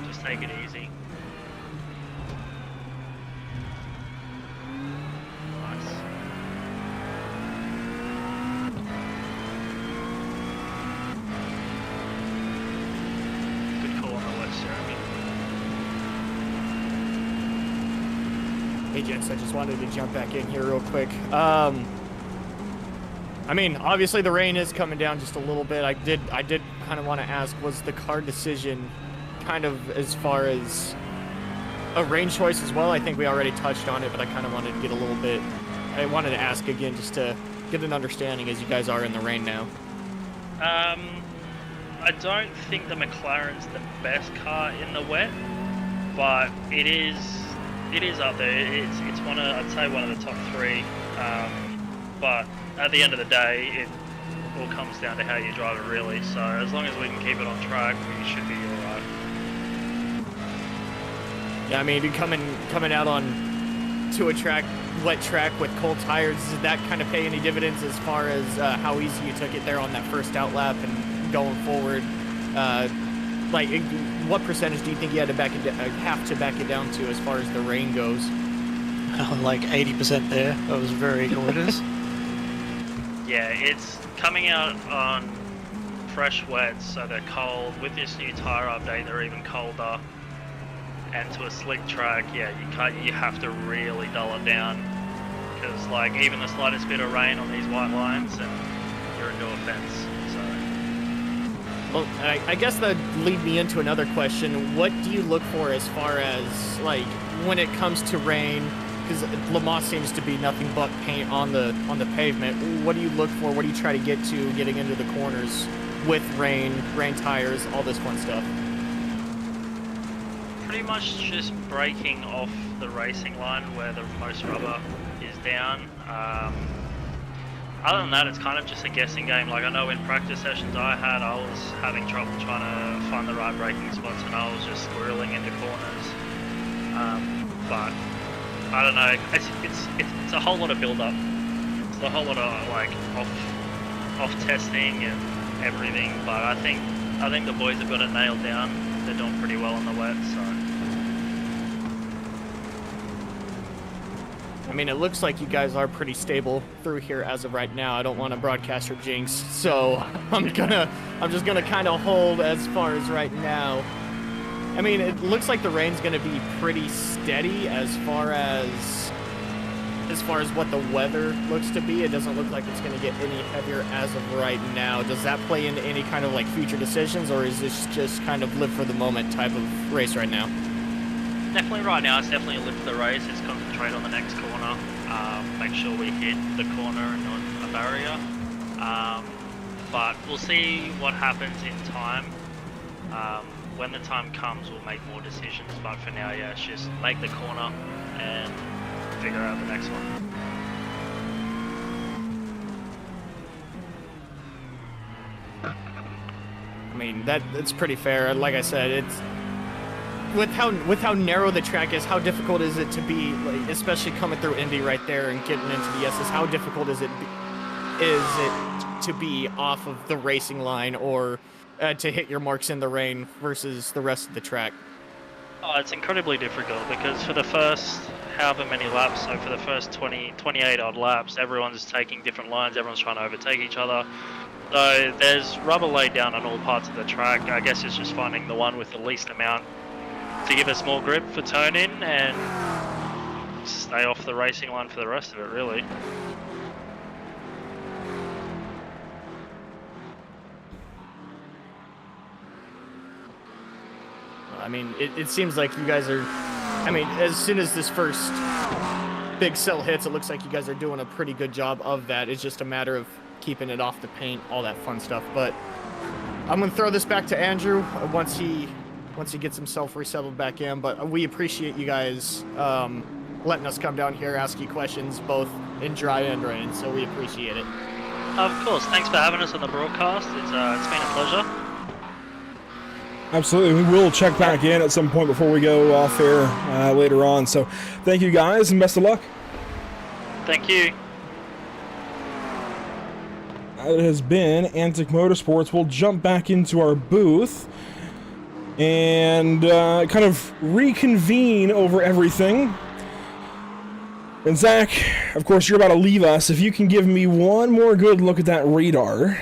Just take it easy. Nice. Good call on the west, Jeremy. Hey gents, I just wanted to jump back in here real quick. I mean, obviously the rain is coming down just a little bit. I did kind of want to ask, was the car decision kind of as far as a rain choice as well? I think we already touched on it, but I kind of wanted to get a little bit. I wanted to ask again just to get an understanding as you guys are in the rain now. I don't think the McLaren's the best car in the wet, but it is up there. It's one of, I'd say one of the top three. But at the end of the day, it all comes down to how you drive it, really. So as long as we can keep it on track, we should be all right. Yeah, I mean, coming out on to a wet track with cold tires, did that kind of pay any dividends as far as how easy you took it there on that first out lap and going forward? Like, what percentage do you think you had to have to back it down to as far as the rain goes? Like 80% there. That was very gorgeous. Yeah, it's coming out on fresh wets, so they're cold. With this new tire update, they're even colder. And to a slick track, yeah, you have to really dull it down, because like even the slightest bit of rain on these white lines, and you're into a fence. So, well, I guess that lead me into another question. What do you look for as far as like when it comes to rain? Because Le Mans seems to be nothing but paint on the pavement. What do you look for? What do you try to get to getting into the corners with rain tires, all this fun stuff? pretty much just braking off the racing line where the most rubber is down. Other than that, it's kind of just a guessing game. Like, I know in practice sessions I was having trouble trying to find the right braking spots, and I was just squirreling into corners. But I don't know. It's a whole lot of build-up. It's a whole lot of like off testing and everything. But I think the boys have got it nailed down. They're doing pretty well on the wet, so. I mean, it looks like you guys are pretty stable through here as of right now. I don't want to broadcast or jinx, so I'm just gonna kind of hold as far as right now. I mean, it looks like the rain's gonna be pretty steady as far as what the weather looks to be. It doesn't look like it's gonna get any heavier as of right now. Does that play into any kind of like future decisions, or is this just kind of live for the moment type of race right now? Definitely right now, it's definitely a live for the race. It's concentrate on the next corner, make sure we hit the corner and not a barrier. But we'll see what happens in time. When the time comes, we'll make more decisions. But for now, yeah, it's just make the corner and figure out the next one. I mean, that's pretty fair. Like I said, it's with how narrow the track is. How difficult is it to be, like, especially coming through Indy right there and getting into the S's? How difficult is it to be off of the racing line or to hit your marks in the rain versus the rest of the track? Oh, it's incredibly difficult because for the first however many laps, so for the first 28 odd laps, everyone's taking different lines, everyone's trying to overtake each other. So there's rubber laid down on all parts of the track. I guess it's just finding the one with the least amount to give us more grip for turn in and stay off the racing line for the rest of it, really. I mean, it seems like you guys are, I mean, as soon as this first big cell hits, it looks like you guys are doing a pretty good job of that. It's just a matter of keeping it off the paint, all that fun stuff. But I'm going to throw this back to Andrew once he gets himself resettled back in. But we appreciate you guys letting us come down here, ask you questions, both in dry and rain, so we appreciate it. Of course, thanks for having us on the broadcast. It's been a pleasure. Absolutely. We will check back in at some point before we go off air later on. So thank you guys and best of luck. Thank you. It has been Antic Motorsports. We'll jump back into our booth and kind of reconvene over everything. And Zach, of course, you're about to leave us. If you can give me one more good look at that radar.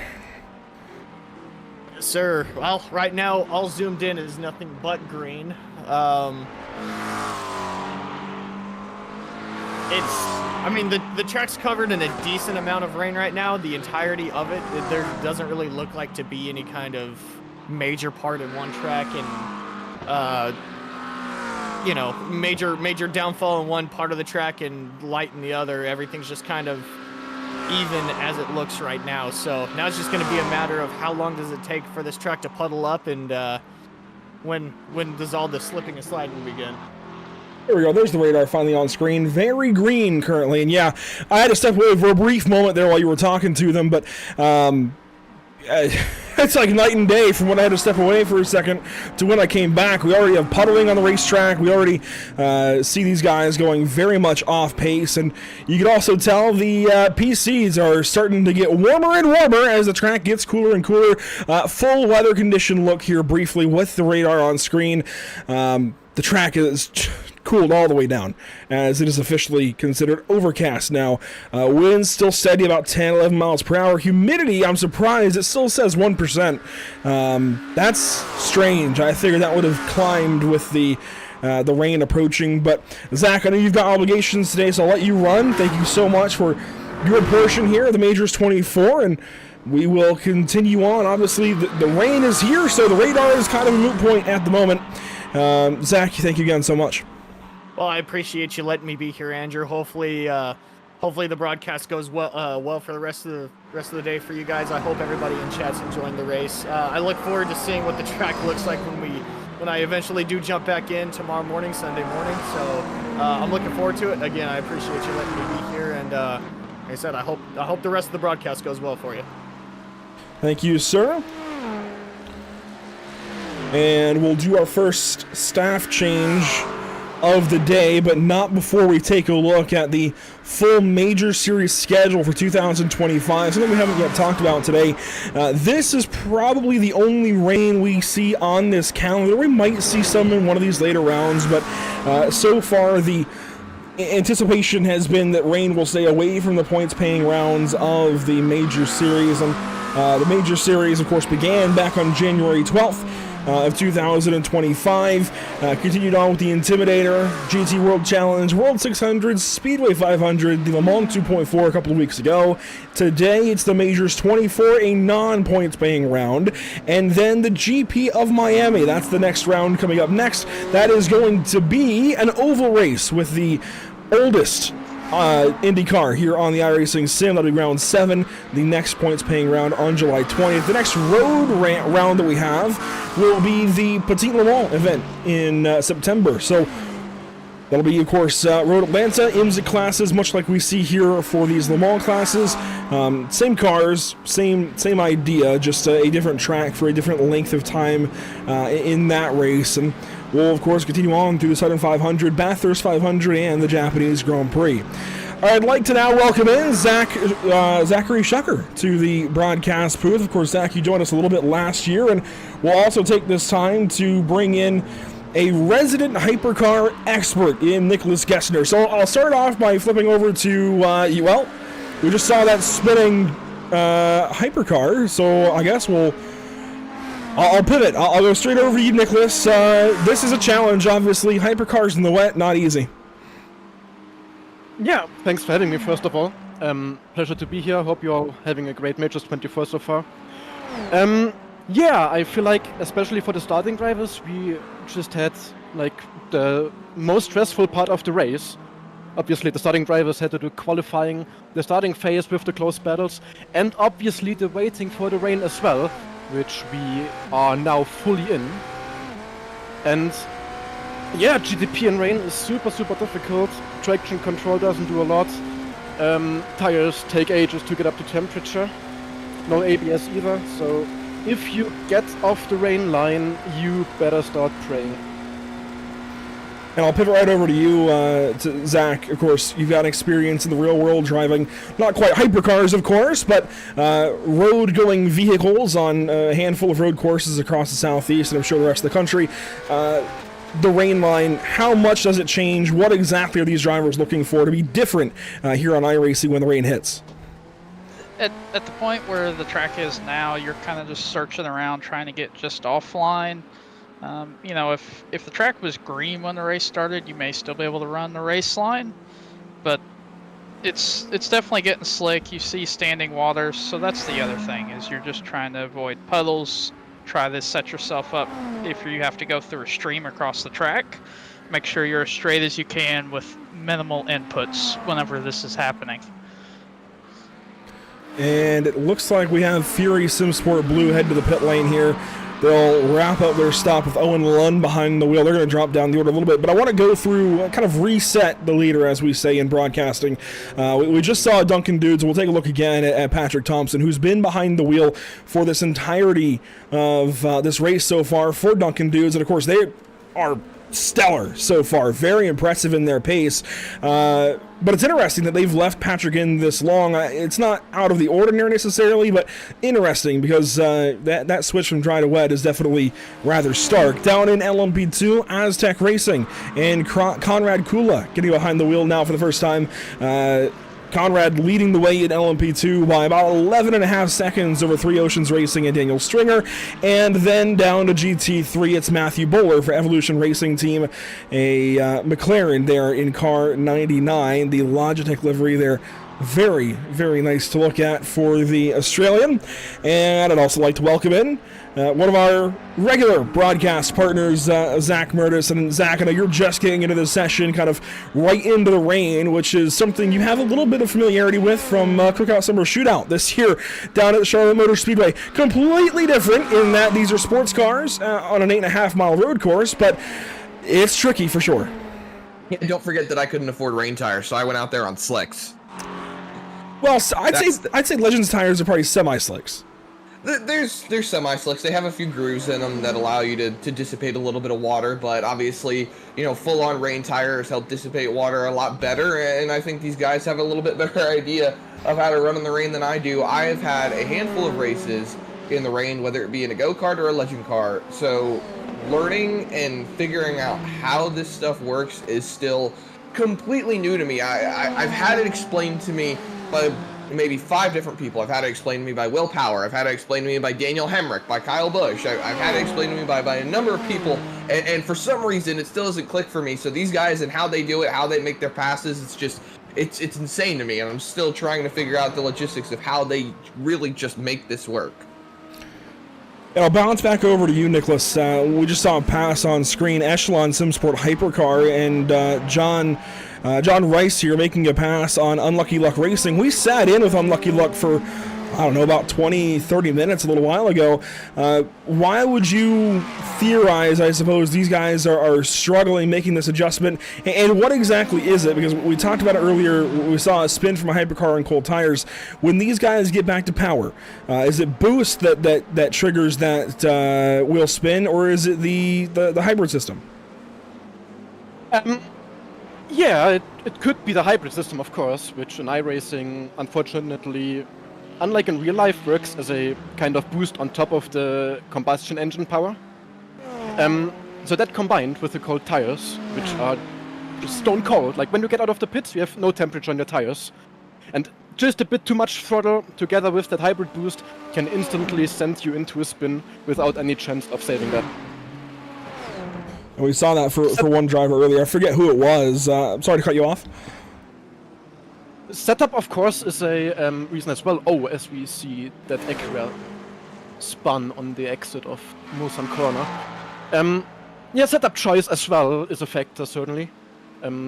Sir, well, right now, all zoomed in is nothing but green. I mean, the track's covered in a decent amount of rain right now. The entirety of it, there doesn't really look like to be any kind of major part in one track and, you know, major downfall in one part of the track and light in the other. Everything's just kind of even as it looks right now. So now it's just going to be a matter of how long does it take for this track to puddle up, and when does all the slipping and sliding begin? There we go. There's the radar finally on screen. Very green currently. And yeah, I had to step away for a brief moment there while you were talking to them, but it's like night and day from when I had to step away for a second to when I came back. We already have puddling on the racetrack. We already see these guys going very much off pace, and you can also tell the PCs are starting to get warmer and warmer as the track gets cooler and cooler. Full weather condition look here briefly with the radar on screen. The track is cooled all the way down as it is officially considered overcast now. Winds still steady about 10-11 miles per hour. Humidity, I'm surprised, it still says 1%. That's strange. I figured that would have climbed with the rain approaching. But Zach, I know you've got obligations today, so I'll let you run. Thank you so much for your portion here of the Majors 24, and we will continue on. Obviously, the rain is here, so the radar is kind of a moot point at the moment. Zach, thank you again so much. Well, I appreciate you letting me be here, Andrew. Hopefully the broadcast goes well for the rest of the day for you guys. I hope everybody in chat's enjoying the race. I look forward to seeing what the track looks like when I eventually do jump back in tomorrow morning, Sunday morning. So I'm looking forward to it. Again, I appreciate you letting me be here, and like I said, I hope the rest of the broadcast goes well for you. Thank you, sir. And we'll do our first staff change of the day, but not before we take a look at the full Major Series schedule for 2025, something we haven't yet talked about today. This is probably the only rain we see on this calendar. We might see some in one of these later rounds, but so far the anticipation has been that rain will stay away from the points-paying rounds of the Major Series. And the Major Series, of course, began back on January 12th. Of 2025, continued on with the Intimidator, GT World Challenge, World 600, Speedway 500, the Le Mans 2.4 a couple of weeks ago. Today, it's the Majors 24, a non-points paying round, and then the GP of Miami. That's the next round coming up next. That is going to be an oval race with the oldest IndyCar here on the iRacing Sim. That'll be round 7, the next points paying round on July 20th. The next road round that we have will be the Petit Le Mans event in September. So that'll be, of course, Road Atlanta, IMSA classes, much like we see here for these Le Mans classes. Same cars, same idea, just a different track for a different length of time in that race. And we'll, of course, continue on through the Southern 500, Bathurst 500, and the Japanese Grand Prix. I'd like to now welcome in Zachary Shucker to the broadcast booth. Of course, Zach, you joined us a little bit last year, and we'll also take this time to bring in a resident hypercar expert in Nicholas Gessner. So I'll start off by flipping over to you. Well, we just saw that spinning hypercar, so I guess I'll pivot. I'll go straight over to you, Nicholas. This is a challenge, obviously. Hypercars in the wet, not easy. Yeah, thanks for having me, first of all. Pleasure to be here. Hope you're all having a great Majors 24 so far. Yeah, I feel like, especially for the starting drivers, we just had like the most stressful part of the race. Obviously, the starting drivers had to do qualifying, the starting phase with the close battles, and obviously the waiting for the rain as well, which we are now fully in. And yeah, GTP in rain is super difficult. Traction control doesn't do a lot. Tires take ages to get up to temperature. No ABS either, so if you get off the rain line, you better start praying. And I'll pivot right over to you, to Zach. Of course, you've got experience in the real world driving, not quite hypercars, of course, but road-going vehicles on a handful of road courses across the Southeast, and I'm sure the rest of the country. The rain line, how much does it change? What exactly are these drivers looking for to be different here on iRacing when the rain hits? At the point where the track is now, you're kind of just searching around trying to get just offline. You know, if the track was green when the race started, you may still be able to run the race line, but it's definitely getting slick. You see standing water, so that's the other thing, is you're just trying to avoid puddles. Try to set yourself up if you have to go through a stream across the track. Make sure you're as straight as you can with minimal inputs whenever this is happening. And it looks like we have Fury SimSport Blue head to the pit lane here. They'll wrap up their stop with Owen Lund behind the wheel. They're going to drop down the order a little bit, but I want to go through, kind of reset the leader, as we say in broadcasting. We just saw Duncan Dudes. We'll take a look again at Patrick Thompson, who's been behind the wheel for this entirety of this race so far for Duncan Dudes. And, of course, they are stellar so far. Very impressive in their pace. But it's interesting that they've left Patrick in this long. It's not out of the ordinary necessarily, but interesting because that switch from dry to wet is definitely rather stark. Down in LMP2, Aztec Racing and Conrad Kula getting behind the wheel now for the first time. Conrad leading the way in LMP2 by about 11.5 seconds over Three Oceans Racing and Daniel Stringer. And then down to GT3, it's Matthew Bowler for Evolution Racing Team, a McLaren there in car 99, the Logitech livery there. Very, very nice to look at for the Australian. And I'd also like to welcome in one of our regular broadcast partners, Zach Murtis. And Zach, I know you're just getting into this session kind of right into the rain, which is something you have a little bit of familiarity with from Cookout Summer Shootout this year down at the Charlotte Motor Speedway. Completely different in that these are sports cars on an 8.5-mile road course, but it's tricky for sure. Yeah, don't forget that I couldn't afford rain tires, so I went out there on slicks. Well, I'd say Legends tires are probably semi-slicks. There's semi-slicks. They have a few grooves in them that allow you to dissipate a little bit of water, but obviously, you know, full-on rain tires help dissipate water a lot better, and I think these guys have a little bit better idea of how to run in the rain than I do. I have had a handful of races in the rain, whether it be in a go-kart or a legend car, so learning and figuring out how this stuff works is still completely new to me. I've had it explained to me by maybe 5 different people. I've had it explained to me by Will Power. I've had it explained to me by Daniel Hemrick, by Kyle Busch. I've had it explained to me by a number of people, and for some reason it still doesn't click for me. So these guys and how they do it, how they make their passes, it's insane to me, and I'm still trying to figure out the logistics of how they really just make this work. And I'll bounce back over to you, Nicholas. We just saw a pass on screen, Echelon SimSport Hypercar, and John Rice here making a pass on Unlucky Luck Racing. We sat in with Unlucky Luck for, I don't know, about 20-30 minutes a little while ago. Why would you theorize, I suppose, these guys are struggling making this adjustment? And what exactly is it? Because we talked about it earlier. We saw a spin from a hypercar on cold tires. When these guys get back to power, is it boost that triggers that wheel spin, or is it the hybrid system? Yeah, it could be the hybrid system, of course, which in iRacing, unfortunately, unlike in real life, works as a kind of boost on top of the combustion engine power. So that combined with the cold tires, which are just stone cold, like when you get out of the pits, you have no temperature on your tires. And just a bit too much throttle together with that hybrid boost can instantly send you into a spin without any chance of saving that. And we saw that for one driver earlier. I forget who it was. I'm sorry to cut you off. Setup, of course, is a reason as well. Oh, as we see that Acura spun on the exit of Musan Corner. Yeah, setup choice as well is a factor, certainly.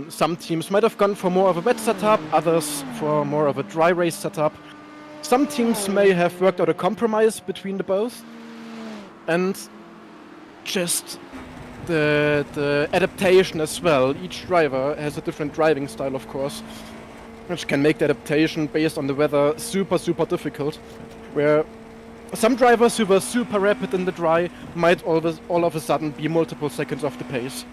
Some teams might have gone for more of a wet setup, others for more of a dry race setup. Some teams may have worked out a compromise between the both. And just the adaptation as well. Each driver has a different driving style, of course, which can make the adaptation based on the weather super difficult. Where some drivers who were super rapid in the dry might all of a sudden be multiple seconds off the pace.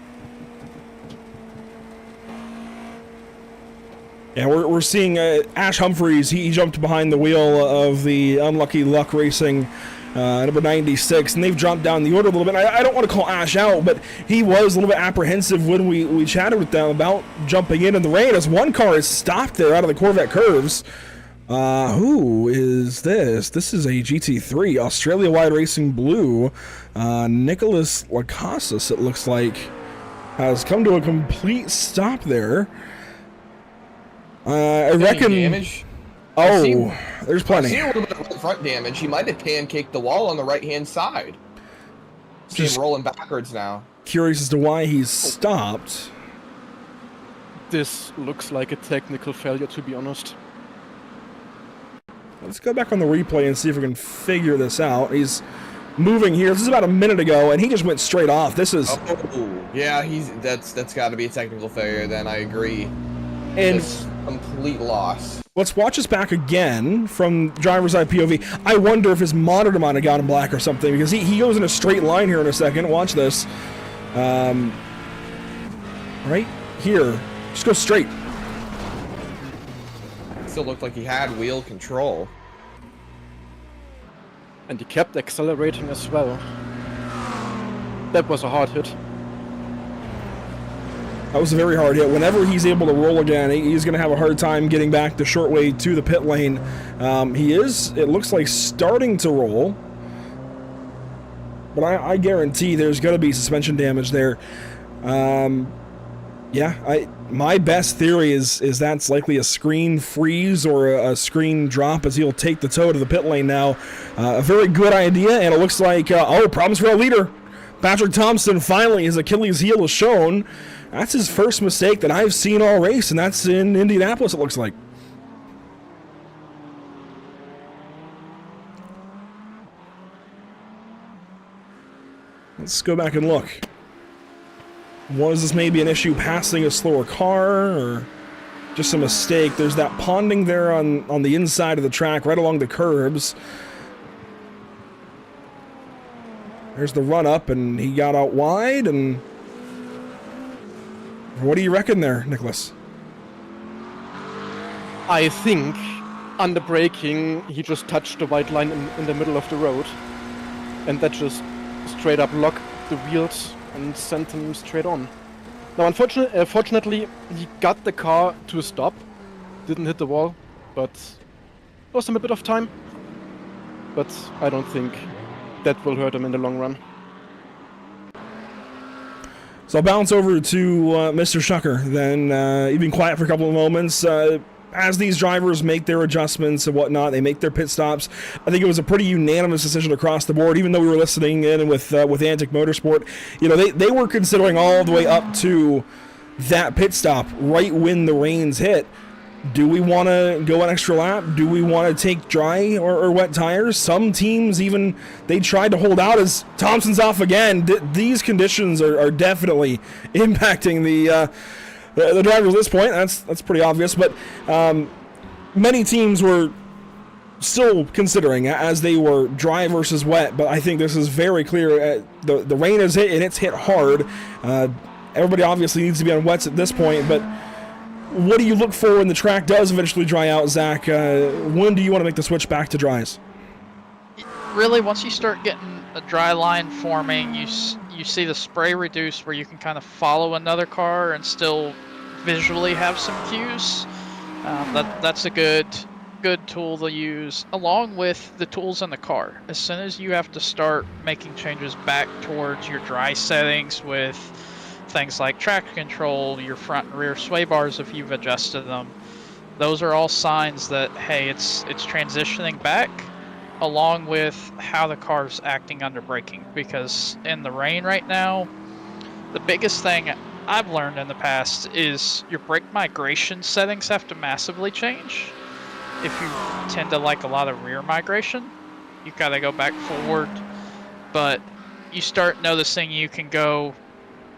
Yeah, we're seeing Ash Humphreys. He jumped behind the wheel of the Unlucky Luck Racing number 96, and they've dropped down the order a little bit. I don't want to call Ash out, but he was a little bit apprehensive when we chatted with them about jumping in the rain, as one car is stopped there out of the Corvette curves. Who is this? This is a GT3, Australia-wide Racing Blue. Nicholas Lacasas, it looks like, has come to a complete stop there. I reckon... damage? Oh, there's plenty. I see a little bit of front damage. He might have pancaked the wall on the right-hand side. See him rolling backwards now. Curious as to why he's stopped. This looks like a technical failure, to be honest. Let's go back on the replay and see if we can figure this out. He's moving here. This is about a minute ago, and he just went straight off. This is... Oh, yeah, that's got to be a technical failure, then. I agree. And it's complete loss. Let's watch this back again from driver's eye POV. I wonder if his monitor might have got him black or something, because he goes in a straight line here in a second. Watch this. Right here. Just go straight. Still looked like he had wheel control. And he kept accelerating as well. That was a hard hit. That was a very hard hit. Whenever he's able to roll again, he's going to have a hard time getting back the short way to the pit lane. He is, it looks like, starting to roll. But I guarantee there's going to be suspension damage there. Yeah, my best theory is that's likely a screen freeze or a screen drop, as he'll take the toe to the pit lane now. A very good idea, and it looks like, problems for our leader. Patrick Thompson, finally, his Achilles heel is shown. That's his first mistake that I've seen all race, and that's in Indianapolis, it looks like. Let's go back and look. Was this maybe an issue passing a slower car, or just a mistake? There's that ponding there on the inside of the track, right along the curbs. There's the run-up, and he got out wide, and... What do you reckon there, Nicholas? I think, under braking, he just touched the white line in the middle of the road. And that just straight up locked the wheels and sent him straight on. Now, unfortunately, he got the car to a stop. Didn't hit the wall, but lost him a bit of time. But I don't think that will hurt him in the long run. So I'll bounce over to Mr. Shucker, then. You've been quiet for a couple of moments. As these drivers make their adjustments and whatnot, they make their pit stops. I think it was a pretty unanimous decision across the board, even though we were listening in with Antic Motorsport. You know, they were considering all the way up to that pit stop right when the rains hit. Do we want to go an extra lap? Do we want to take dry or wet tires? Some teams even, they tried to hold out as Thompson's off again. These conditions are definitely impacting the drivers at this point. That's pretty obvious. But many teams were still considering, as they were dry versus wet. But I think this is very clear. The rain has hit, and it's hit hard. Everybody obviously needs to be on wets at this point, but what do you look for when the track does eventually dry out, Zach? When do you want to make the switch back to dries? Really, once you start getting a dry line forming, you see the spray reduce, where you can kind of follow another car and still visually have some cues. That's a good tool to use, along with the tools in the car. As soon as you have to start making changes back towards your dry settings with things like traction control, your front and rear sway bars if you've adjusted them, those are all signs that, hey, it's transitioning back. along with how the car's acting under braking. Because in the rain right now, the biggest thing I've learned in the past is your brake migration settings have to massively change. If you tend to like a lot of rear migration, you gotta go back forward, but you start noticing you can go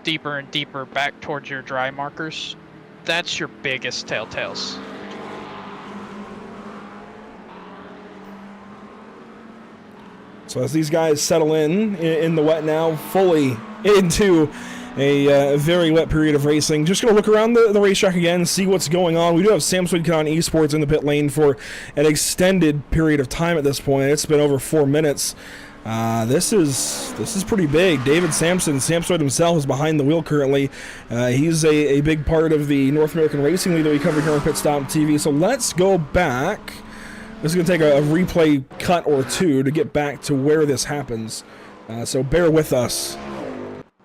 deeper and deeper back towards your dry markers. That's your biggest telltales. So as these guys settle in the wet now, fully into a very wet period of racing, just going to look around the racetrack again, see what's going on. We do have Samsung Esports in the pit lane for an extended period of time at this point. It's been over 4 minutes. This is pretty big. David Samsung himself is behind the wheel currently. He's a big part of the North American Racing League that we covered here on Pit Stop TV. So let's go back. This is going to take a replay cut or two to get back to where this happens. So bear with us.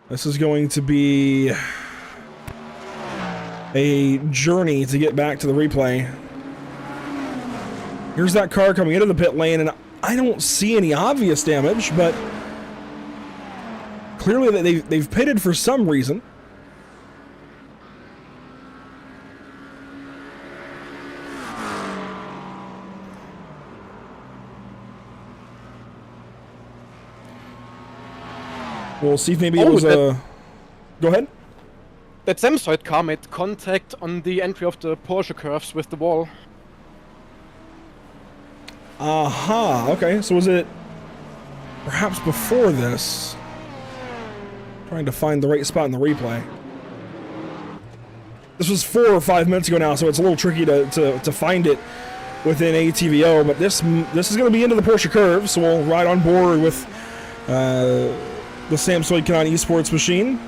This is going to be a journey to get back to the replay. Here's that car coming into the pit lane, and I don't see any obvious damage, but clearly they've pitted for some reason. We'll see if maybe it was a... Go ahead. That Samsung car made contact on the entry of the Porsche curves with the wall. Aha, okay, so was it perhaps before this? Trying to find the right spot in the replay. This was 4 or 5 minutes ago now, so it's a little tricky to find it within ATVO, but this is going to be into the Porsche curve, so we'll ride on board with the Samsung Esports machine.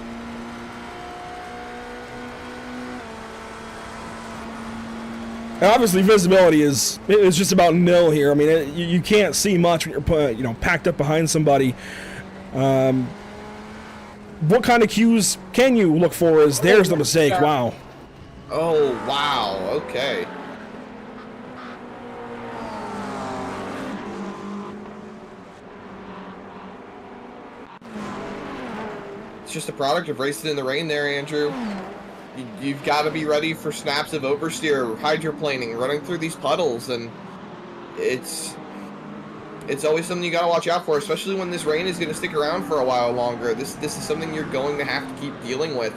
And obviously, visibility is just about nil here. I mean, you can't see much when you're packed up behind somebody. What kind of cues can you look for? As there's the mistake. Wow. Oh wow. Okay. It's just a product of racing in the rain there, Andrew. You've got to be ready for snaps of oversteer, hydroplaning, running through these puddles, and it's always something you got to watch out for, especially when this rain is going to stick around for a while longer. This is something you're going to have to keep dealing with,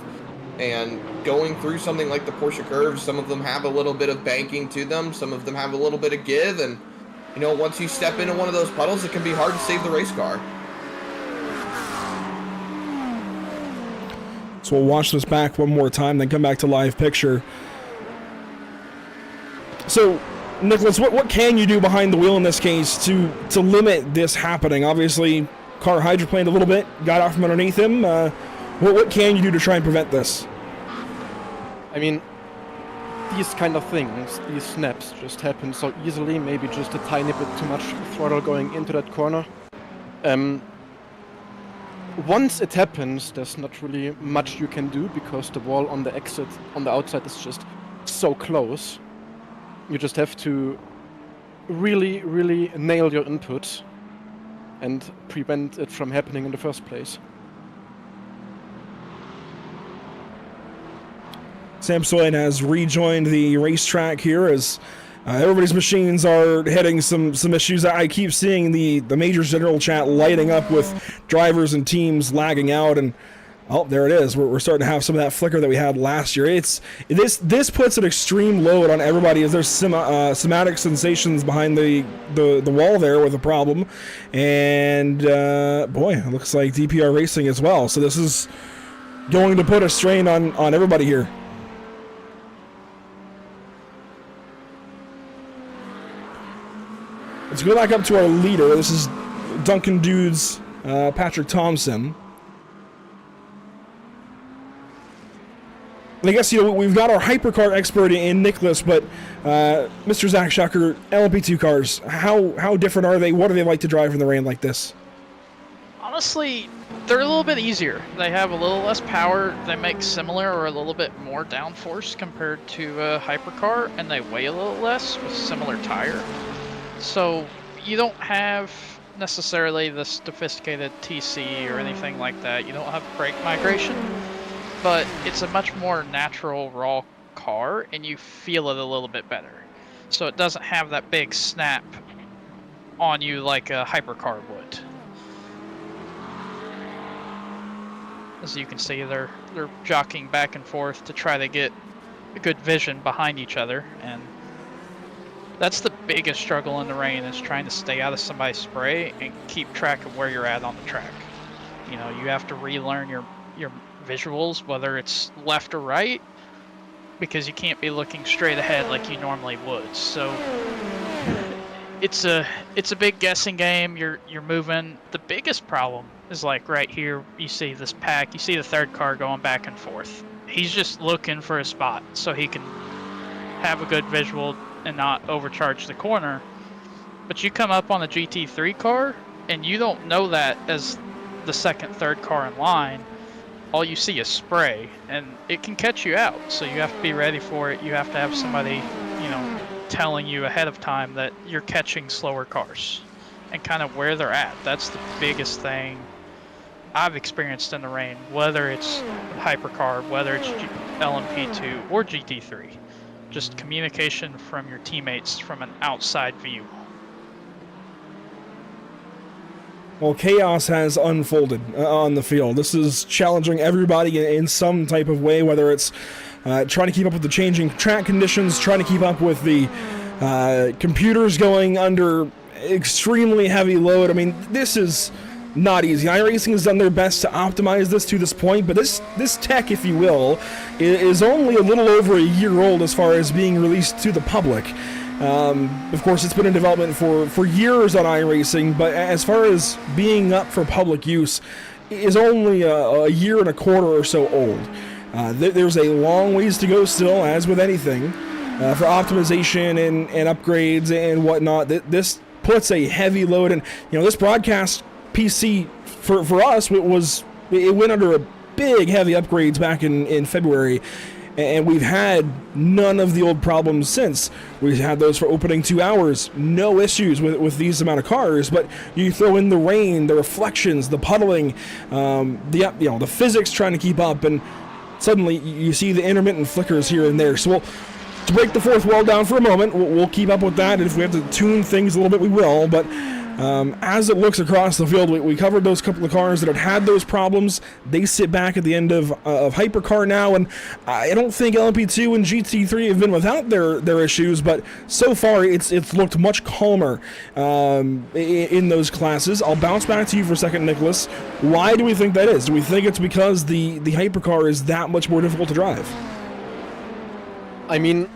and going through something like the Porsche curves, some of them have a little bit of banking to them, some of them have a little bit of give, and once you step into one of those puddles, it can be hard to save the race car. So we'll watch this back one more time, then come back to live picture. So, Nicholas, what can you do behind the wheel in this case to limit this happening? Obviously, car hydroplaned a little bit, got out from underneath him. What can you do to try and prevent this? I mean, these kind of things, these snaps, just happen so easily. Maybe just a tiny bit too much throttle going into that corner. Once it happens, there's not really much you can do because the wall on the exit on the outside is just so close. You just have to really, really nail your input and prevent it from happening in the first place. Samsung has rejoined the racetrack here as everybody's machines are hitting some issues. I keep seeing the Majors General chat lighting up with drivers and teams lagging out, and oh, there it is. We're starting to have some of that flicker that we had last year. This puts an extreme load on everybody as there's somatic sensations behind the wall there with a problem, and boy, it looks like DPR Racing as well. So this is going to put a strain on everybody here. Let's go back up to our leader. This is Duncan Dude's Patrick Thompson. And I guess, we've got our hypercar expert in Nicholas, but Mr. Zach Schucker, LMP2 cars, how different are they? What do they like to drive in the rain like this? Honestly, they're a little bit easier. They have a little less power. They make similar or a little bit more downforce compared to a hypercar, and they weigh a little less with similar tire. So you don't have necessarily the sophisticated TC or anything like that. You don't have brake migration, but it's a much more natural, raw car, and you feel it a little bit better. So it doesn't have that big snap on you like a hypercar would. As you can see, they're jockeying back and forth to try to get a good vision behind each other, and that's the biggest struggle in the rain, is trying to stay out of somebody's spray and keep track of where you're at on the track. You know, you have to relearn your visuals, whether it's left or right, because you can't be looking straight ahead like you normally would. So it's a big guessing game. You're moving. The biggest problem is like right here, you see this pack, you see the third car going back and forth. He's just looking for a spot so he can have a good visual and not overcharge the corner. But you come up on the GT3 car and you don't know that as the second, third car in line. All you see is spray, and it can catch you out. So you have to be ready for it. You have to have somebody, you know, telling you ahead of time that you're catching slower cars and kind of where they're at. That's the biggest thing I've experienced in the rain, whether it's hypercar, whether it's LMP2 or GT3. Just communication from your teammates from an outside view. Well, chaos has unfolded on the field. This is challenging everybody in some type of way, whether it's trying to keep up with the changing track conditions, trying to keep up with the computers going under extremely heavy load. I mean, this is not easy. iRacing has done their best to optimize this to this point, but this tech, if you will, is only a little over a year old as far as being released to the public. Of course, it's been in development for years on iRacing, but as far as being up for public use, is only a year and a quarter or so old. There's a long ways to go still, as with anything, for optimization and upgrades and whatnot. This puts a heavy load, and this broadcast PC for us it went under a big heavy upgrades back in February. And we've had none of the old problems since. We've had those for opening 2 hours, no issues with these amount of cars. But you throw in the rain, the reflections, the puddling, the physics trying to keep up, and suddenly you see the intermittent flickers here and there. So to break the fourth wall down for a moment, we'll keep up with that. And if we have to tune things a little bit, we will. But as it looks across the field, we covered those couple of cars that have had those problems. They sit back at the end of Hypercar now, and I don't think LMP2 and GT3 have been without their issues, but so far it's looked much calmer in those classes. I'll bounce back to you for a second, Nicholas. Why do we think that is? Do we think it's because the Hypercar is that much more difficult to drive? I mean,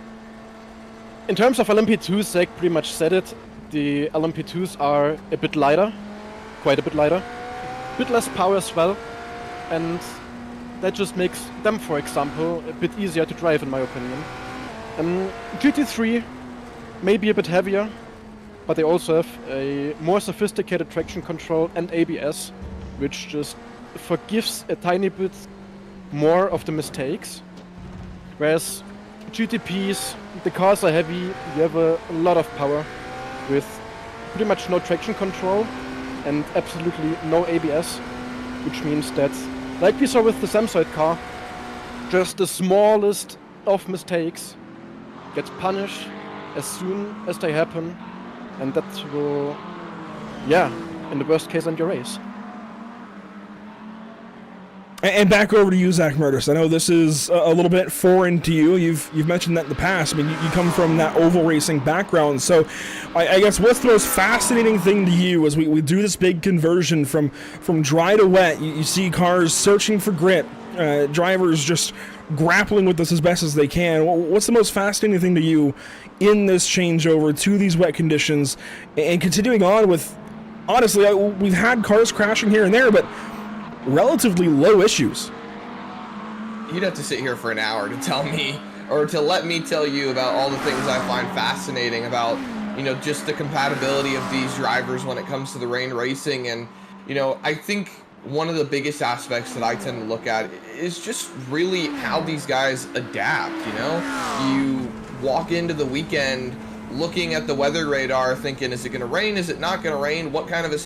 in terms of LMP2, Zach pretty much said it. The LMP2s are a bit lighter, quite a bit lighter, a bit less power as well, and that just makes them, for example, a bit easier to drive in my opinion. GT3 may be a bit heavier, but they also have a more sophisticated traction control and ABS, which just forgives a tiny bit more of the mistakes. Whereas GTPs, the cars are heavy, you have a lot of power, with pretty much no traction control and absolutely no ABS, which means that, like we saw with the Samsung car, just the smallest of mistakes gets punished as soon as they happen, and that will, in the worst case, end your race. And back over to you, Zach Murtis. I know this is a little bit foreign to you. You've mentioned that in the past. I mean, you come from that oval racing background. So I guess what's the most fascinating thing to you as we do this big conversion from dry to wet? You see cars searching for grip, drivers just grappling with this as best as they can. What's the most fascinating thing to you in this changeover to these wet conditions? And continuing on with, honestly, we've had cars crashing here and there, but relatively low issues. You'd have to sit here for an hour to tell me, or to let me tell you about all the things I find fascinating about, just the compatibility of these drivers when it comes to the rain racing. And, I think one of the biggest aspects that I tend to look at is just really how these guys adapt. You walk into the weekend looking at the weather radar thinking, is it going to rain? Is it not going to rain? What kind of a